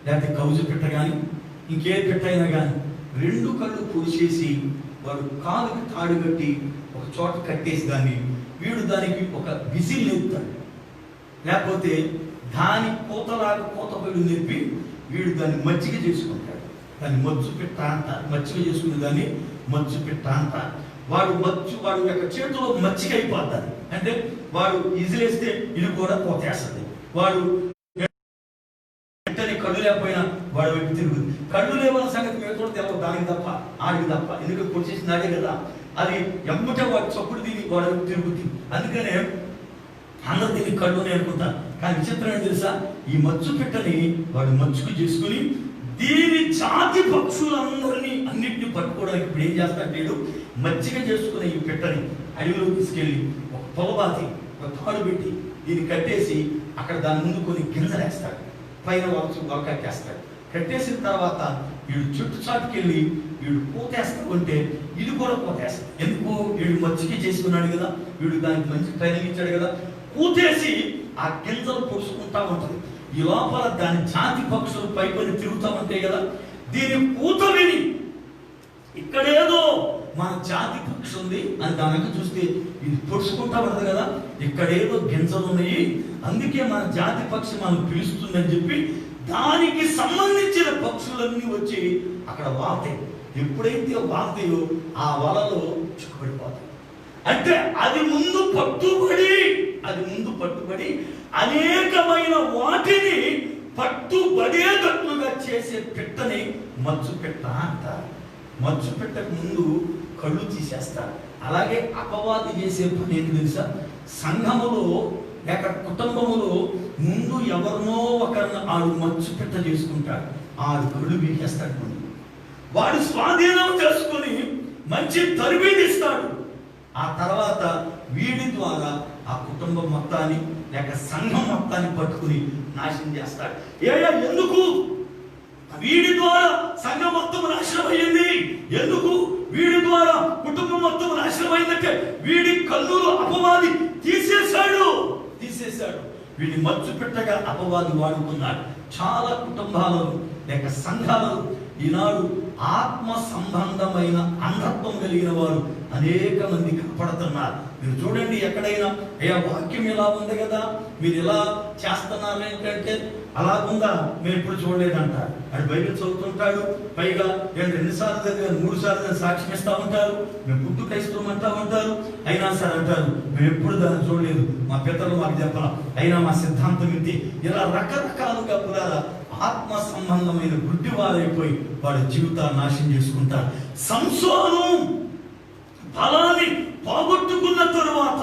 S1: లేకపోతే కౌజు పిట్ట కానీ ఇంకే పిట్ట అయినా కానీ రెండు కళ్ళు పూడ్చేసి వాడు కాలుకి తాడు కట్టి ఒక చోట కట్టేసి వీడు దానికి ఒక విజిల్ నేర్పుతాడు, లేకపోతే దాని కోత పడి నేర్పి వీడు దాన్ని మజ్జిగ చేసుకుంటాడు. దాన్ని మచ్చు పిట్ట అంటారు. మజ్జిగ చేసుకునే దాన్ని మచ్చు పిట్ట అంటారు. వాడు యొక్క చేతిలో మజ్జిగ అయిపోతుంది. అంటే వాడు ఇజిలేస్తే ఇది కూడా పోతేస్తుంది. వాడు కళ్ళు లేకపోయినా వాడు వైపు తిరుగుతుంది. కళ్ళు లేవన్న సంగతి మేము కూడా తెలవదు, దానికి తప్ప ఆడికి తప్ప. ఎందుకంటే పొడి చేసిన నాడే కదా, అది ఎమ్మటే వాడు చప్పుడు తిని వాడు వైపు తిరుగుతుంది. అందుకనే అందరు దీన్ని కళ్ళునే అనుకుంటారు. కానీ విచిత్రం ఏంటి తెలుసా? ఈ మచ్చు పిట్టని వాడు మచ్చుకు చేసుకుని దీని జాతి పక్షులందరినీ అన్నింటినీ పట్టుకోవడానికి ఇప్పుడు ఏం చేస్తాడు? మజ్జిగ చేసుకునే ఈ పిట్టని అడవిలో తీసుకెళ్ళి ఒక పొలబాతి ఒక తాడు పెట్టి దీన్ని కట్టేసి అక్కడ దాని ముందు కొన్ని గింజలు వేస్తాడు, పైన కట్టేస్తాడు. కట్టేసిన తర్వాత వీడు చుట్టు చాటుకెళ్ళి వీడు పోతేస్తాడు అంటే ఇది కూడా పోతేస్తాడు. ఎందుకు? వీడు మజ్జిగ చేసుకున్నాడు కదా, వీడు దానికి మంచి ట్రైనింగ్ ఇచ్చాడు కదా. కూతేసి ఆ గింజలు పొడుచుకుంటా ఉంటుంది. ఈ లోపల దాని జాతి పక్షులు పైకొని తిరుగుతూ ఉంటాయి కదా. దీని కూత విని ఇక్కడేదో మన జాతి పక్షి ఉంది అని దానికి చూస్తే ఇది పొడుచుకుంటా ఉంటుంది కదా, ఇక్కడేదో గింజలు ఉన్నాయి, అందుకే మన జాతి పక్షి మనం పిలుస్తుందని చెప్పి దానికి సంబంధించిన పక్షులన్నీ వచ్చి అక్కడ వాతాయి. ఎప్పుడైతే వాతాయో ఆ వలలో చిక్కుబడిపోతాయి. అంటే అది ముందు పట్టుబడి అనేకమైన వాటిని పట్టుబడేటట్లుగా చేసే పిట్టని మచ్చు పిట్ట అంటారు. మచ్చు పిట్టకు ముందు కళ్ళు తీసేస్తారు. అలాగే అపవాది చేసే పని ఏంటి తెలుసా? సంఘములో లేక కుటుంబములో ముందు ఎవరినో ఒకరిని ఆడు మచ్చు పిట్ట చేసుకుంటాడు. ఆడు కళ్ళు వీకేస్తాడు. ముందు వాడు స్వాధీనం చేసుకుని మంచి తరబీదిస్తాడు. ఆ తర్వాత వీడి ద్వారా ఆ కుటుంబం మొత్తాన్ని లేక సంఘం మొత్తాన్ని పట్టుకుని నాశనం చేస్తాడు. ఎందుకు? వీడి ద్వారా సంఘం మొత్తం నాశనం అయ్యింది. ఎందుకు? వీడి ద్వారా కుటుంబం మొత్తం నాశనం అయిందంటే వీడి కన్నులు అపవాది తీసేశాడు. వీడిని మచ్చు పెట్టగా అపవాది వాడుకున్నాడు. చాలా కుటుంబాలను లేక సంఘాలను ఈనాడు ఆత్మ సంబంధమైన అంధత్వం కలిగిన వారు అనేక మంది కనపడుతున్నారు. మీరు చూడండి, ఎక్కడైనా వాక్యం ఇలా ఉంది కదా, మీరు ఇలా చేస్తున్నారు ఏంటంటే అలాగుందా, మేము ఇప్పుడు చూడలేదంటారు. అది బైబిల్ చదువుతుంటాడు, పైగా 2 సార్లు చదివారు 3 సార్లు సాక్ష్యం ఇస్తా ఉంటారు. మేము పుట్టు క్రైస్తవం అంటా ఉంటారు. అయినా సరే అంటారు మేము ఎప్పుడు దాన్ని చూడలేదు, మా పితరులు మాకు చెప్పాలి, అయినా మా సిద్ధాంతం ఇంటి. ఇలా రకరకాలుగా పురాల ఆత్మ సంబంధమైన గుడ్డి వారైపోయి వాడి జీవితాన్ని నాశనం చేసుకుంటారు. సంసోను బలాన్ని పోగొట్టుకున్న తరువాత,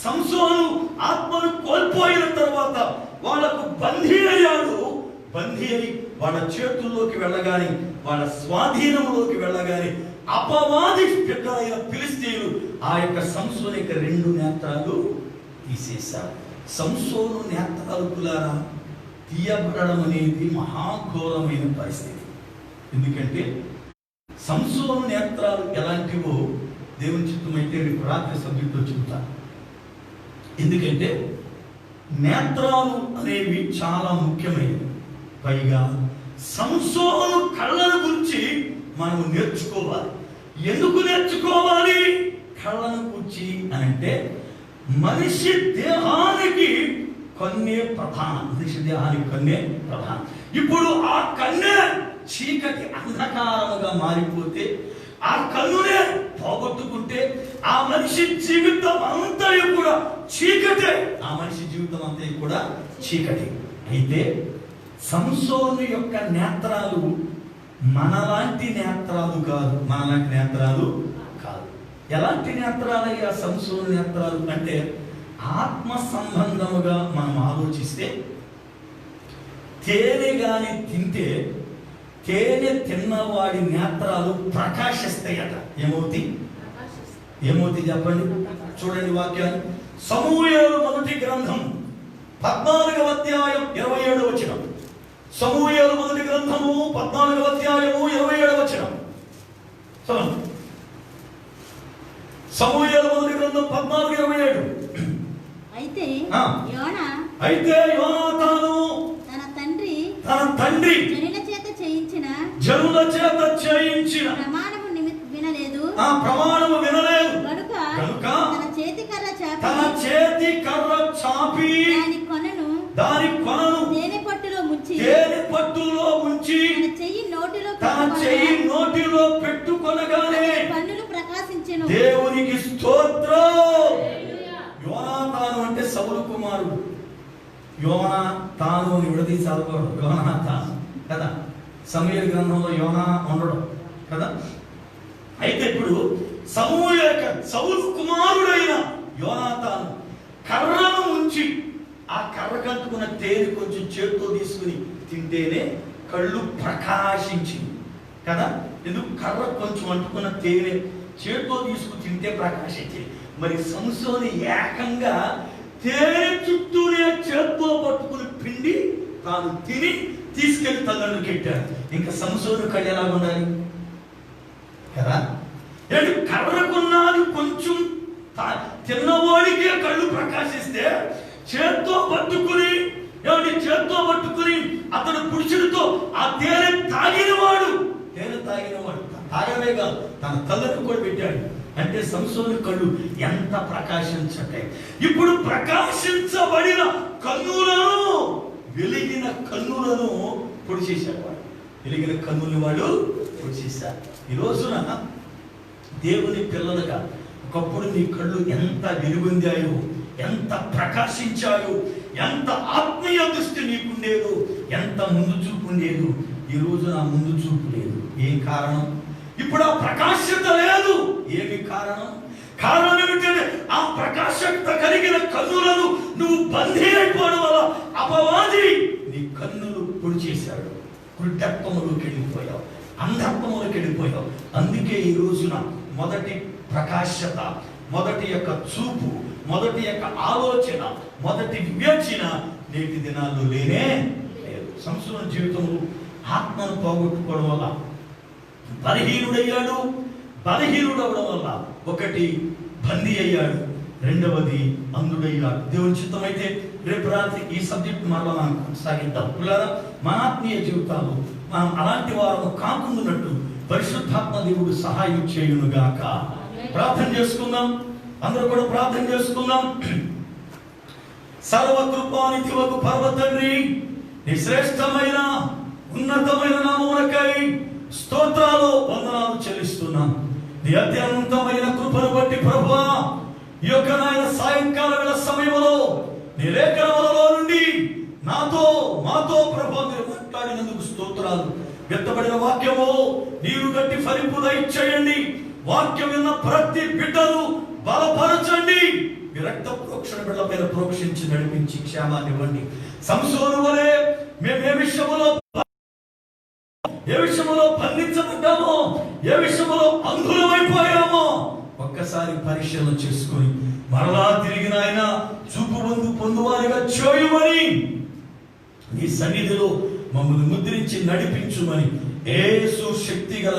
S1: సంసోను ఆత్మను కోల్పోయిన తరువాత వాళ్ళకు బందీ అయ్యాడు. బందీ అయి వాళ్ళ చేతుల్లోకి వెళ్ళగానే, వాళ్ళ స్వాధీనంలోకి వెళ్ళగానే అపవాది పెద్దలైన ఫిలిష్తీయులు ఆ యొక్క సంసోను యొక్క 2 నేత్రాలు తీసేశారు. సంసోను నేత్రాలు కులారా తీయబడడం అనేది మహాఘోరమైన పరిస్థితి. ఎందుకంటే సంసోను నేత్రాలు ఎలాంటివో దేవుని చిత్తమైతే రేపు రాత్రి సబ్జెక్టులో చెబుతాను. ఎందుకంటే నేత్రాలు అనేవి చాలా ముఖ్యమైనవి. పైగా సంసోను కళ్ళను గురించి మనం నేర్చుకోవాలి. ఎందుకు నేర్చుకోవాలి కళ్ళను గురించి అని అంటే, మనిషి దేహానికి కన్నే ప్రధానం. ఇప్పుడు ఆ కన్నే చీకటి అంధకారముగా మారిపోతే, ఆ కన్నునే పోగొట్టుకుంటే ఆ మనిషి జీవితం అంతా కూడా చీకటే. అయితే సంసోను యొక్క నేత్రాలు మనలాంటి నేత్రాలు కాదు. ఎలాంటి నేత్రాలయ్యా సంసోను నేత్రాలు అంటే, ఆత్మ సంబంధముగా మనం ఆలోచిస్తే, తేనె గాని తింటే తేనె తిన్నవాడి నేత్రాలు ప్రకాశిస్తాయట. ఏమవుతి చెప్పండి, చూడండి వాక్యాన్ని. సమూయేలు మొదటి గ్రంథం 14వ అధ్యాయం 27వ వచనం. సమూయేలు మొదటి గ్రంథము 14వ అధ్యాయము 27వ వచనం. సమూయేలు మొదటి గ్రంథం 14:27. అయితే యోనాతాను తన తండ్రి జనుల చేత చేయించిన ప్రమాణము వినలేదు కనుక తన చేతి కర్ర చాపి దాని కొనను తేనె పట్టులో ముంచి తన చెయ్యి నోటిలో పెట్టుకొనగానే ప్రకాశించెను. దేవునికి స్తోత్రం. యోనాతాను అంటే సౌలు కుమారుడు. యోనాతాను విడదీసి చదవకూడదు, యోనాతాను కదా. సమూయేలు గ్రంథంలో యోనా ఉండడం కదా. అయితే ఇప్పుడు సౌలు కుమారుడైన యోనాతాను కర్రను ఉంచి ఆ కర్ర కట్టుకున్న తేనె కొంచెం చేతితో తీసుకుని తింటేనే కళ్ళు ప్రకాశించింది కదా. ఎందుకు? కర్ర కొంచెం అంటుకున్న తేనె చేతితో తీసుకుని తింటే ప్రకాశించింది. మరి సంసోను ఏకంగా తేనె చుట్టూనే చేత్తో పట్టుకుని పిండి తాను తిని తీసుకెళ్లి తల్లిదండ్రులకు పెట్టాడు. ఇంకా సంసోను కళ్ళు ఎలా ఉండాలి కదా. కర్రకున్నది కొంచెం తిన్నవాడికే కళ్ళు ప్రకాశిస్తే, చేత్తో పట్టుకుని అతడు పురుషుడితో ఆ తేనె తాగినవాడు తాగడమే కాదు, తన తల్లిని కూడా పెట్టాడు. అంటే సంసోను కళ్ళు ఎంత ప్రకాశించటాయి. ఇప్పుడు ప్రకాశించబడిన కన్నులను వెలిగిన కన్నులను పొడి చేశాడు. వాడు వెలిగిన కన్నుల్ని వాడు పొడి చేశాడు. ఈ రోజున దేవుని పిల్లలుగా ఒకప్పుడు నీ కళ్ళు ఎంత వెలుగొందాయో, ఎంత ప్రకాశించాయో, ఎంత ఆత్మీయ దృష్టి నీకుండేదో, ఎంత ముందు చూపు ఉండేదో, ఈ రోజు నా ముందు చూపు లేదు. ఏం కారణం? ఇప్పుడు ఆ ప్రకాశత లేదు. ఏమి కారణం? కారణం ఏమిటంటే ఆ ప్రకాశత కలిగిన కన్నులను నువ్వు బందీ అయిపోవడం వల్ల అపవాది నీ కన్నులు పొడి చేశాడు. కుట్టత్వములోకి వెళ్ళిపోయావు, అంధత్వములోకి వెళ్ళిపోయావు. అందుకే ఈ రోజున మొదటి ప్రకాశత, మొదటి యొక్క చూపు, మొదటి యొక్క ఆలోచన, మొదటి వివేచన నేటి దినాల్లో లేనే లేదు. సంవత్సరం జీవితంలో ఆత్మను పోగొట్టుకోవడం వల్ల బలహీనుడయ్యాడు. బలహీనుడవడం వల్ల ఒకటి బందీ అయ్యాడు, రెండవది అంధుడయ్యాడు. దేవుని చిత్తమైతే రేపు రాత్రి ఈ సబ్జెక్ట్ మరలా మనం కొనసాగిద్దాం. పిల్లరా, మన ఆత్మీయ జీవితాలు మనం అలాంటి వారు కాకుండాన్నట్టు పరిశుద్ధాత్మ దేవుడు సహాయం చేయునుగాక. ప్రార్థన చేసుకుందాం. అందరూ కూడా ప్రార్థన చేసుకుందాం. సర్వకృపానిధివగు పరమ తండ్రి, నీ శ్రేష్టమైన ఉన్నతమైన నామమునకై స్తోత్రాలు వందనాలు చెల్లిస్తున్నాం. నీ అత్యంతమైన కృపను బట్టి ప్రభువా, ఈ యొక్క నాయన సాయంకాల వేళ సమయంలో నీ లేఖనములలో నుండి మాతో ప్రభువా మీరు మాట్లాడినందుకు స్తోత్రాలు. వ్యక్తపడిన వాక్యము నీరు గట్టి ఫలింపు దయచేయండి. వాక్యం విన్న ప్రతి బిడ్డను బలపరచండి. మీ రక్త ప్రోక్షణ బిడ్డ మీద ప్రోక్షించి నడిపించి క్షేమాన్ని ఇవ్వండి. సంసోను వలె మేము ఏ విషయంలో బంధించబడ్డామో, ఏ విషయంలో అంధులమైపోయామో ఒక్కసారి పరిశీలన చేసుకొని మరలా తిరిగిన ఆయన చూపు పొందువారిగా చేయమని నీ సన్నిధిలో మమ్మల్ని ముద్రించి నడిపించుమని యేసు శక్తి గల